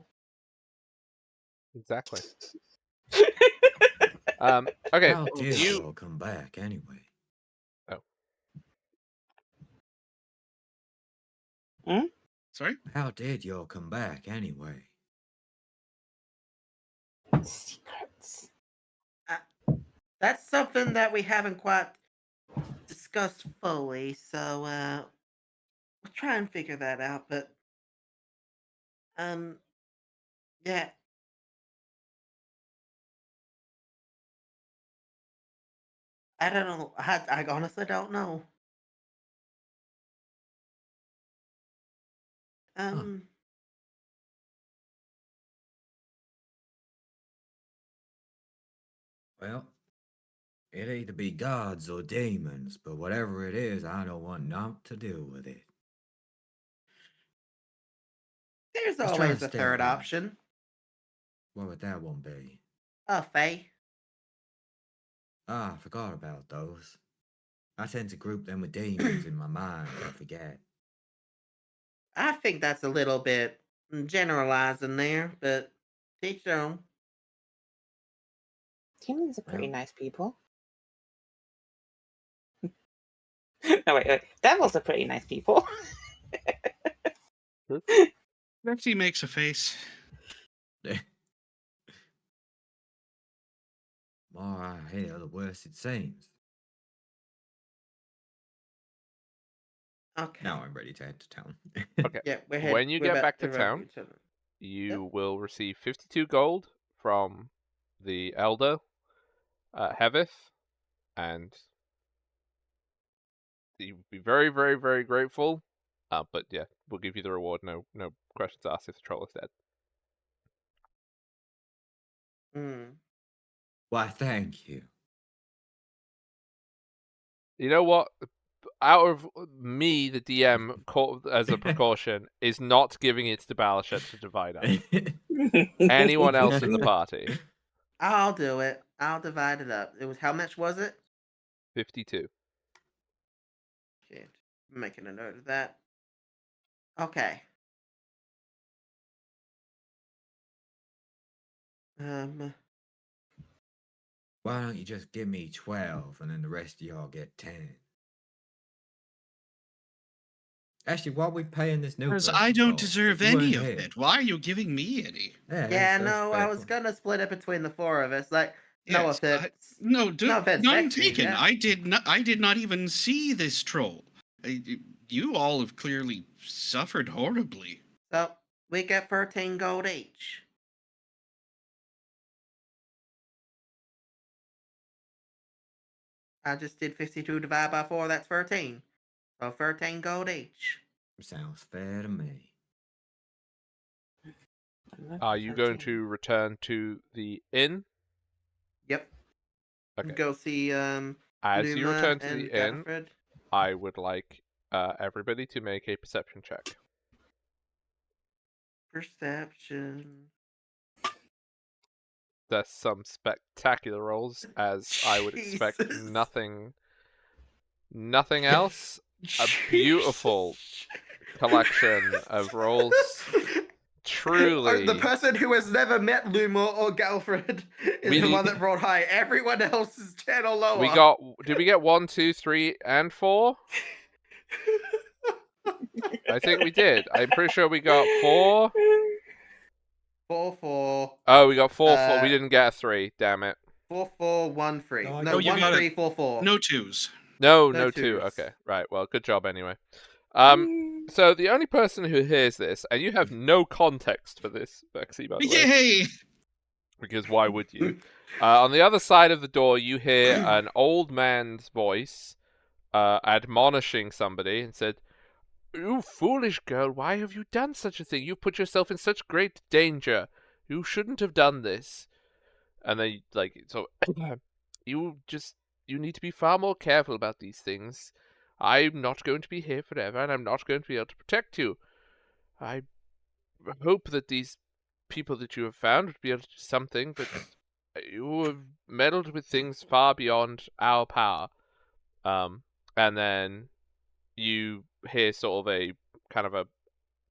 Exactly. Okay. How did You. y'all come back anyway? Sorry? How did y'all come back anyway? Secrets. That's something that we haven't quite discussed fully, so we'll try and figure that out. But yeah, I don't know. I honestly don't know. Um, Well, it either be gods or demons, but whatever it is, I don't want naught to do with it. there's Let's try always and a stay third away. option. What would that one be? Faye. Ah, I forgot about those. I tend to group them with demons in my mind and forget. I think that's a little bit generalizing there, but teach their own. Demons are pretty Well, nice people. No, wait. Devils are pretty nice people. Lefty makes a face. more I hear, the worse it seems. Okay. Now I'm ready to head to town. Okay. Yeah, When you get back to we're about town, to go. you will receive 52 gold from the elder, Hevith, and you'd be very, very, very grateful. But yeah, we'll give you the reward. No questions asked if the troll is dead. Mm. Why, thank you. You know what? Out of me, the DM, as a precaution, is not giving it to Balashet to divide up. Anyone else in the party? I'll do it. I'll divide it up. It was how much was it? 52. Okay, I'm making a note of that. Okay. Why don't you just give me 12 and then the rest of y'all get 10? Actually, why are we paying this new Because person I don't for? deserve You any weren't of here. it. Why are you giving me any? Yeah, Yeah, that's no, fair I was point. gonna split it between the four of us. Like, no Yes, offense. no, No offense, none Lexi, taken. yeah. I did not even see this troll. You all have clearly suffered horribly. So we get 13 gold each. I just did 52 divided by 4, that's 13. So 13 gold each. Sounds fair to me. Are you going to return to the inn? Yep. Okay. Go see As you Numa return to and the inn, Gallifred. I would like everybody to make a perception check. Perception. There's some spectacular rolls, as I would expect Jesus. nothing else. A beautiful collection of rolls. Truly. The person who has never met Luma or Galfred is the one that rolled high. Everyone else is 10 or lower. Did we get 1, 2, 3, and 4? I think we did. I'm pretty sure we got 4, Oh, we got 4-4. We Uh, didn't get a 3. Damn it. 4-4-1-3. No, I No, got you got it. 1-3-4-4. No twos. No, No no 2. twos. Okay, right. Well, good job anyway. Mm. So the only person who hears this, and you have no context for this, Vexy, by the way, Yay! because why would you? On the other side of the door, you hear an old man's voice admonishing somebody and said, "You foolish girl, why have you done such a thing? You've put yourself in such great danger. You shouldn't have done this." And then, like, so you need to be far more careful about these things. I'm not going to be here forever, and I'm not going to be able to protect you. I hope that these people that you have found would be able to do something, but you have meddled with things far beyond our power. And then you hear sort of a kind of a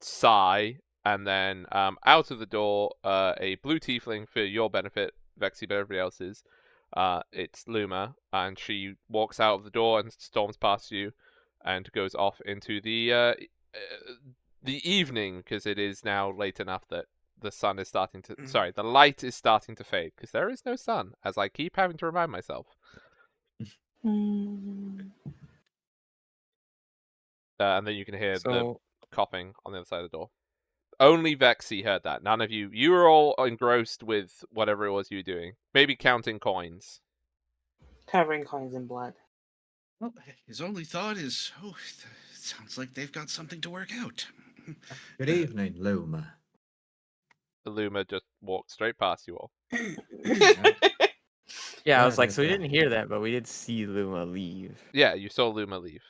sigh, and then out of the door, a blue tiefling for your benefit, Vexy, but everybody else's. It's Luma, and she walks out of the door and storms past you, and goes off into the evening, because it is now late enough that the sun is starting to. Sorry, the light is starting to fade, because there is no sun, as I keep having to remind myself. Mm. And then you can hear the So coughing on the other side of the door. Only Vexy heard that. None of you. You were all engrossed with whatever it was you were doing. Maybe counting coins. Covering coins in blood. Well, his only thought is, oh, it sounds like they've got something to work out. Good evening, Luma. Illuma just walked straight past you all. yeah, I was Yeah, like, so we yeah. didn't hear that, but we did see Luma leave. Yeah, you saw Luma leave,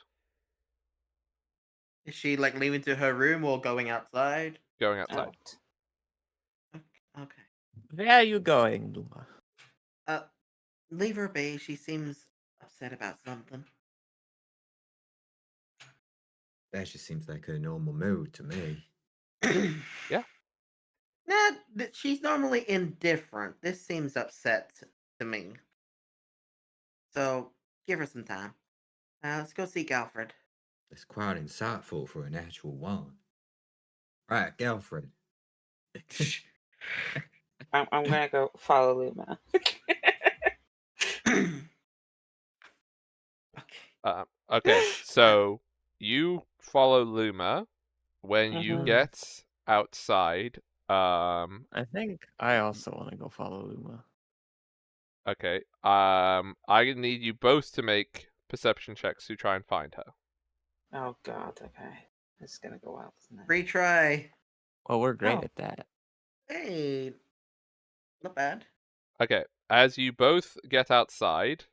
Is she like leaving to her room or going outside? going outside. Out. Okay. Where are you going, Luma? Leave her be. She seems upset about something. That just seems like a normal mood to me. Yeah. Nah, she's normally indifferent. This seems upset to me. So give her some time. Let's go see Alfred. That's quite insightful for a natural one. Right, Galfred. I'm gonna go follow Luma. Okay. Okay, so you follow Luma. When you Mhm. get outside, I think I also want to go follow Luma. okay, I need you both to make perception checks to try and find her. Oh god, okay. This is gonna go well, isn't it? Retry. Well, we're great Oh. at that. Hey, not bad. Okay, as you both get outside,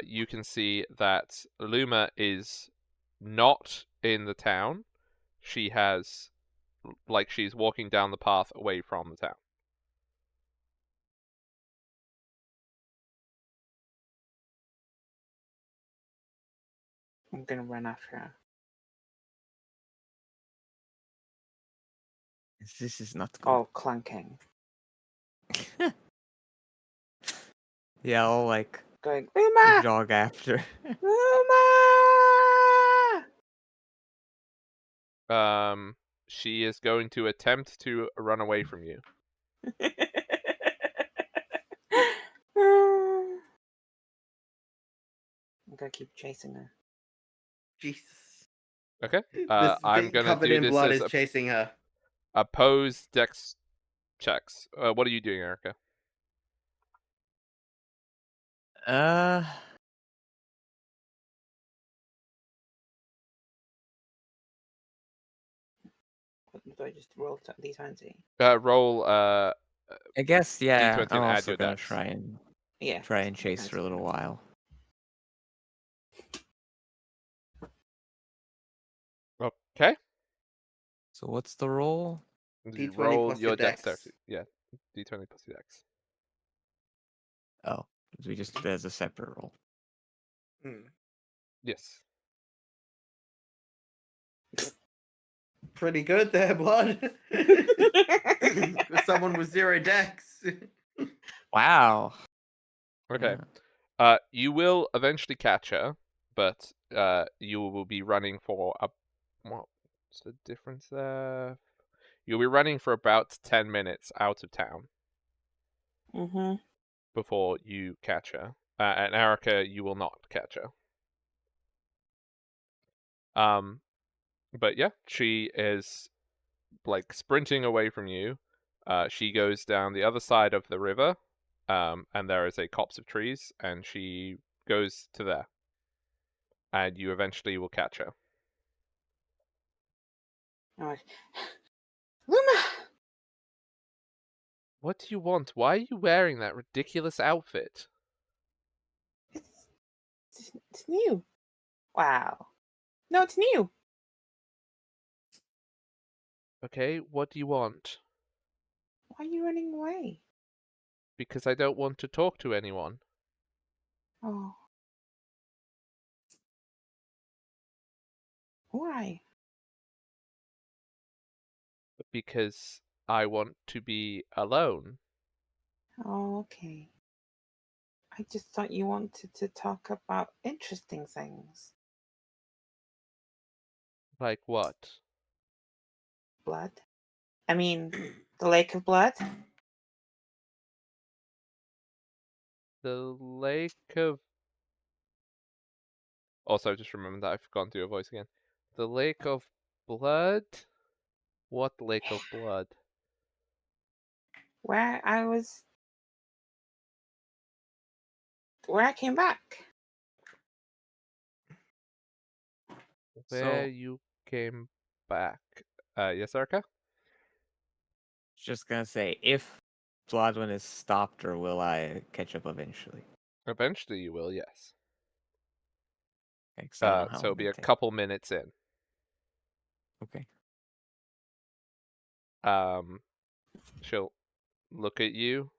you can see that Luma is not in the town. She has, like, she's walking down the path away from the town. I'm gonna run after her. This is not good. All clunking. Yeah, I'll like Going, Luma! jog after. Luma! She is going to attempt to run away from you. I'm gonna keep chasing her. Jesus. Okay. This I'm thing gonna covered do in this blood as is chasing her. opposed dex checks. What are you doing, Erica? Uh, Do I just roll D20? Roll I guess yeah. D20 I'm and add also your gonna dex. Yeah. try and chase for a little while. Okay. So what's the roll? You D20 roll plus your your dex. dexterity. Yeah. D20 plus your dex. Oh, we just did it as a separate roll. Hmm. Yes. Pretty good there, blood. Someone with 0 dex. Wow. Okay. Yeah. You will eventually catch her, but you will be running for what's the difference there? You'll be running for about 10 minutes out of town. Mm-hmm. before you catch her. And Erica, you will not catch her. But yeah, she is like sprinting away from you. She goes down the other side of the river, and there is a copse of trees, and she goes to there. And you eventually will catch her. All right. Luma! What do you want? Why are you wearing that ridiculous outfit? It's new. Wow. No, it's new. Okay, what do you want? Why are you running away? Because I don't want to talk to anyone. Oh. Why? Because I want to be alone. Oh, okay. I just thought you wanted to talk about interesting things. Like what? Blood. I mean, the lake of blood. The Lake of... Also, I just remembered that I've gone through your voice again. The Lake of Blood? What Lake of Blood? Where I came back. Where So, you came back. Yes, Erica? just gonna say, if Bloodwind is stopped, or will I catch up eventually? Eventually you will, yes. Okay, 'cause I don't know how So long it'll be it a takes. couple minutes in. Okay. She'll look at you.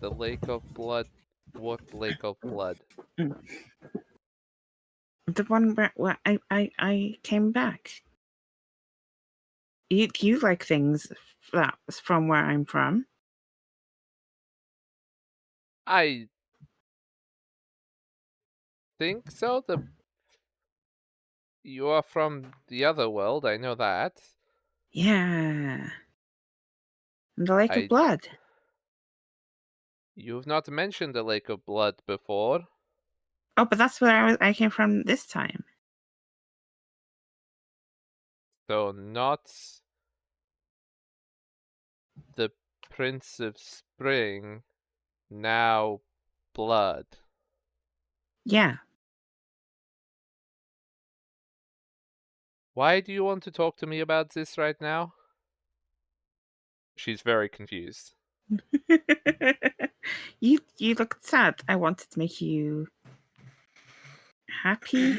The Lake of Blood. What Lake of Blood? The one where I came back. You like things that's from where I'm from? I think so. You are from the other world, I know that. Yeah. The lake of I blood. You've not mentioned the Lake of Blood before. Oh, but that's where I came from this time. So not the Prince of Spring, now Blood. Yeah. Why do you want to talk to me about this right now? She's very confused. You looked sad. I wanted to make you happy.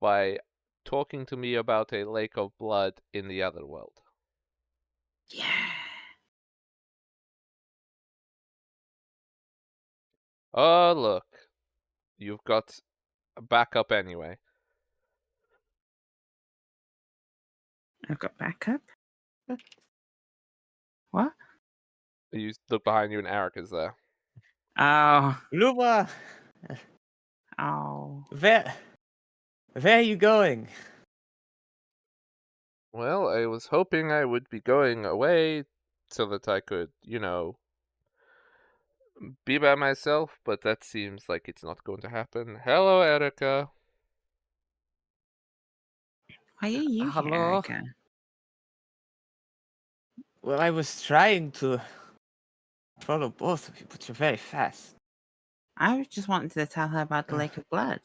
By talking to me about a Lake of Blood in the other world. Yeah. Oh, look. You've got a backup anyway. I've got backup. What? You look behind you and Erica's there. Oh. Luma! Oh. Where are you going? Well, I was hoping I would be going away so that I could, be by myself, but that seems like it's not going to happen. Hello, Erica. Why are you here, Hello? Erica? Well, I was trying to follow both of you, but you're very fast. I was just wanting to tell her about the lake of blood.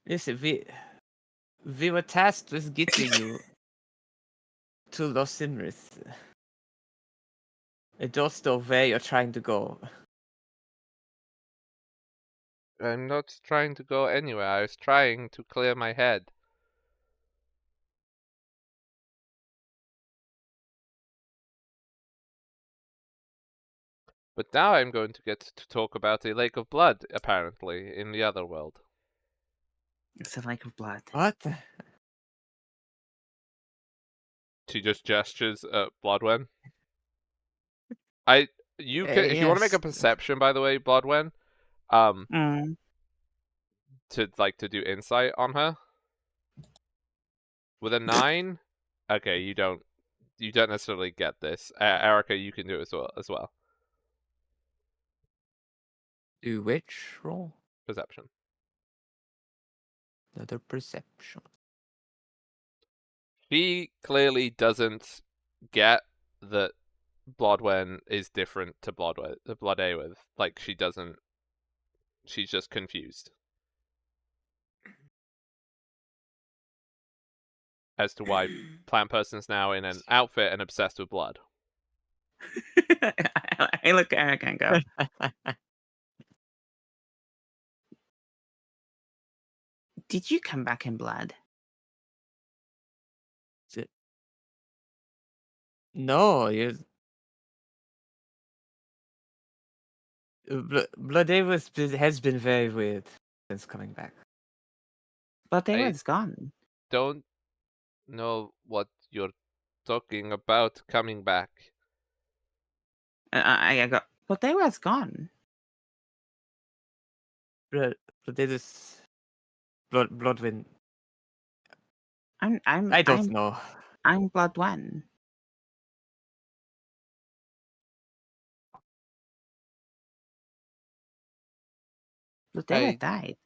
Listen, we were tasked with getting you to Los Simrith. I don't know where you're trying to go. I'm not trying to go anywhere. I was trying to clear my head. But now I'm going to get to talk about a lake of blood, apparently, in the other world. It's the lake of blood. What? She just gestures at Bloodwen. You can, if you want to make a Yes. perception, by the way, Bloodwen, Mm. to do insight on her with a 9. Okay, you don't you don't necessarily get this. Erica, you can do it as well. Do which roll? Perception. Another perception. She clearly doesn't get that Blodwen is different to Bloodawith. Like, she doesn't. She's just confused as to why Plant Person's now in an outfit and obsessed with blood. I look at Eric and go, "Did you come back in blood?" No, you. Bloodhaven has been very weird since coming back. But they I- was gone. Don't know what you're talking about coming back. I got, but they was gone. Bloodhaven's Bloodwind. I don't know. I'm Blood One. But they I- were died.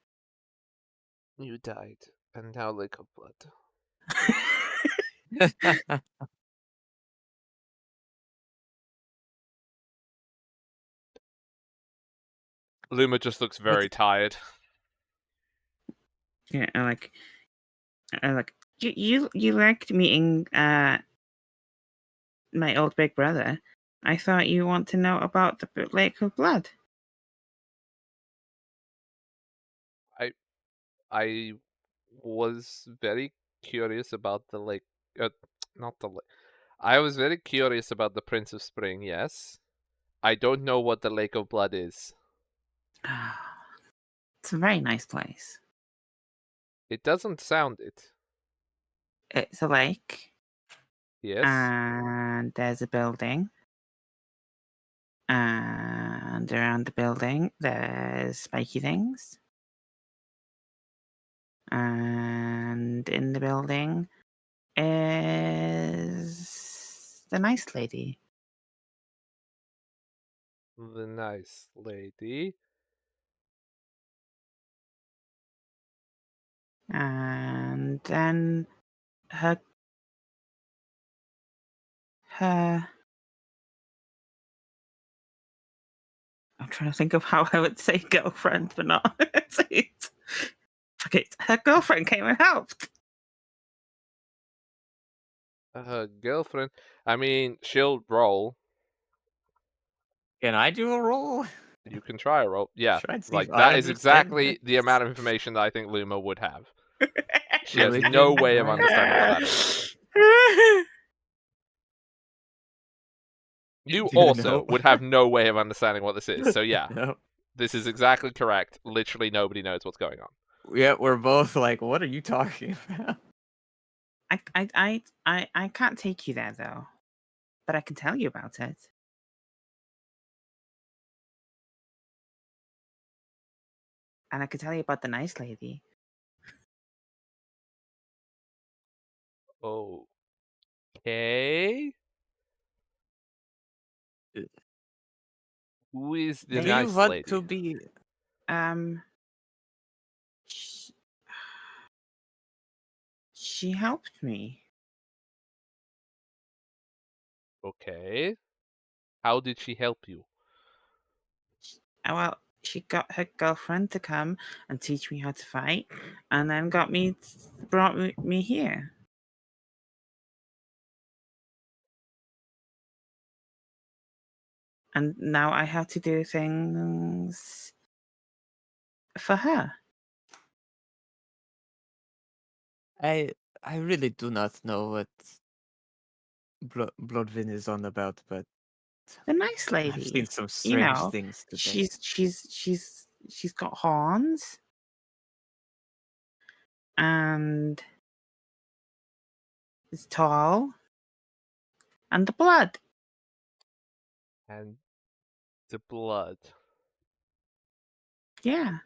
You died, and now Lake of Blood. Luma just looks very tired. Yeah, I like you liked meeting my old big brother. I thought you want to know about the Lake of Blood. I was very curious about the lake. Not the lake. I was very curious about the Prince of Spring. Yes, I don't know what the Lake of Blood is. It's a very nice place. It doesn't sound it. It's a lake, Yes. and there's a building, and around the building there's spiky things, and in the building is the nice lady. The nice lady. And then her I'm trying to think of how I would say girlfriend, but not okay. Her girlfriend came and helped. Her girlfriend. I mean, she'll roll. Can I do a roll? You can try a roll. Yeah, Try and see like if I that is understand exactly the this. amount of information that I think Luma would have. She has Religion, no way of right? understanding what that is. You Do you also know? would have no way of understanding what this is. So yeah, No. this is exactly correct. Literally nobody knows what's going on. Yeah, we're both like, what are you talking about? I can't take you there though, but I can tell you about it. And I can tell you about the nice lady. Okay. Uh, Who is the Do Do you nice want lady? to be? She helped me. Okay. How did she help you? Well, she got her girlfriend to come and teach me how to fight, and then brought me here. And now I have to do things for her. I really do not know what Bloodvin is on about, but The nice lady. I've seen some You strange know, things today. she's got horns and is tall and the blood. And the blood. Yeah.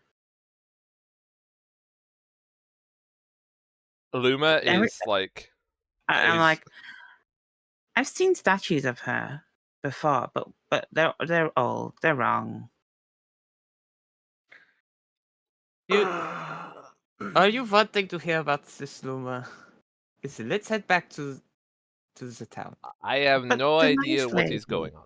Luma Every- is like I'm is like I've seen statues of her before, but they're old. They're wrong. Are you wanting to hear about this, Luma? Listen, let's head back to the town. I have But no the idea nice what is lady. going on.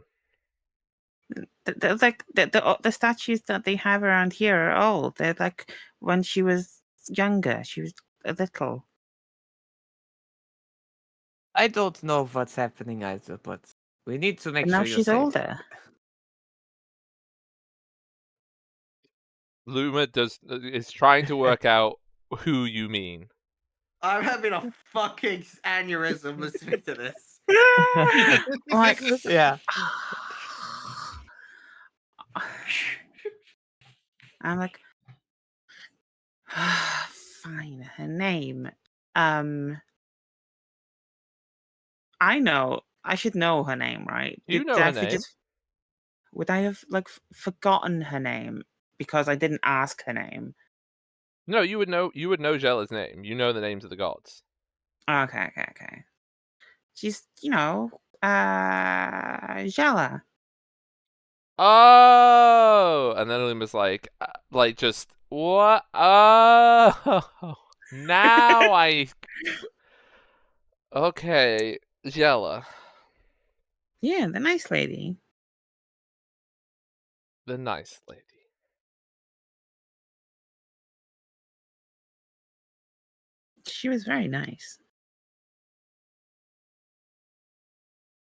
The statues that they have around here are old. They're like when she was younger. She was a little. I don't know what's happening either, but we need to make But now sure you're she's safe. older. Luma is trying to work out who you mean. I'm having a fucking aneurysm listening to this. I'm like, Yeah. I'm like, fine. Her name. I know. I should know her name, right? You know Did her I name. would I have like forgotten her name because I didn't ask her name? No, you would know. You would know Jella's name. You know the names of the gods. Okay. She's, Jella. Oh, and then Luma's like just what? Oh, now I. Okay, Jella, Yeah, the nice lady. the nice lady. She was very nice.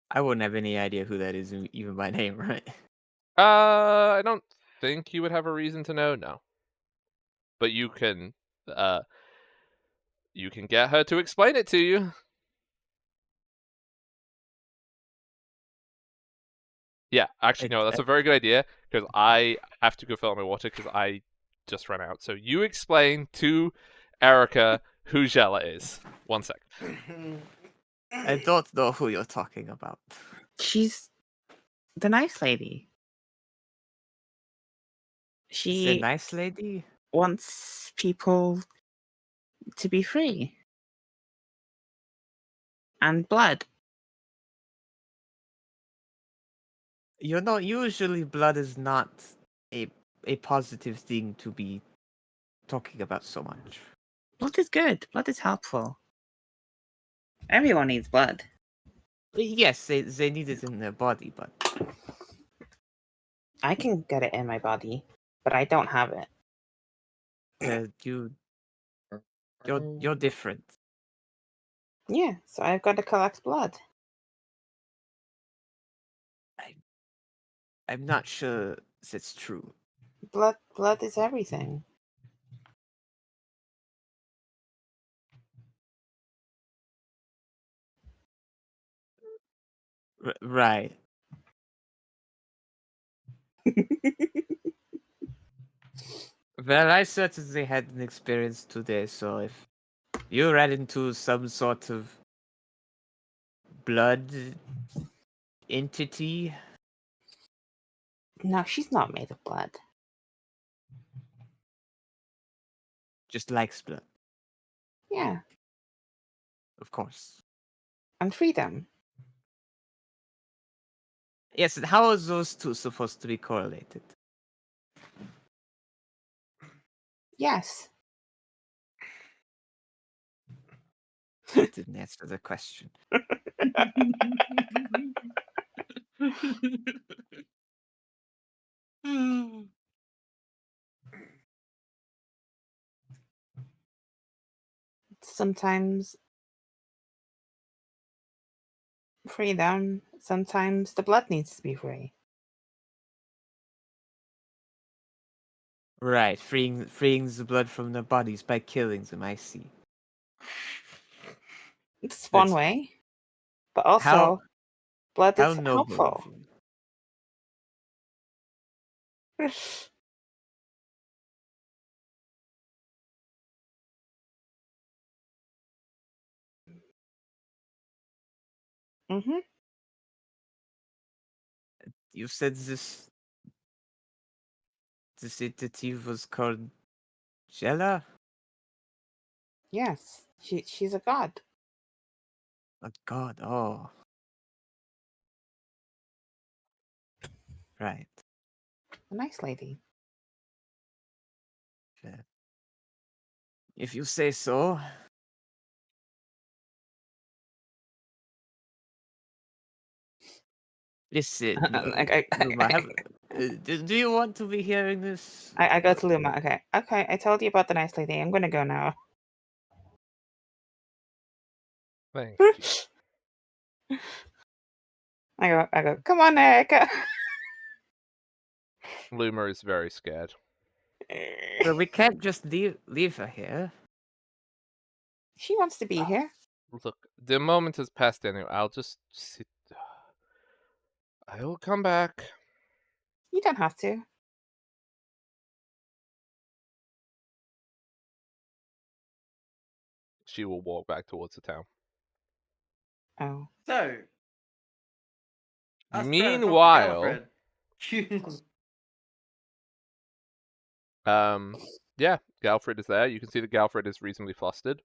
I wouldn't have any idea who that is, even by name, right? I don't think you would have a reason to know, no. But you can get her to explain it to you. Yeah, actually, no, that's a very good idea because I have to go fill up my water because I just ran out. So you explain to Erica who Jella is. 1 sec. I don't know who you're talking about. She's the nice lady. The She nice lady? wants people to be free. And blood. You know, usually blood is not a positive thing to be talking about so much. Blood is good. Blood is helpful. Everyone needs blood. Yes, they need it in their body, but I can get it in my body, but I don't have it. you're different. Yeah, so I've got to collect blood. I'm not sure that's true. Blood is everything. Right. Well, I certainly had an experience today, so if you ran into some sort of blood entity, No, she's not made of blood. just likes blood, Yeah, of course. and freedom. Yes, and how are those two supposed to be correlated? Yes. That didn't answer the question. Sometimes freedom. Sometimes the blood needs to be free. Right, freeing the blood from their bodies by killing them, I see. It's one That's- way. But also, blood How is noble of helpful. you. Mm-hmm. You said this entity was called Jella? Yes, she's a god. Oh god, oh. Right. A nice lady. If you say so. Listen, Luma, do you want to be hearing this? I go to Luma. Okay. I told you about the nice lady. I'm gonna go now. Thank you. I go. Come on, Erica. Luma is very scared. Well, we can't just leave her here. She wants to be here. Look, the moment has passed anyway. I'll just sit. I will come back. You don't have to. She will walk back towards the town. Oh. So, us trying to talk to Meanwhile, Galfred. yeah, Galfred is there. You can see that Galfred is reasonably flustered.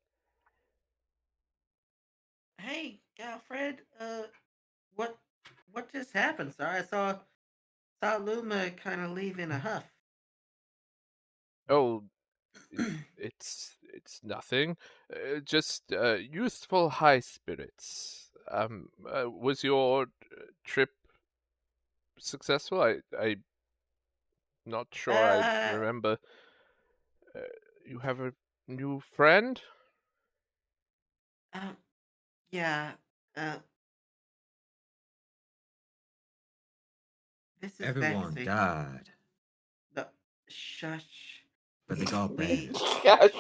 Hey, Galfred. What just happened? Sorry, I saw Luma kind of leave in a huff. Oh, it's nothing. Just youthful high spirits. Was your trip successful? I'm not sure I remember. You have a new friend? Yeah. Uh, this is Everyone Vexy. died, The shush. but they got We- better. Gosh.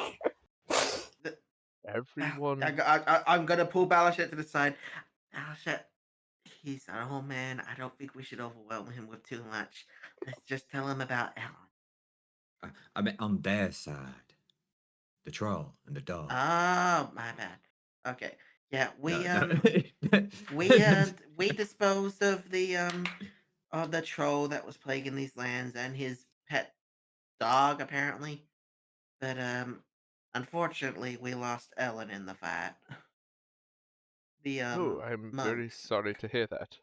Everyone. I'm gonna pull Balashet to the side. Balashet, he's our old man. I don't think we should overwhelm him with too much. Let's just tell him about Ellen. I mean, on their side, the troll and the dog. Oh, my bad. Okay. Yeah, No. we disposed of the troll that was plaguing these lands and his pet dog apparently. But unfortunately we lost Ellen in the fight. The Oh, I'm very monk. sorry to hear that.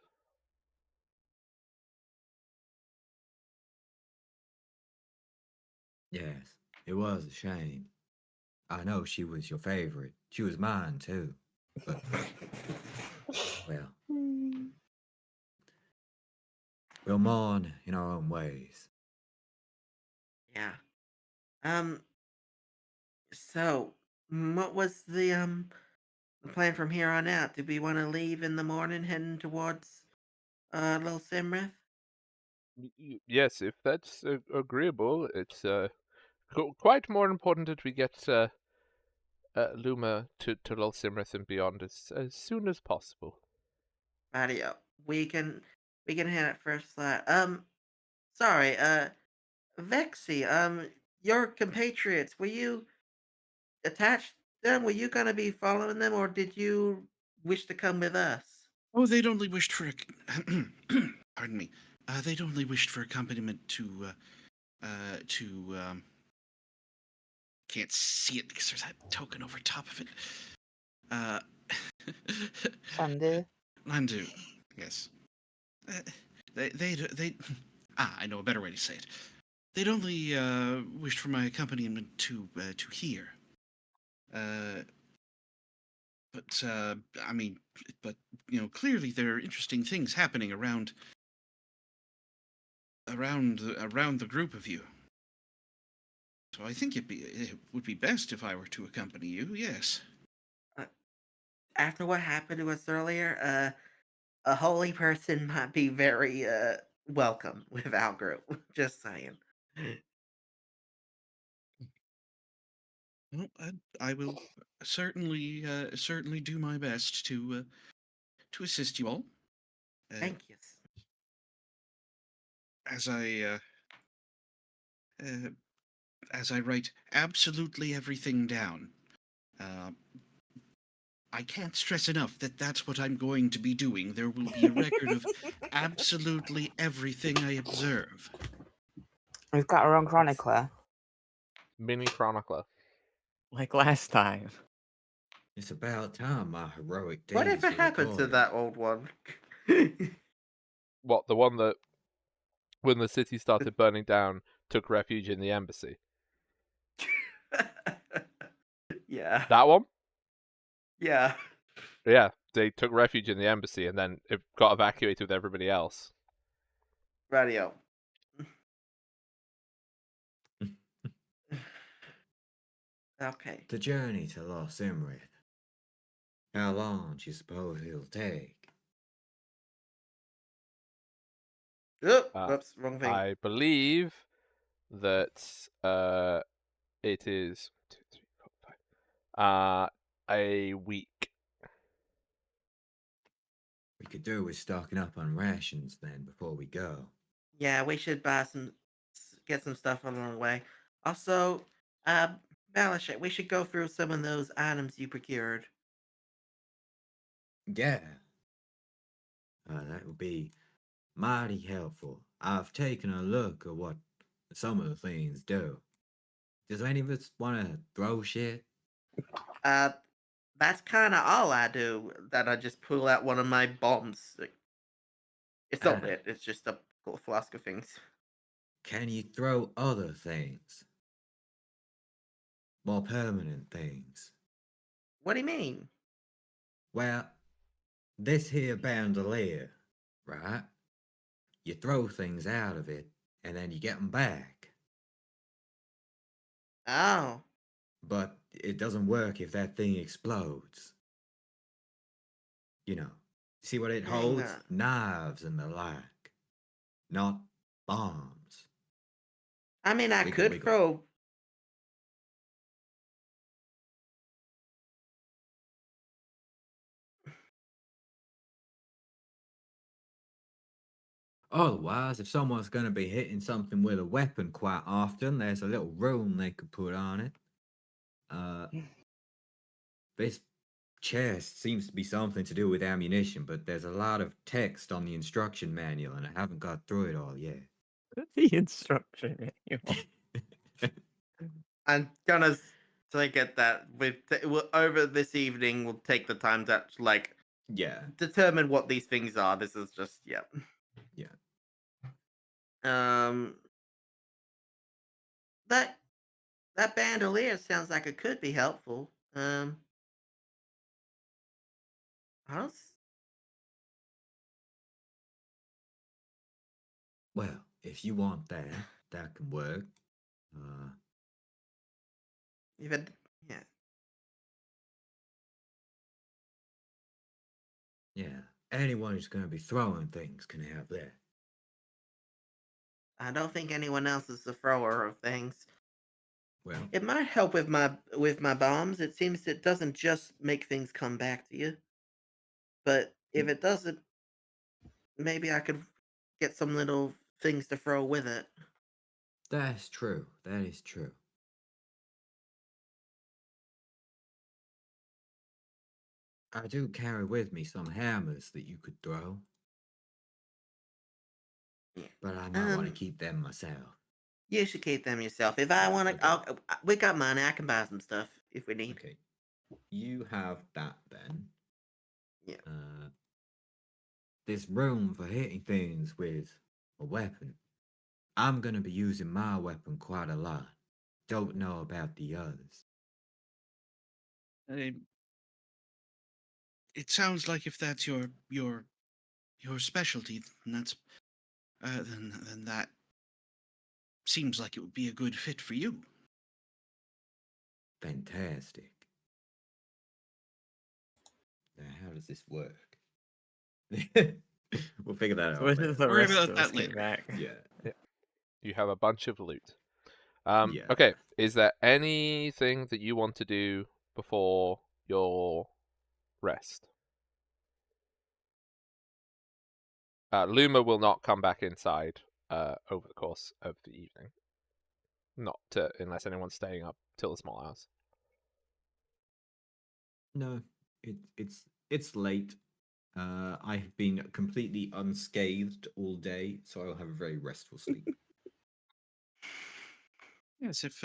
Yes, it was a shame. I know she was your favorite. She was mine too. But well, we'll mourn in our own ways. Yeah. Um so what was the plan from here on out? Do we want to leave in the morning heading towards Little Simrith? Yes, if that's agreeable, it's quite more important that we get Luma to Lul Simrith and beyond as soon as possible. Radio. We can head at first light. Sorry, Vexy, your compatriots, were you attached to them? Were you gonna be following them, or did you wish to come with us? Oh, they'd only wished for pardon me. They'd only wished for accompaniment to can't see it because there's that token over top of it. Uh, Sandu. Landu, yes. They I know a better way to say it. They'd only wished for my accompaniment to here. But I mean, but clearly there are interesting things happening around the group of you. So I think it would be best if I were to accompany you. Yes. After what happened to us earlier, a holy person might be very welcome with our group. Just saying. Well, I will certainly do my best to assist you all. Thank you. As I uh, as I write absolutely everything down. Uh, I can't stress enough that that's what I'm going to be doing. There will be a record of absolutely everything I observe. We've got our own chronicler. Mini chronicler. Like last time. It's about time my heroic deeds Whatever were happened to recorded. that old one? What, the one that when the city started burning down, took refuge in the embassy. Yeah. That one? Yeah. Yeah, they took refuge in the embassy and then it got evacuated with everybody else. Radio. Okay. The journey to Los Imrith. How long do you suppose it'll take? Whoops, wrong thing. I believe that it is 2, 3, 4, 5. A week. We could do with stocking up on rations then before we go. Yeah, we should get some stuff along the way. Also, Balashet, we should go through some of those items you procured. Yeah. That would be mighty helpful. I've taken a look at what some of the things do. Does any of us want to throw shit? Uh, that's kind of all I do. That I just pull out one of my bombs. It's not Ah. lit. It's just a flask of things. Can you throw other things? More permanent things? What do you mean? Well, this here bandolier, right? You throw things out of it, and then you get them back. Oh, But it doesn't work if that thing explodes. You know, see what it hang holds? on. Knives and the like. Not bombs. I mean, I Wiggle, could wiggle. throw. Otherwise, if someone's going to be hitting something with a weapon quite often, there's a little room they could put on it. This chest seems to be something to do with ammunition, but there's a lot of text on the instruction manual, and I haven't got through it all yet. The instruction manual. I'm gonna take it that over this evening. We'll take the time to Yeah, determine what these things are. This is just yeah. Um, that that bandolier sounds like it could be helpful. I don't. Well, if you want that, that can work. Uh, Even yeah. yeah. Anyone who's going to be throwing things can have that. I don't think anyone else is the thrower of things. Well, It might help with my bombs. It seems it doesn't just make things come back to you. But if it doesn't, maybe I could get some little things to throw with it. that's true. That is true. I do carry with me some hammers that you could throw, Yeah. but I might want to Um, keep them myself. you should keep them yourself. If I want to, Okay. we got money. I can buy some stuff if we need. Okay. You have that then. Yeah. There's room for hitting things with a weapon. I'm gonna be using my weapon quite a lot. Don't know about the others. It sounds like if that's your specialty, then that's then that seems like it would be a good fit for you. Fantastic. Now, how does this work? We'll figure that out. When later. does the Worry rest about of that us get later. back? Yeah. You have a bunch of loot. Yeah. Okay, is there anything that you want to do before your rest? Luma will not come back inside over the course of the evening. Not unless anyone's staying up till the small hours. No, it's late. I've been completely unscathed all day, so I'll have a very restful sleep. Yes, if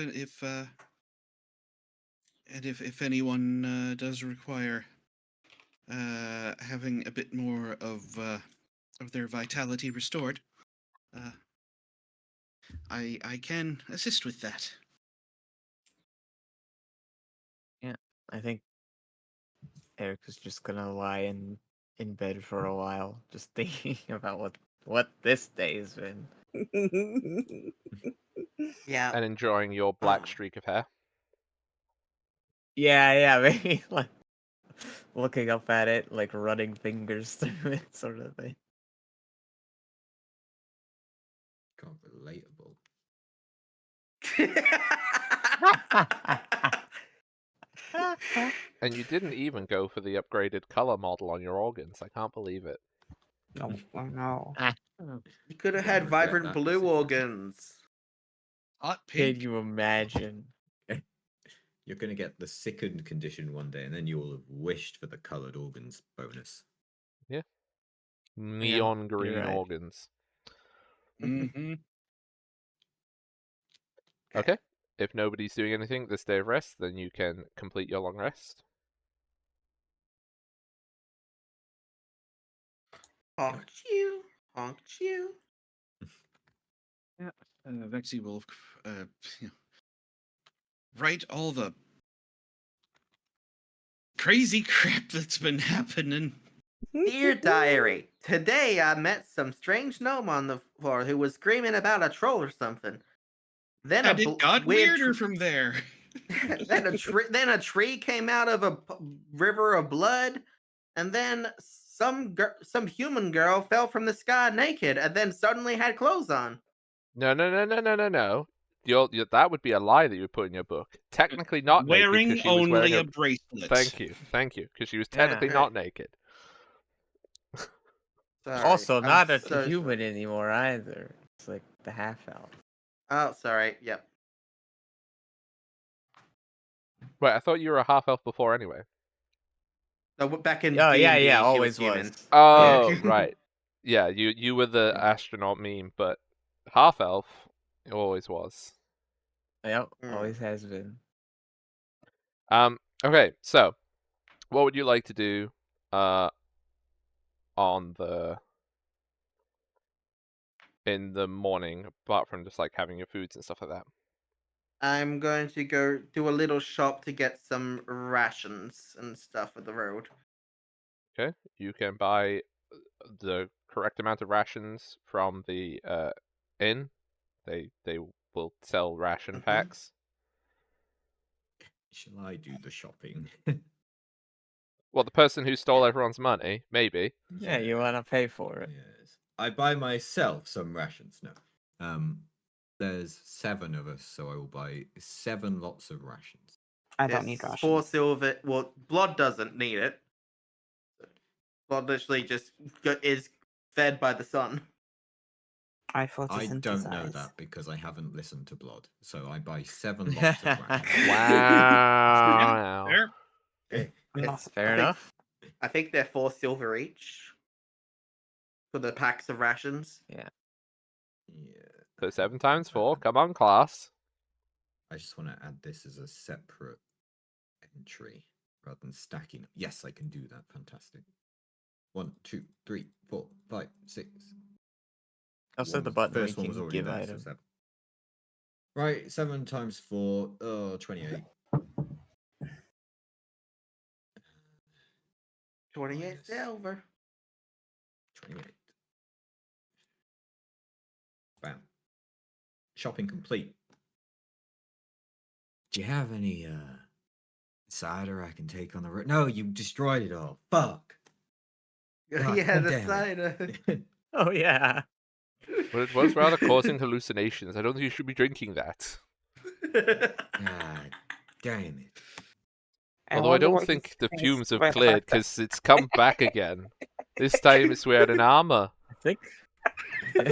anyone does require having a bit more of their vitality restored, I can assist with that. I think Eric is just gonna lie in bed for a while, just thinking about what this day has been. Yeah. And enjoying your black streak of hair. Yeah, maybe like looking up at it, like running fingers through it, sort of thing. God, relatable. And you didn't even go for the upgraded color model on your organs. I can't believe it. No, oh no. You could have You're had gonna regret vibrant that blue decision. organs. Hot Can pink. you imagine? You're gonna get the sickened condition one day, and then you will have wished for the coloured organs bonus. Neon green right. organs. Mm-hmm. Okay. If nobody's doing anything this day of rest, then you can complete your long rest. Honk you. Honk you. Yeah. Vexy will you know, write all the crazy crap that's been happening. Dear diary, today I met some strange gnome on the floor who was screaming about a troll or something. Then And a it got weird weirder from there. then a tree came out of a river of blood, and then some human girl fell from the sky naked, and then suddenly had clothes on. No. That would be a lie that you would put in your book. Technically not naked Wearing because she was wearing only a. a bracelet. Thank you, because she was Yeah. technically not naked. Sorry, Also, I'm not a so human sorry. anymore either. It's like the half elf. Oh, sorry. Yep. Wait, I thought you were a half elf before anyway. So back in Oh D&D, yeah, she always was human. was. Oh, Yeah. right. Yeah, you were the Yeah. astronaut meme, but half elf it always was. Yep, Mm. always has been. Okay, so what would you like to do on in the morning, apart from just like having your foods and stuff like that? I'm going to go do a little shop to get some rations and stuff for the road. Okay, you can buy the correct amount of rations from the inn. They will sell ration Mhm. packs. Shall I do the shopping? Well, the person who stole everyone's money, maybe. Yeah, you wanna pay for it. Yes. I buy myself some rations. No. There's 7 of us, so I will buy 7 lots of rations. I don't need There's rations. 4 silver. Well, blood doesn't need it. Blood literally just is fed by the sun. I I photosynthesize. don't know that because I haven't listened to Blood, so I buy 7 lots of rations. Wow. Fair. It- I'm it's- not Fair I think- enough. I think they're 4 silver each for the packs of rations. Yeah. So 7 times 4. Come on, class. I just want to add this as a separate entry rather than stacking. Yes, I can do that. Fantastic. 1, 2, 3, 4, 5, 6. Also, the button First we one was can already give there, item. so 7. Right, 7 times 4, 28. 28 Minus silver. 28. Bam. Shopping complete. Do you have any cider I can take on the road? No, you destroyed it all. Fuck. God Yeah, the damn it. cider. Oh yeah. But it was rather causing hallucinations. I don't think you should be drinking that. God damn it. Although I wonder don't what he think the thinks fumes have about cleared that. because it's come back again. This time it's wearing armor. I think. I I'm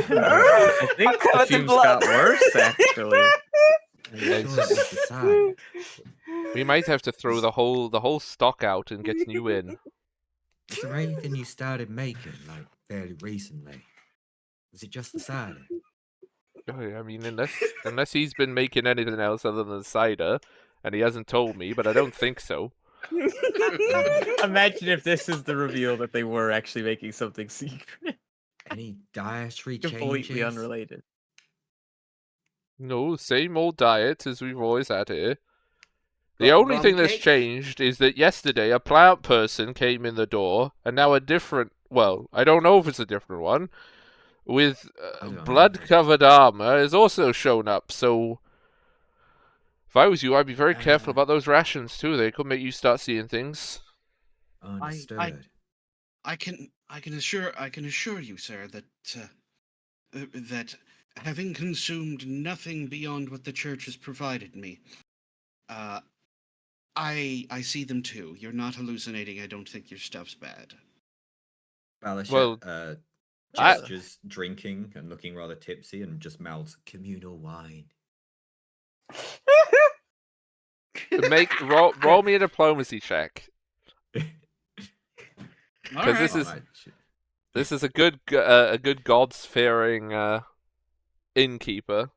think the covered in fumes blood. got worse actually. Are you sure it was the cider? We might have to throw the whole stock out and get new in. Is there anything you started making, like, fairly recently? Was it just the cider? Oh, I mean, unless he's been making anything else other than cider, and he hasn't told me, but I don't think so. Imagine if this is the reveal that they were actually making something secret, Any dietary completely changes? unrelated. No, same old diet as we've always had here. The Got only rum thing that's cake? changed is that yesterday a plant person came in the door, and now a different, well, I don't know if it's a different one, with I don't either. blood-covered armor has also shown up, so if I was you, I'd be very careful about those rations too. They could make you start seeing things. Understood. I can assure you, sir, that having consumed nothing beyond what the church has provided me, I see them too. You're not hallucinating. I don't think your stuff's bad. Balashet Well, gestures drinking and looking rather tipsy and just mouths communal wine. roll me a diplomacy check, All because right. this is a good gods-fearing innkeeper.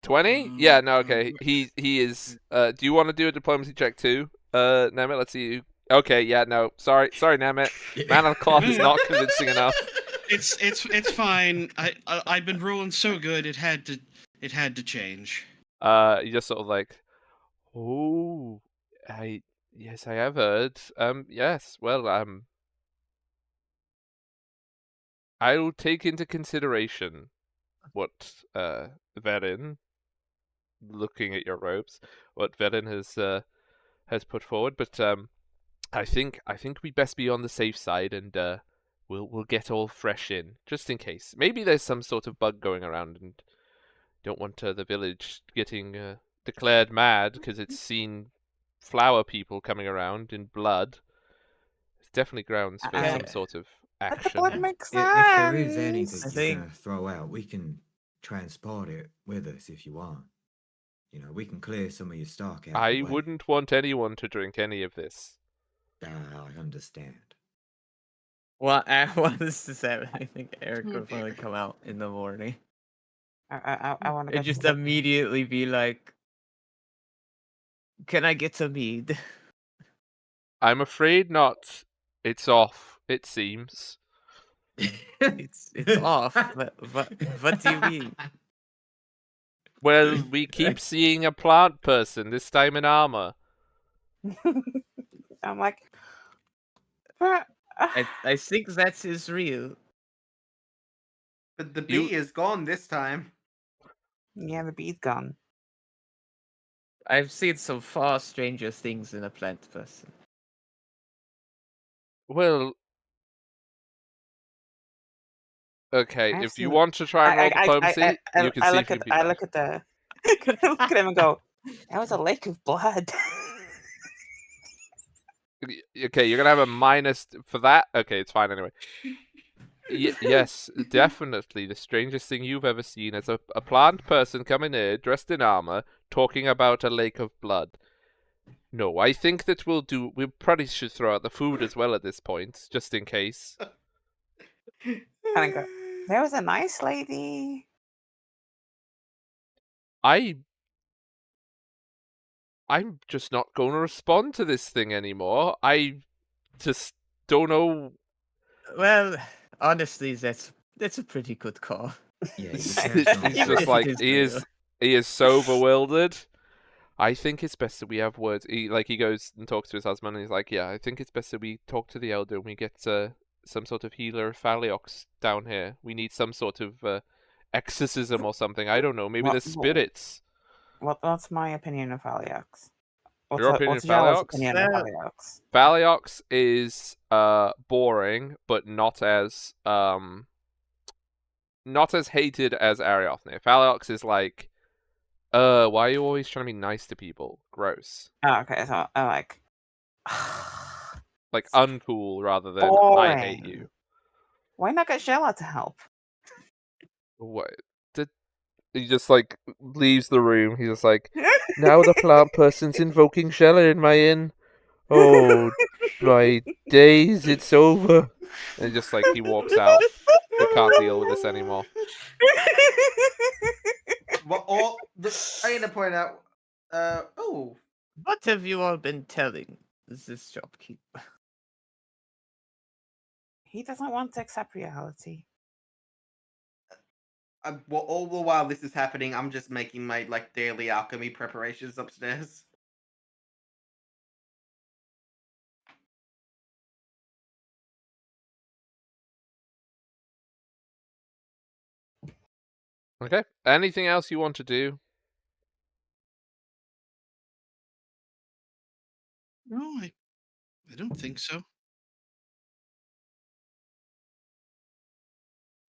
20? Yeah, no, okay. He is. Do you want to do a diplomacy check too, Nemeth? Let's see you. Okay, yeah, no. Sorry, Nemeth. Man of the cloth is not convincing enough. It's fine. I've been rolling so good. It had to change. You just sort of like, oh, yes, I have heard. Yes, well, I'll take into consideration what Verin, looking at your robes, what Verin has put forward, but I think we best be on the safe side, and we'll get all fresh in just in case. Maybe there's some sort of bug going around, and don't want the village getting declared mad because it's seen flower people coming around in blood. It's definitely grounds for some sort of But the blood action. makes If sense. there is anything I you're think- gonna throw out, we can transport it with us if you want. You know, we can clear some of your stock out. I the way. wouldn't want anyone to drink any of this. I understand. Well, I was to say, I think Eric would probably come out in the morning I want to and just immediately be like, "Can I get some mead?" I'm afraid not. It's off, it seems. It's off. But what do you mean? Well, we keep seeing a plant person, this time in armor. I'm like, but I think that is real. But the You- bee is gone this time. yeah, the bee's gone. I've seen some far stranger things in a plant person. Well, okay, I've if you seen- want to try and roll diplomacy, you can see if you can beat I that. look at the I look at him and go, that was a lake of blood. Okay, you're gonna have a minus for that? Okay, it's fine anyway. Yes, definitely. The strangest thing you've ever seen is a plant person coming here, dressed in armor, talking about a lake of blood. No, I think that we probably should throw out the food as well at this point, just in case. And I go, there was a nice lady. I'm just not going to respond to this thing anymore. I just don't know. Well, honestly, that's a pretty good call. Yeah, you He's catch on. just like he is so bewildered. I think it's best that we have words. He goes and talks to his husband, and he's like, "Yeah, I think it's best that we talk to the elder and we get some sort of healer of Phaliox down here. We need some sort of exorcism or something. I don't know. Maybe the spirits." What's my opinion of Phaliox? Your opinion what's of y'all's Phaliox? opinion of Phaliox? Phaliox is boring, but not as hated as Ariadne. Phaliox is like, why are you always trying to be nice to people? Gross. Oh, okay, so I'm like, Like uncool rather than I hate you. boring. Why not get Shella to help? What? He just like leaves the room. He's just like, now the plant person's invoking Shella in my inn. Oh, my days, it's over. And just like he walks out. He can't deal with this anymore. Well, I'm gonna point out. What have you all been telling this shopkeeper? He doesn't want to accept reality. all the while this is happening, I'm just making my like daily alchemy preparations upstairs. Okay. Anything else you want to do? No, I don't think so.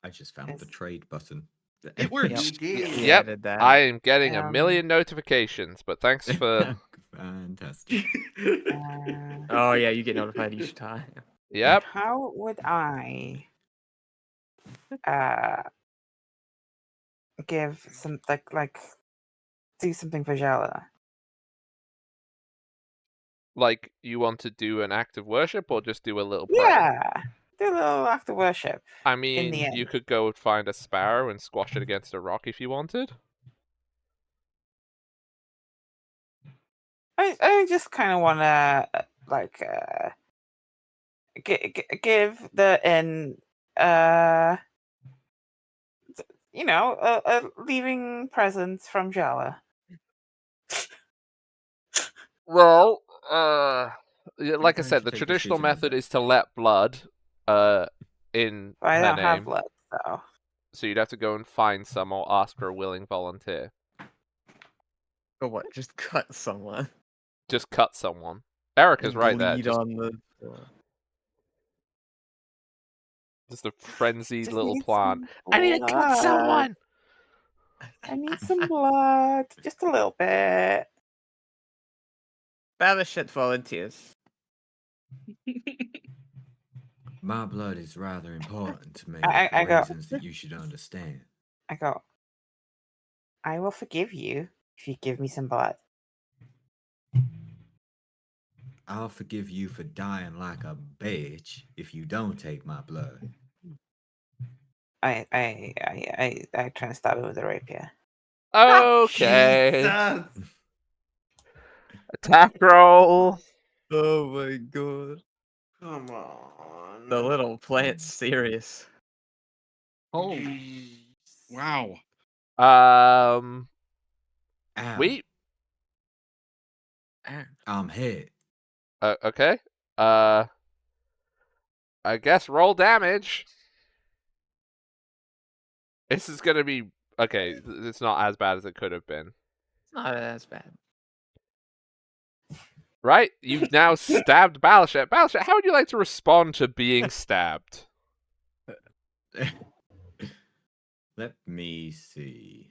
I just found the trade button. It works. You did. We Yep. added that. I am getting a Um, million notifications, but thanks for. Fantastic. Oh yeah, you get notified each time. Yep. How would I give some like do something for Jella? Like, you want to do an act of worship or just do a little prayer? Yeah, do a little act of worship. I the mean, you end. could go find a sparrow and squash it against a rock if you wanted. I just kind of want to like give the inn a leaving presents from Jella. Well, like I Don't said, you the take your traditional shit in my method bed? is to let blood in But I her don't have name, blood, so so you'd have to go and find some or ask for a willing volunteer. Or what? Just cut someone. Just cut someone. Erica's And right there. bleed Just, on the floor. just a frenzied just little need plant. some I need to cut blood. someone. I need some blood, just a little bit. Battleship volunteers. My blood is rather important to me I for go. reasons that you should understand. I go. I will forgive you if you give me some blood. I'll forgive you for dying like a bitch if you don't take my blood. I try to stab it with a rapier. Okay. Jesus. Attack roll. Oh my god. Come on. The little plant's serious. Oh, Jeez. wow. Um. Ow. Sweet. Ah. I'm hit. Okay. I guess roll damage. This is gonna be okay. It's not as bad as it could have been. It's not as bad. Right? You've now stabbed Battleship. Battleship, how would you like to respond to being stabbed? Let me see.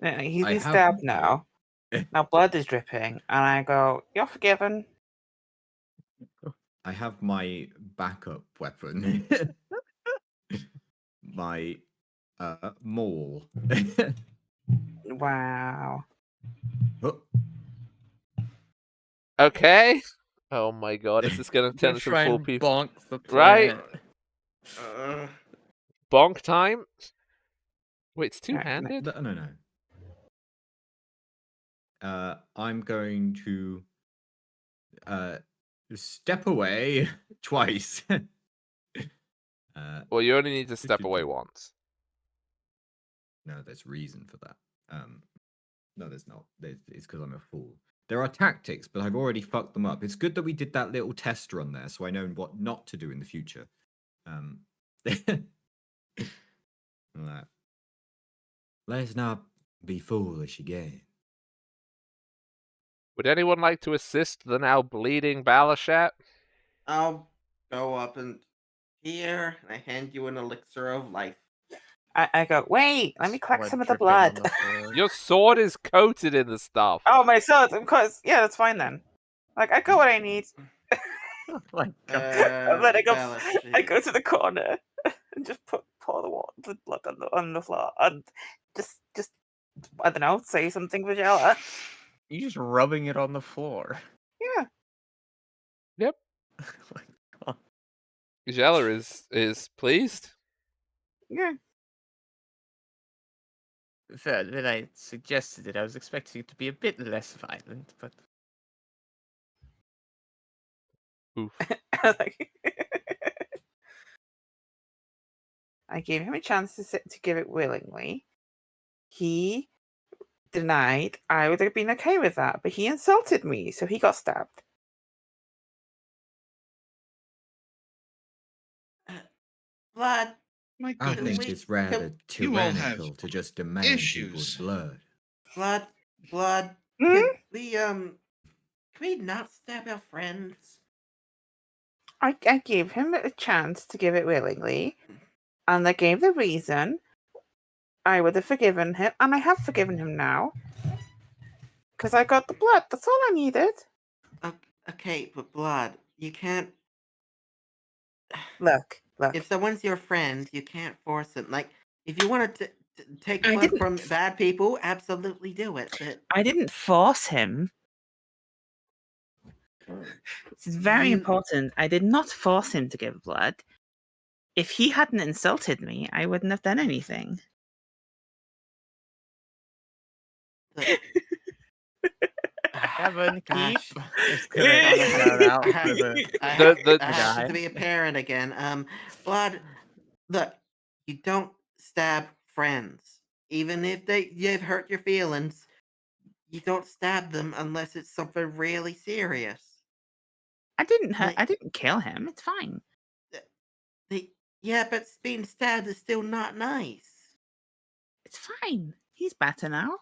He's I been have- stabbed now. Now blood is dripping, and I go, "You're forgiven." I have my backup weapon. My maul. Wow. Oh, Okay. Oh my god, is this gonna Gonna turn into try full and piece? bonk the Right? plant. Bonk time? Wait, it's Alright, two-handed? no. I'm going to step away twice. Well, you only need to step away once. No, there's reason for that. No, there's not. It's because I'm a fool. There are tactics, but I've already fucked them up. It's good that we did that little test run there, so I know what not to do in the future. Right. Let's not be foolish again. Would anyone like to assist the now bleeding Balashat? I'll go up and here, and I hand you an elixir of life. I go, "Wait, let me collect Blood some of the dripping on blood." the floor. Your sword is coated in the stuff. Oh, my sword, of course. Yeah, that's fine then. Like, I got what I need. Oh my god. And then I Balashid. go to the corner and just pour the blood on the floor and just I don't know, say something for Jella. You're just rubbing it on the floor. Yeah. Yep. Oh my god. Jella is pleased. Yeah. When I suggested it, I was expecting it to be a bit less violent, but Oof. Like, I gave him a chance to give it willingly. He denied. I would have been okay with that, but he insulted me, so he got stabbed. Blood. My I goodness. think it's rather You all have tyrannical to just demand people's issues. blood. Blood. Hmm? Can we not stab our friends? I gave him a chance to give it willingly, and I gave the reason. I would have forgiven him, and I have forgiven him now. Because I got the blood. That's all I needed. Okay, but Blood, you can't. Look. If someone's your friend, you can't force them. Like, if you want to take I blood didn't- from bad people, absolutely do it. But I didn't force him. This is very You- important. I did not force him to give blood. If he hadn't insulted me, I wouldn't have done anything. the- Kevin, keep. Gosh. Just gonna I shout out I have, to the I The- have, the- I have guy. to be a parent again. Blood, look, you don't stab friends, even if they've hurt your feelings. You don't stab them unless it's something really serious. didn't hurt. Like- I didn't kill him. It's fine. Yeah, but being stabbed is still not nice. It's fine. He's better now.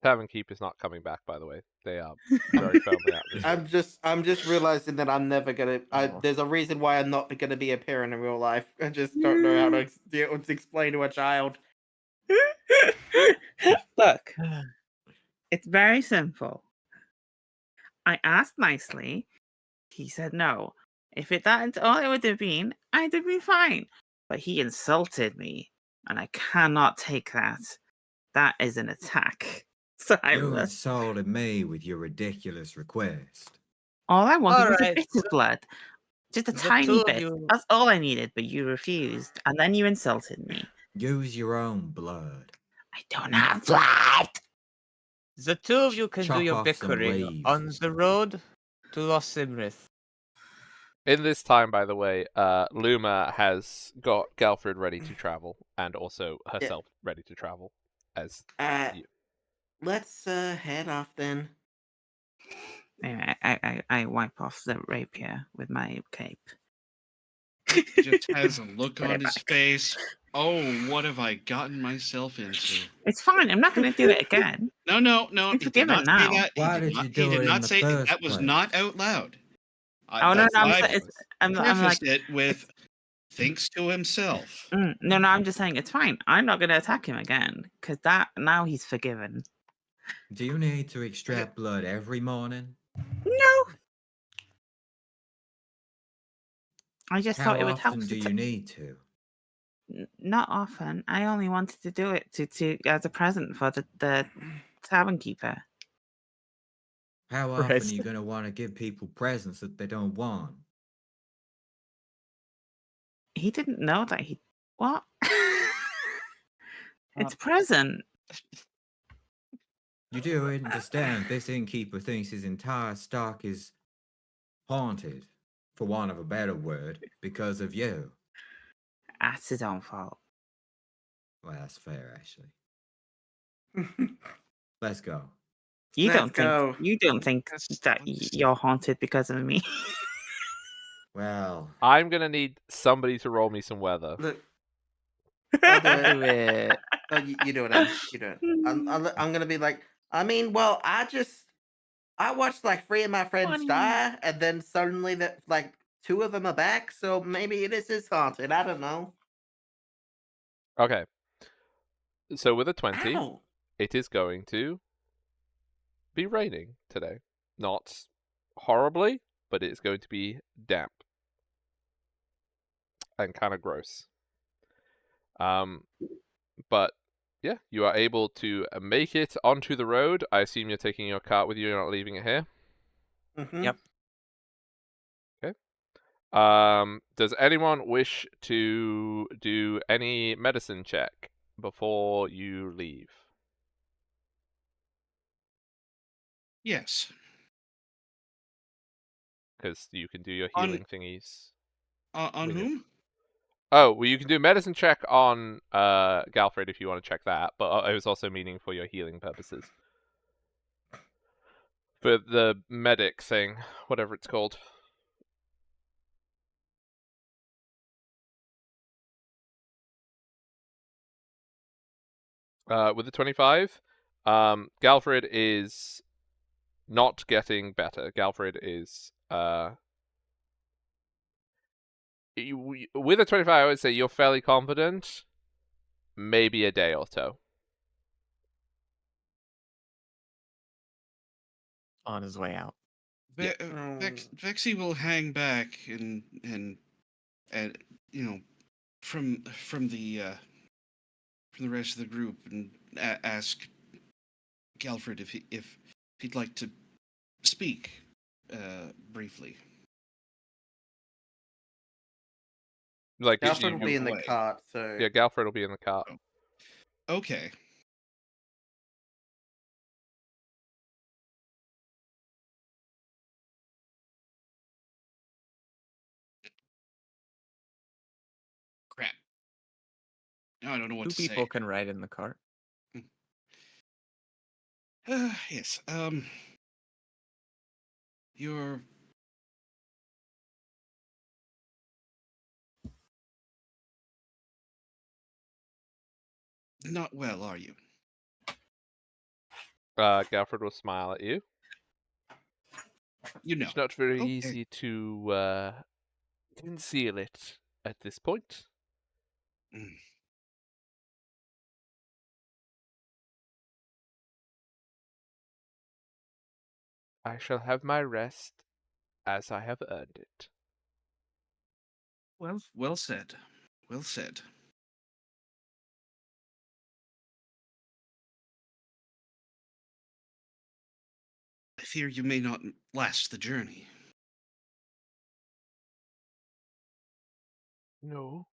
Tavern Keep is not coming back, by the way. They are very firmly out this year. I'm just realizing that I'm never gonna. Oh. There's a reason why I'm not gonna be a parent in real life. I just don't know how to explain to a child. Look, it's very simple. I asked nicely. He said no. If that's all it would have been, I'd have been fine. But he insulted me, and I cannot take that. That is an attack. So You insulted me with your ridiculous request. all I wanted was a Alright, bit of blood. Just a the tiny two of bit. you- That's all I needed, but you refused. And then you insulted me. Use your own blood. I don't have blood! The two of you can do Chop your off some bickering leaves. on the road to Los Simrith. In this time, by the way, Luma has got Galfred ready to travel, and also herself ready to travel. As you. Let's head off then. Anyway, I wipe off the rapier with my cape. He just has a look Put on it his back. face. Oh, what have I gotten myself into? It's fine. I'm not going to do it again. No. I'm He did forgiven not say now. that. Why did you do it in the say first that was place? not out loud. Oh, no, That's no. not I'm Prefaced like, it with thinks to himself. no. I'm just saying it's fine. I'm not going to attack him again because now he's forgiven. Do you need to extract blood every morning? No. I just How thought it would help. often do you need to? Not often. I only wanted to do it to as a present for the tavern keeper. How Right. often are you going to want to give people presents that they don't want? He didn't know that he what? It's a present. You do understand this innkeeper thinks his entire stock is haunted, for want of a better word, because of you. That's his own fault. Well, that's fair, actually. Let's go. You Let's don't go. think Let's- that let's- you're haunted because of me. Well, I'm gonna need somebody to roll me some weather. Look, I'll do Do it. it. Oh, you do it, Em. You do it. I'm gonna be like. I mean, well, I watched like 3 of my friends Funny. die, and then suddenly that like 2 of them are back. So maybe this is haunted. I don't know. Okay. So with a 20, Ow. it is going to be raining today. Not horribly, but it's going to be damp and kind of gross. But yeah, you are able to make it onto the road. I assume you're taking your cart with you. You're not leaving it here. Mhm. Yep. Does anyone wish to do any medicine check before you leave? Yes. because you can do your On- healing thingies. On with it. whom? Oh, well, you can do a medicine check on Galfred if you want to check that, but I was also meaning for your healing purposes. For the medic thing, whatever it's called. With the 25, Galfred is not getting better. Galfred is with a 25, I would say you're fairly confident. Maybe a day or so. On his way out. Yeah. Vexy will hang back and you know, from the rest of the group and ask Galfred if he'd like to speak briefly. Like Alfred will be in the away. cart, so yeah, Galfred will be in the cart. Okay. Crap. Now I don't know what Two to say. people can ride in the cart. Yes. You're not well, are you? Galfred will smile at you. You know. It's not very Okay. easy to conceal it at this point. Mm. I shall have my rest as I have earned it. Well said. Well said. I fear you may not last the journey. No,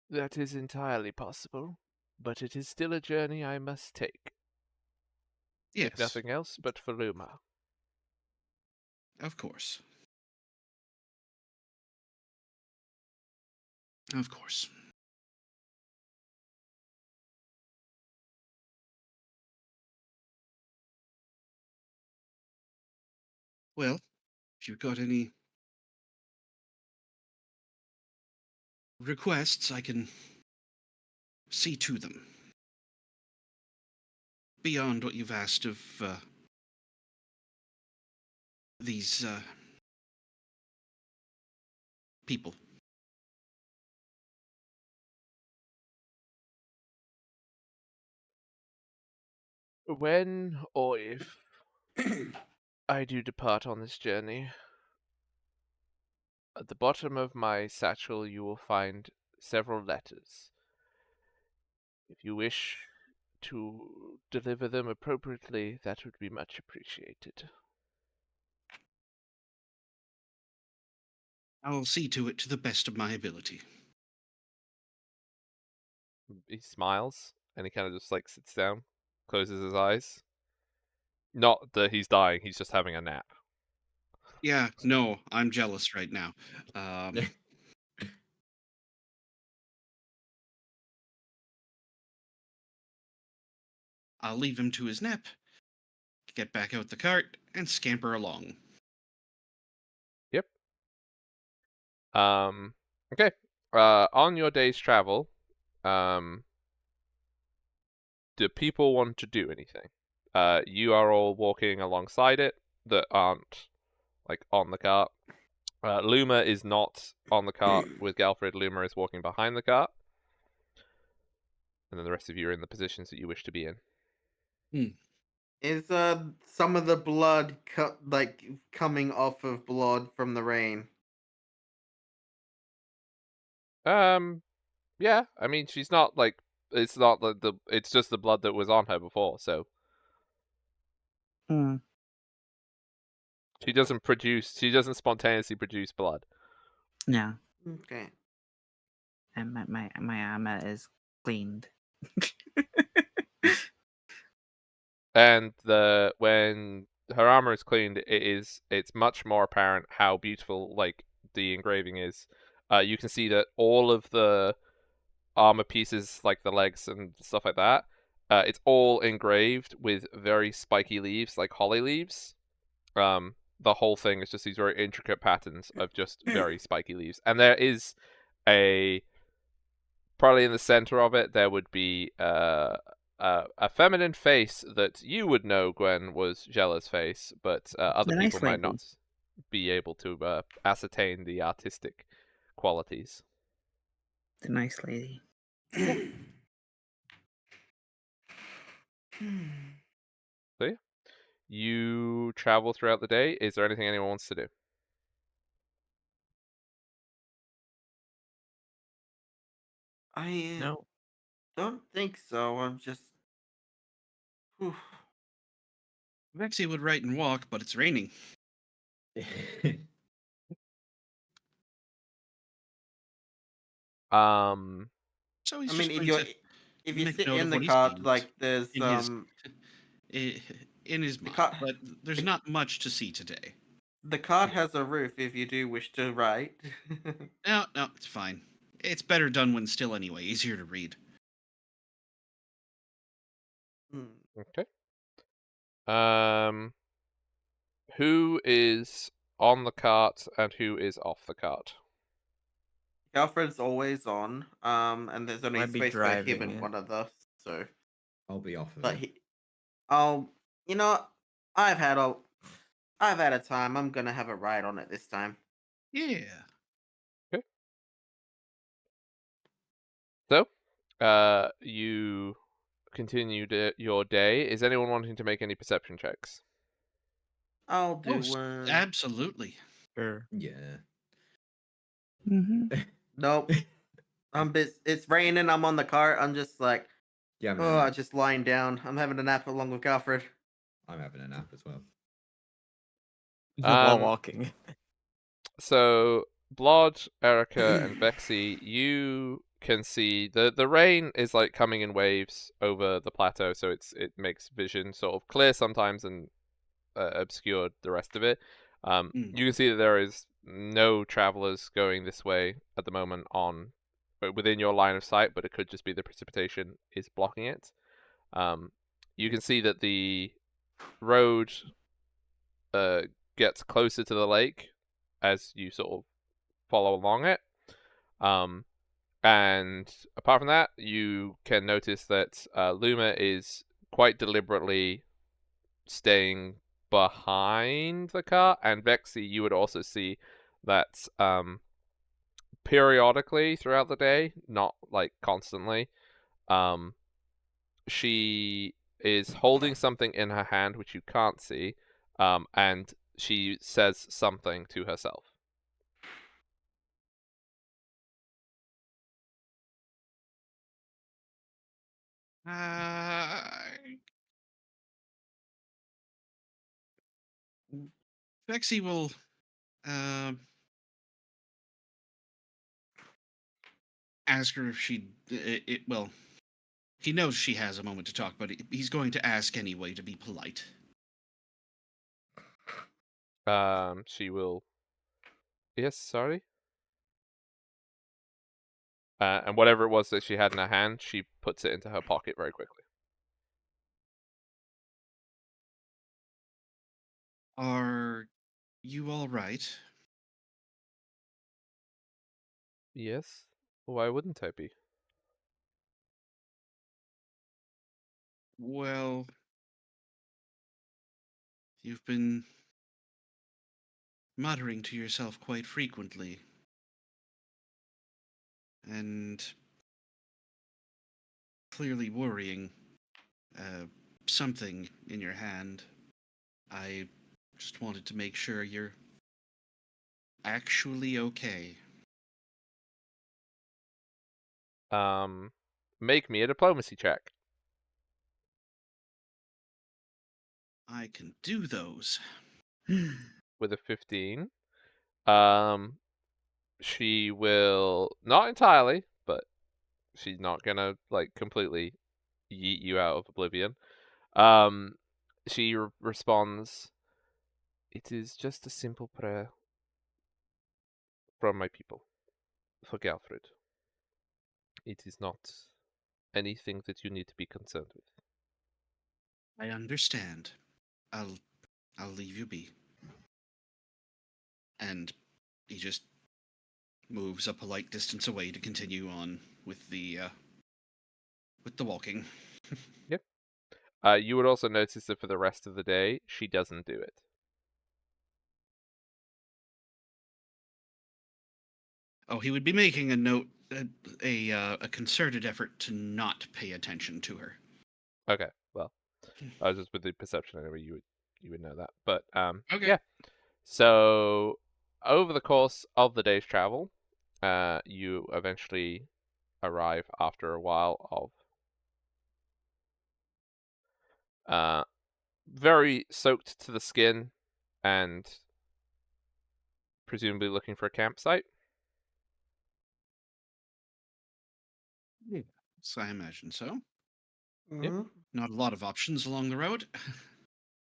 that is entirely possible, but it is still a journey I must take. Yes. If nothing else, but for Luma. Of course. Of course. Well, if you've got any requests, I can see to them. Beyond what you've asked of these people. When or if I do depart on this journey, at the bottom of my satchel you will find several letters. If you wish to deliver them appropriately, that would be much appreciated. I'll see to it to the best of my ability. He smiles and he kind of just like sits down, closes his eyes. Not that he's dying, he's just having a nap. Yeah, no, I'm jealous right now. I'll leave him to his nap, get back out the cart, and scamper along. Yep. Okay. On your day's travel, do people want to do anything? You are all walking alongside it that aren't like on the cart. Luma is not on the cart with Galfred. Luma is walking behind the cart. And then the rest of you are in the positions that you wish to be in. is some of the blood coming off of blood from the rain? Yeah, I mean she's not like it's not the it's just the blood that was on her before, so Hmm. she doesn't spontaneously produce blood. No. Okay. And my armor is cleaned. And when her armor is cleaned, it's much more apparent how beautiful like the engraving is. You can see that all of the armor pieces, like the legs and stuff like that, it's all engraved with very spiky leaves, like holly leaves. The whole thing is just these very intricate patterns of just very spiky leaves, and there is probably in the center of it there would be a feminine face that you would know, Gwen, was Jella's face, but other The people nice might lady. not be able to ascertain the artistic qualities. The nice lady. So yeah, you travel throughout the day. Is there anything anyone wants to do? I No. don't think so. I'm just. Whew. Vexy would write and walk, but it's raining. Um, So he's I just mean, going to if you make sit note in of the what he's cart, seeing like there's in his in his the mind. cart But there's the, not much to see today. the cart has a roof if you do wish to write. No, it's fine. It's better done when still anyway. Easier to read. Hmm. okay. Who is on the cart and who is off the cart? Alfred's always on, and there's only Might be space for him driving and it. one of us. So, I'll be off of but it. you know, I've had a time. I'm gonna have a ride on it this time. Yeah. So, you continued your day. Is anyone wanting to make any perception checks? I'll Oh, do one. absolutely. Sure. Yeah. Mm-hmm. Nope. It's raining. I'm on the cart. I'm just like, Yeah, oh, I'm man. just lying down. I'm having a nap along with Alfred. I'm having a nap as well. While walking. So, Blood, Erica, and Vexy, you can see the rain is like coming in waves over the plateau, so it makes vision sort of clear sometimes and obscured the rest of it. You can see that there is no travelers going this way at the moment within your line of sight, but it could just be the precipitation is blocking it. You can see that the road gets closer to the lake as you sort of follow along it. And apart from that, you can notice that Luma is quite deliberately staying behind the car, and Vexy, you would also see that periodically throughout the day, not like constantly, she is holding something in her hand which you can't see, and she says something to herself. Vexy will ask her if she. Well, he knows she has a moment to talk, but he's going to ask anyway to be polite. She will. Yes, sorry. And whatever it was that she had in her hand, she puts it into her pocket very quickly. Are you all right? Yes. Why wouldn't I be? Well, you've been muttering to yourself quite frequently. And clearly worrying. Something in your hand. I just wanted to make sure you're actually okay. Make me a diplomacy check. I can do those. With a 15. She will, not entirely, but she's not gonna like completely yeet you out of oblivion. She responds, It is just a simple prayer from my people for Galfred. It is not anything that you need to be concerned with. I understand. I'll leave you be. And he just moves a polite distance away to continue on with the walking. Yep. You would also notice that for the rest of the day, she doesn't do it. Oh, he would be making a note, a concerted effort to not pay attention to her. Okay, well, I was just with the perception anyway. You would know that, but Okay. yeah. So over the course of the day's travel, you eventually arrive after a while of very soaked to the skin and presumably looking for a campsite. So I imagine so. Yep. Mhm. Not a lot of options along the road.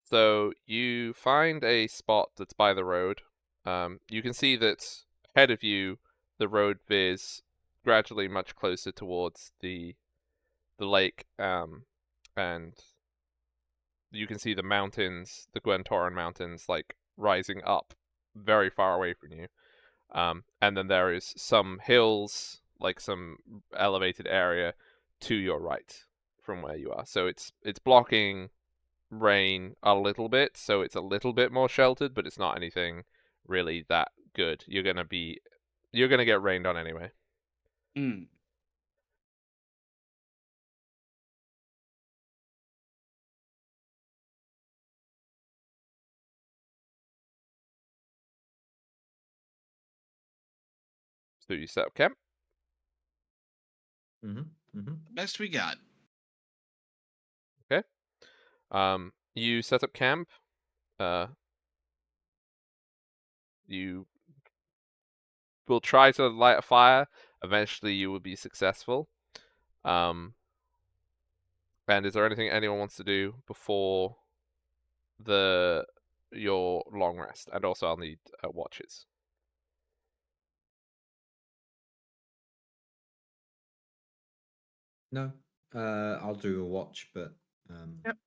So you find a spot that's by the road. You can see that ahead of you, the road veers gradually much closer towards the lake, and you can see the mountains, the Gwentoran Mountains, like rising up very far away from you. And then there is some hills, like some elevated area to your right from where you are. So it's blocking rain a little bit, so it's a little bit more sheltered, but it's not anything really that good. You're gonna get rained on anyway. Mm. So you set up camp. Best we got. Okay. You set up camp. You will try to light a fire. Eventually, you will be successful. And is there anything anyone wants to do before your long rest? And also, I'll need watches. No, I'll do a watch, but Yep.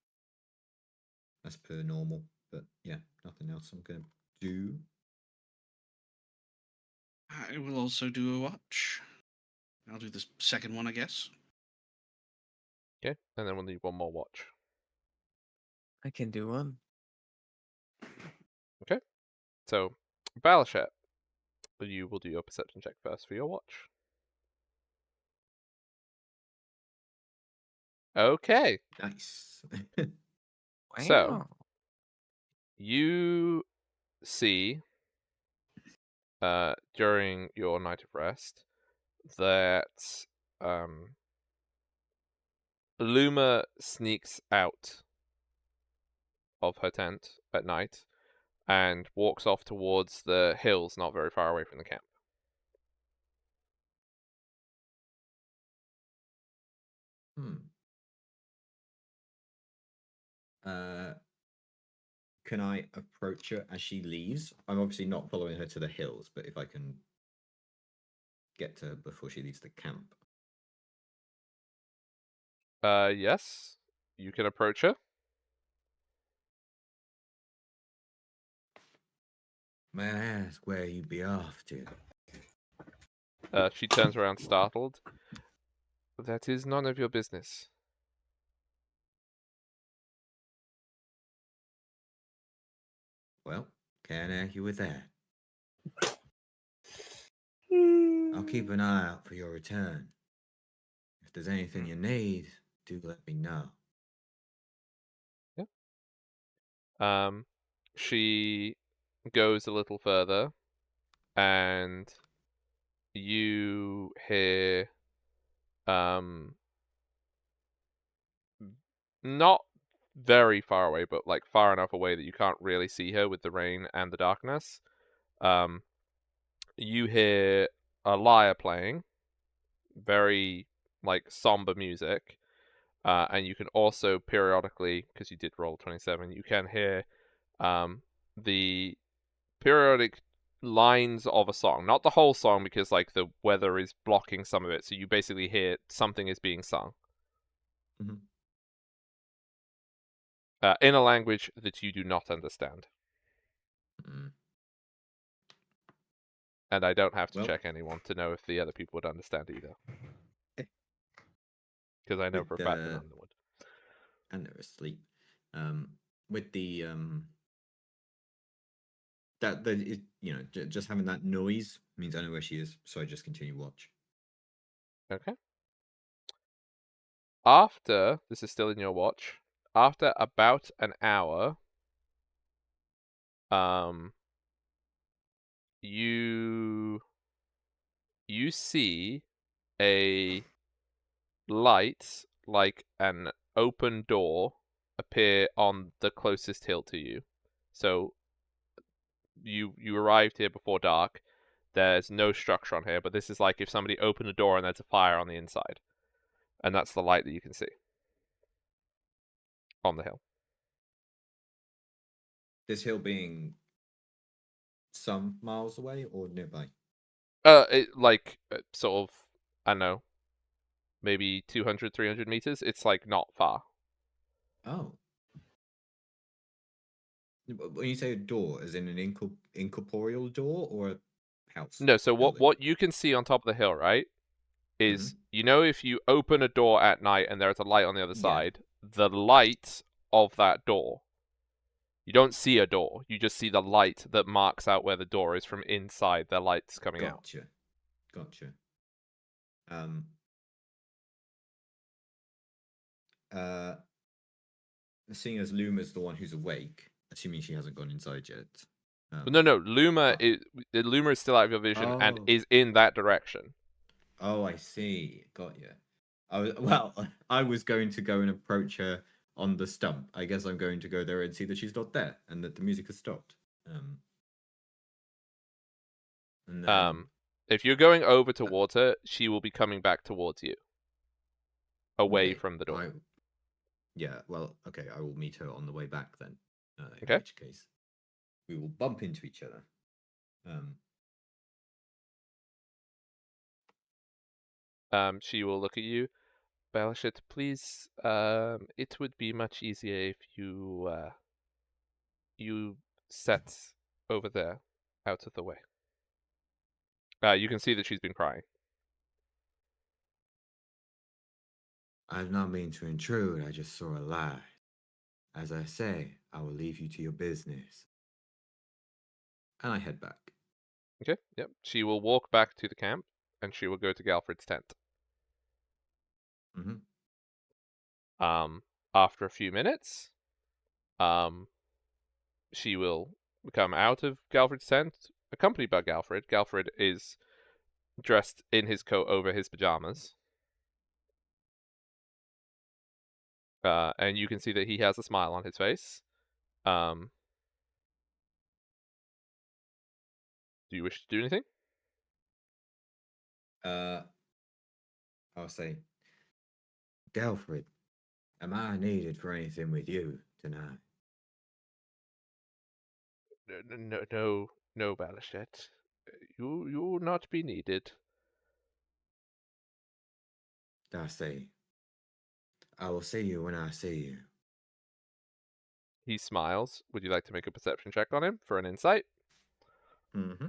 as per normal. But yeah, nothing else I'm gonna do. I will also do a watch. I'll do the second one, I guess. Okay, and then we'll need one more watch. I can do one. Okay, so Balashet, you will do your perception check first for your watch. Okay, Nice. so Wow. you see during your night of rest that Luma sneaks out of her tent at night and walks off towards the hills not very far away from the camp. Hmm. Can I approach her as she leaves? I'm obviously not following her to the hills, but if I can get to her before she leaves the camp. Yes, you can approach her. May I ask where you be off to? She turns around startled. That is none of your business. Well, can't argue with that. I'll keep Hmm. an eye out for your return. If there's anything you need, do let me know. She goes a little further, and you hear not very far away, but like far enough away that you can't really see her with the rain and the darkness. You hear a lyre playing, very like somber music, and you can also periodically, because you did roll 27, you can hear the periodic lines of a song, not the whole song because like the weather is blocking some of it, so you basically hear something is being sung. Mhm. In a language that you do not understand. Mm. And I don't have to Well- check anyone to know if the other people would understand either. Because I know With for a fact that the- none of them would. And they're asleep. With the that is, just having that noise means I know where she is, so I just continue watch. Okay. After, this is still in your watch, after about an hour, you see a light, like an open door, appear on the closest hill to you. So you arrived here before dark. There's no structure on here, but this is like if somebody opened a door and there's a fire on the inside. And that's the light that you can see on the hill. This hill being some miles away or nearby? Sort of, I don't know, maybe 200, 300 meters. It's like not far. Oh. When you say a door, as in an incorporeal door or a house? No, so building? what you can see on top of the hill, right, is if you open a door at night and there's a light on the other Yeah. side, the light of that door. You don't see a door. You just see the light that marks out where the door is from inside. The light's coming out. Gotcha. Um. Uh. Seeing as Luma's the one who's awake, assuming she hasn't gone inside yet. No. Luma oh. is still out of your vision and Oh. is in that direction. Oh, I see. Got you. I was going to go and approach her on the stump. I guess I'm going to go there and see that she's not there and that the music has stopped. And then If you're going over towards her, she will be coming back towards you, away okay, from the door. Yeah, well, okay, I will meet her on the way back then. In Okay. which case, we will bump into each other. She will look at you. Belshit, please. It would be much easier if you sat over there, out of the way. You can see that she's been crying. I've not mean to intrude. I just saw a lie. As I say, I will leave you to your business. And I head back. Okay. Yep. She will walk back to the camp, and she will go to Galfred's tent. Mm-hmm. After a few minutes, she will come out of Galfred's tent, accompanied by Galfred. Galfred is dressed in his coat over his pajamas. And you can see that he has a smile on his face. Do you wish to do anything? I'll say, Galfred, am I needed for anything with you tonight? No, Balashette. You will not be needed. I say, I will see you when I see you. He smiles. Would you like to make a perception check on him for an insight? Mm-hmm.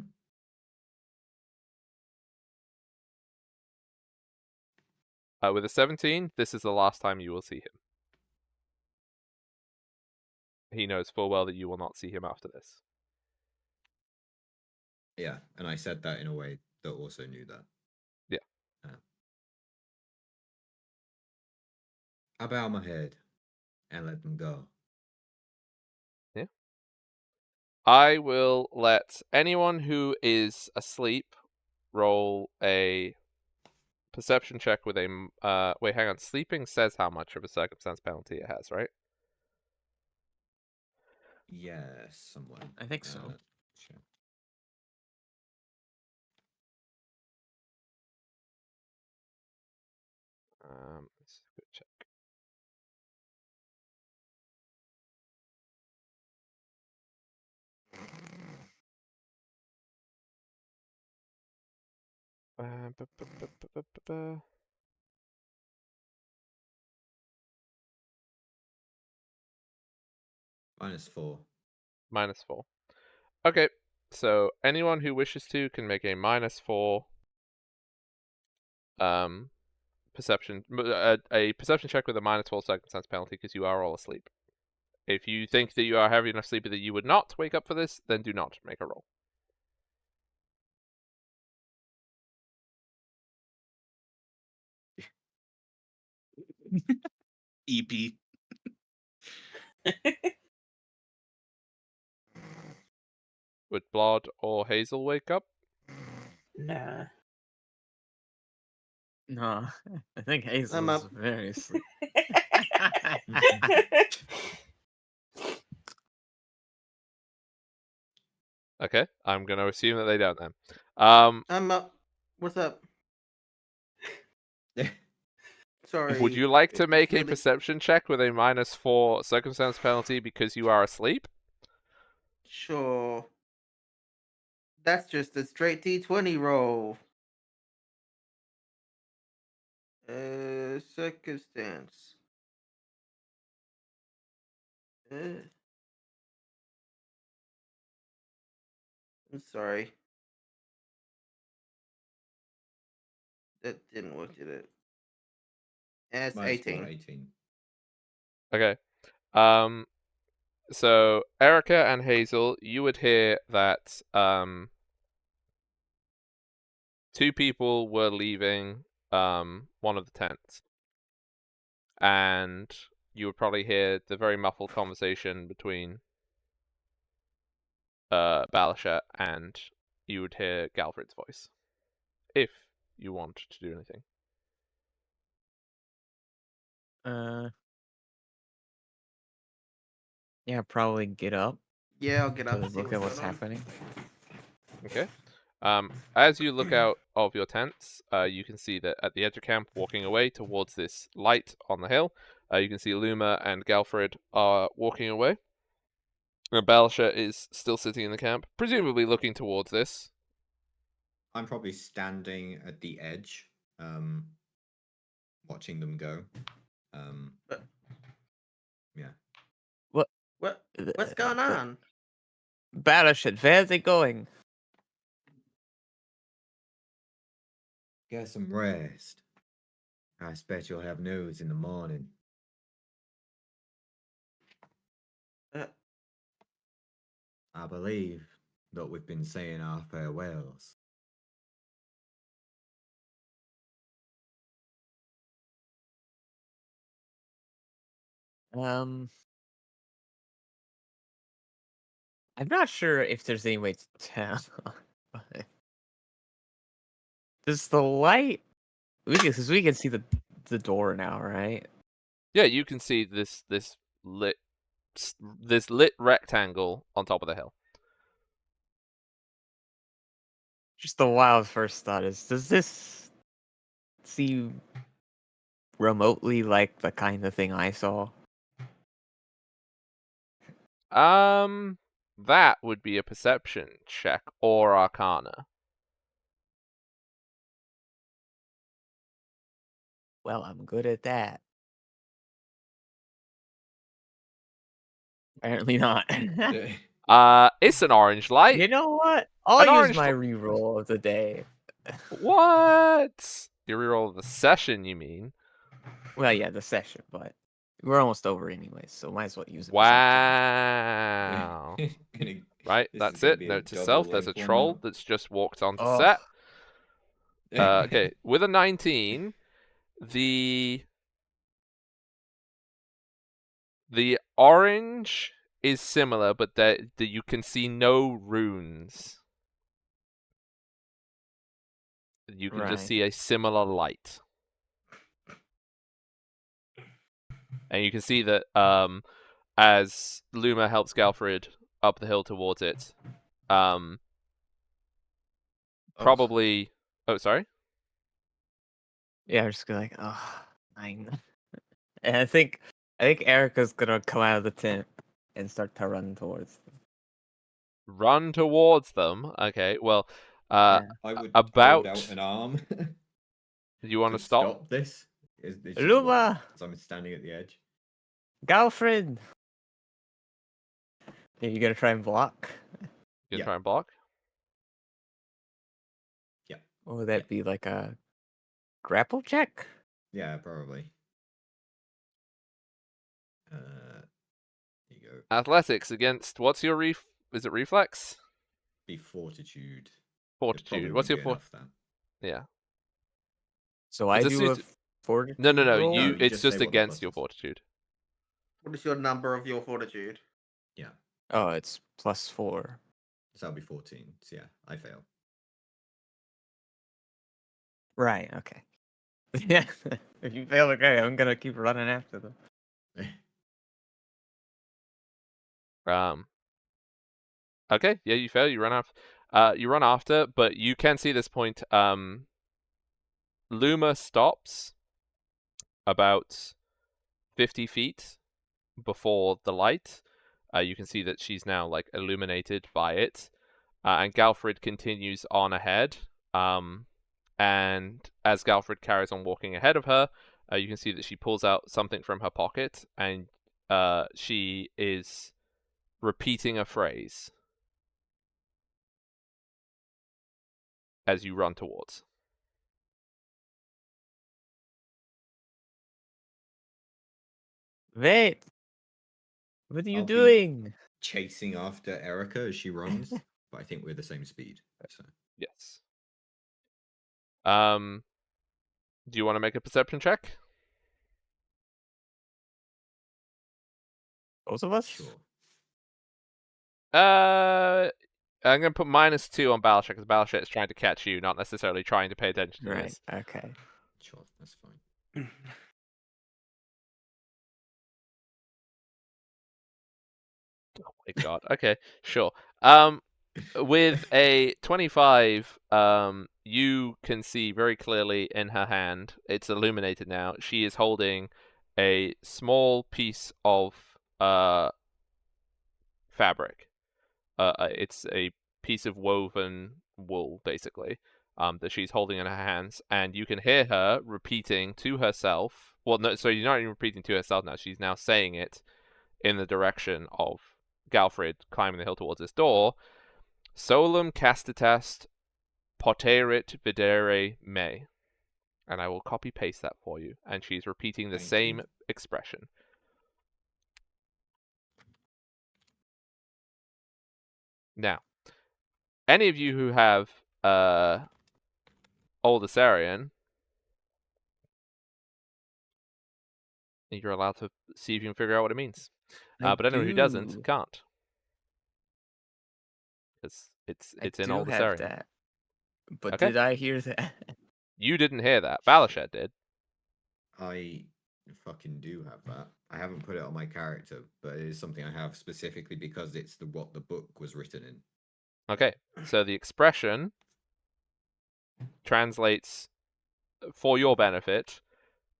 With a 17, this is the last time you will see him. He knows full well that you will not see him after this. Yeah, and I said that in a way that also knew that. Yeah. I bow my head and let them go. Yeah. I will let anyone who is asleep roll a perception check with a wait, hang on. Sleeping says how much of a circumstance penalty it has, right? Yes, someone. I think so. Sure. Let's check. bu- bu- bu- bu- bu- bu- bu. -4. -4. Okay, so anyone who wishes to can make a -4 perception a perception check with a -4 circumstance penalty because you are all asleep. If you think that you are heavy enough sleepy that you would not wake up for this, then do not make a roll. EP. Would Blood or Hazel wake up? Nah. No, I think Hazel's I'm up. very asleep. Okay, I'm going to assume that they don't then. I'm up. What's up? Sorry. Would you like to it's make a really- perception check with a -4 circumstance penalty because you are asleep? Sure. That's just a straight D20 roll. Circumstance. I'm sorry. That didn't work, did it? It's -4, 18. 18. Okay. So Erica and Hazel, you would hear that two people were leaving one of the tents. And you would probably hear the very muffled conversation between Balasha, and you would hear Galfred's voice. If you want to do anything. Yeah, probably get up Yeah, I'll get to up and see look at what's going on. happening. Okay. As you look out of your tents, you can see that at the edge of camp, walking away towards this light on the hill, you can see Luma and Galfred are walking away. Balasha is still sitting in the camp, presumably looking towards this. I'm probably standing at the edge, watching them go. Yeah. What's going on? Battleship, where's it going? Get some rest. I expect you'll have news in the morning. I believe that we've been saying our farewells. I'm not sure if there's any way to tell. Does the light? Because we can see the door now, right? Yeah, you can see this lit rectangle on top of the hill. Just the wild first thought is: does this seem remotely like the kind of thing I saw? That would be a perception check or Arcana. Well, I'm good at that. Apparently not. It's an orange light. You know what? I'll An use orange my reroll of the day. What? Your reroll of the session, you mean? Well, yeah, the session, but we're almost over anyway, so might as well use it for something. Wow. Right, that's it. Note to self, there's a troll that's just walked onto Oh. set. Okay, with a 19, the orange is similar, but that you can see no runes. You can just Right. see a similar light. And you can see that as Luma helps Galfred up the hill towards it, probably... Oh, sorry? Yeah, I'm just gonna like, oh, 9. And I think Erica's gonna come out of the tent and start to run towards them. Run towards them. Okay, well, Uh, Yeah. I would about. hold out an arm Do you want to to stop? stop this. It's just Luma! as I'm standing at the edge. Galfred! Are you gonna try and block? You can Yeah. try and block. Or would that be like a grapple check? Yeah, probably. Here you go. Athletics against what's your Is it reflex? Be fortitude. It Fortitude. probably What's wouldn't your be enough then. Yeah. So I It's a do a suit- fortitude No. roll? You. you It's just just say what the against plus your is. fortitude. What is your number of your fortitude? Yeah. Oh, it's +4. So that'll be 14. So yeah, I fail. Right, okay. Yeah. If you fail, okay, I'm gonna keep running after them. Okay. Yeah, you fail. You run off. You run after, but you can see this point. Luma stops about 50 feet before the light. You can see that she's now like illuminated by it, and Galfred continues on ahead. And as Galfred carries on walking ahead of her, you can see that she pulls out something from her pocket, and she is repeating a phrase as you run towards. Wait! What are you I'll be- doing? Chasing after Erica as she runs, but I think we're the same speed. So Yes. Do you want to make a perception check? Both of us? sure. I'm gonna put -2 on Battleship because Battleship is trying to catch you, not necessarily trying to pay attention to Right, this. okay. Sure, that's fine. Oh my god. Okay, sure. With a 25, you can see very clearly in her hand. It's illuminated now. She is holding a small piece of fabric. It's a piece of woven wool, basically, that she's holding in her hands, and you can hear her repeating to herself. Well, no, so you're not even repeating to herself now. She's now saying it in the direction of Galfred climbing the hill towards this door. Solum castitas poterit videre me. And I will copy paste that for you. And she's repeating the Thank same you. expression. Now, any of you who have Old Assyrian, you're allowed to see if you can figure out what it means. But anyone who doesn't can't. Because it's in do Old have Assyrian. that. But Okay. did I hear that? You didn't hear that. Balashet did. I fucking do have that. I haven't put it on my character, but it is something I have specifically because it's what the book was written in. Okay. So the expression translates for your benefit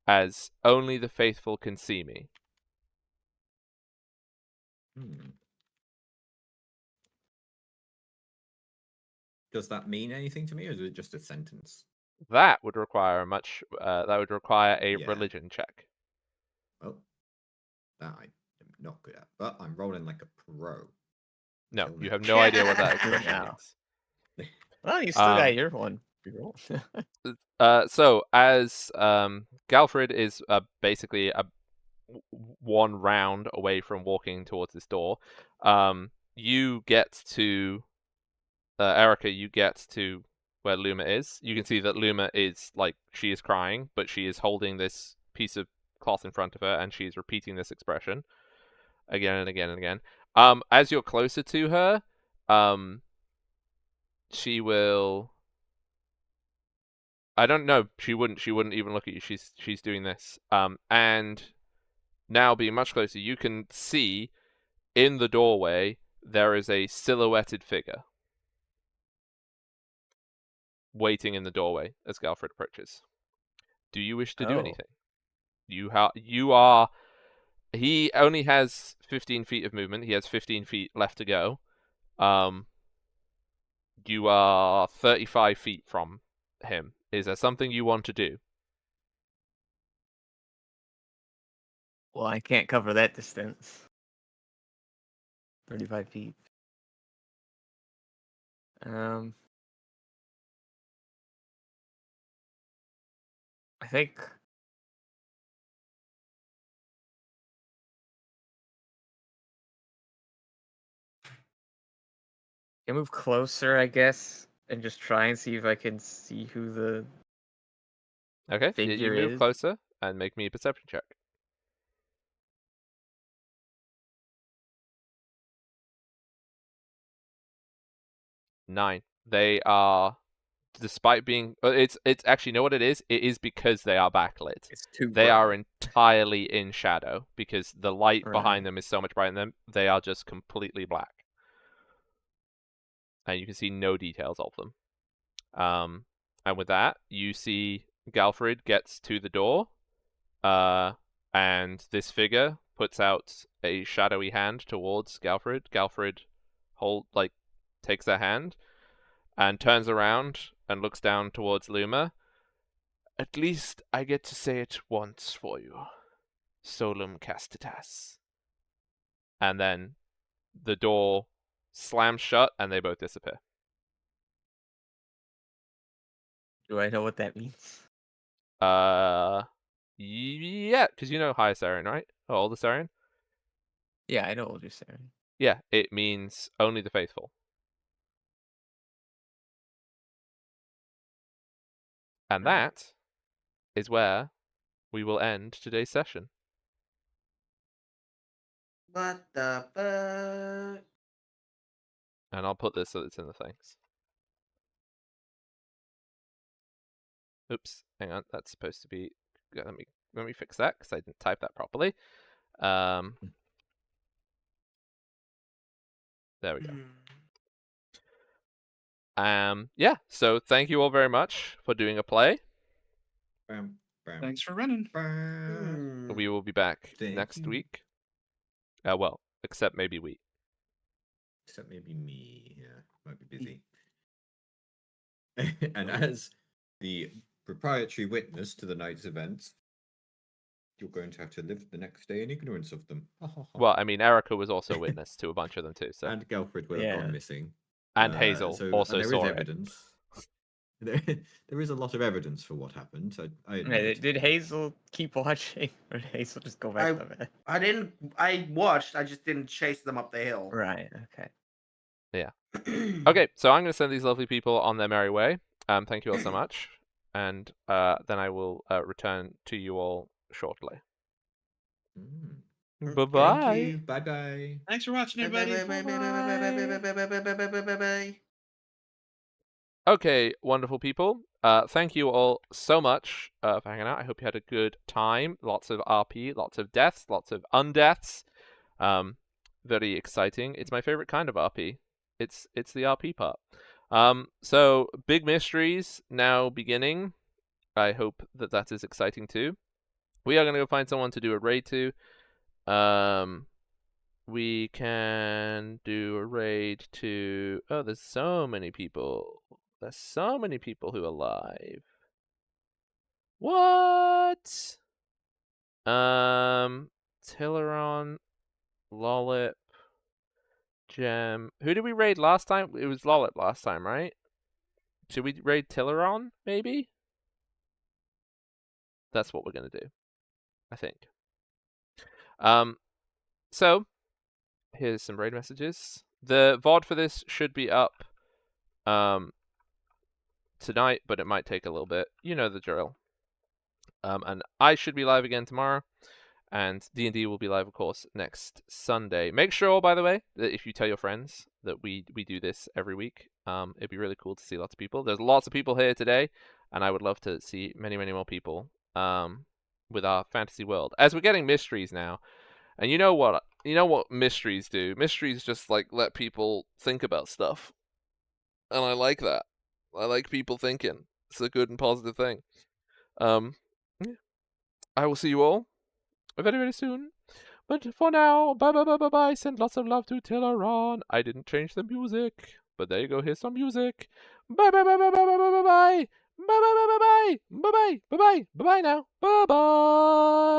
as only the faithful can see me. Does that mean anything to me, or is it just a sentence? That would require a Yeah. religion check. Well, that I am not good at, but I'm rolling like a pro. No, Till you now. have no idea what that Till expression now. means. Well, you still got your one. So as Galfred is basically one round away from walking towards this door, you get to Erica. You get to where Luma is. You can see that Luma is she is crying, but she is holding this piece of cloth in front of her, and she is repeating this expression again and again and again. As you're closer to her, she will. I don't know. She wouldn't even look at you. She's doing this. And now being much closer, you can see in the doorway there is a silhouetted figure waiting in the doorway as Galfred approaches. Do you wish to do anything? You are. He only has 15 feet of movement. He has 15 feet left to go. You are 35 feet from him. Is there something you want to do? Well, I can't cover that distance. 35 feet. I think I move closer, I guess, and just try and see if I can see who the Okay, you figure move is. closer and make me a perception check. 9. They are, despite being, it's actually, you know what it is? It is because they are backlit. It's too They are bright. entirely in shadow because the light Right. behind them is so much brighter than them. They are just completely black. And you can see no details of them. And with that, you see Galfred gets to the door, and this figure puts out a shadowy hand towards Galfred. Galfred takes their hand and turns around and looks down towards Luma. At least I get to say it once for you. Solum castitas. And then the door slams shut and they both disappear. Do I know what that means? Yeah, because you know High Sarian, right? Or Older Sarian? Yeah, I know what you're saying. Yeah, it means only the faithful. And Alright. that is where we will end today's session. What the fuck? And I'll put this so it's in the things. Oops, hang on. That's supposed to be. Let me fix that because I didn't type that properly. There we go. Yeah. So thank you all very much for doing a play. Bam, bam, Thanks for running. bam. We will be back Thank next you. week. Well, except maybe we. Except maybe me. Yeah, might be busy. And as the proprietary witness to the night's events, you're going to have to live the next day in ignorance of them. Well, I mean, Erica was also witness to a bunch of them too. So And Gelfred will have Yeah. gone missing. and Hazel also and there saw is it. evidence. There is a lot of evidence for what happened. I Yeah, admit. did Hazel keep watching, or did Hazel just go back to bed? I didn't. I watched. I just didn't chase them up the hill. Right. Okay. Okay, so I'm going to send these lovely people on their merry way. Thank you all so much, and then I will return to you all shortly. Mm. Bye Thank bye. you. Bye bye. Thanks for watching, everybody. Bye. Okay, wonderful people. Thank you all so much for hanging out. I hope you had a good time. Lots of RP, lots of deaths, lots of undeaths. Very exciting. It's my favorite kind of RP. It's the RP part. So big mysteries now beginning. I hope that is exciting too. We are going to go find someone to do a raid to. We can do a raid to. Oh, there's so many people. There's so many people who are live. What? Tileron, Lollip, Gem. Who did we raid last time? It was Lollip last time, right? Should we raid Tileron, maybe? That's what we're gonna do, I think. So here's some raid messages. The VOD for this should be up tonight, but it might take a little bit. You know the drill. And I should be live again tomorrow, and D&D will be live, of course, next Sunday. Make sure, by the way, that if you tell your friends that we do this every week, it'd be really cool to see lots of people. There's lots of people here today, and I would love to see many, many more people with our fantasy world. As we're getting mysteries now, and you know what mysteries do? Mysteries just like let people think about stuff, and I like that. I like people thinking. It's a good and positive thing. Yeah. I will see you all very, very soon. But for now, bye bye bye bye bye. Send lots of love to Tileron. I didn't change the music. But there you go. Here's some music. Bye bye bye bye bye bye bye bye bye bye bye bye bye bye bye bye bye bye bye now. Bye bye.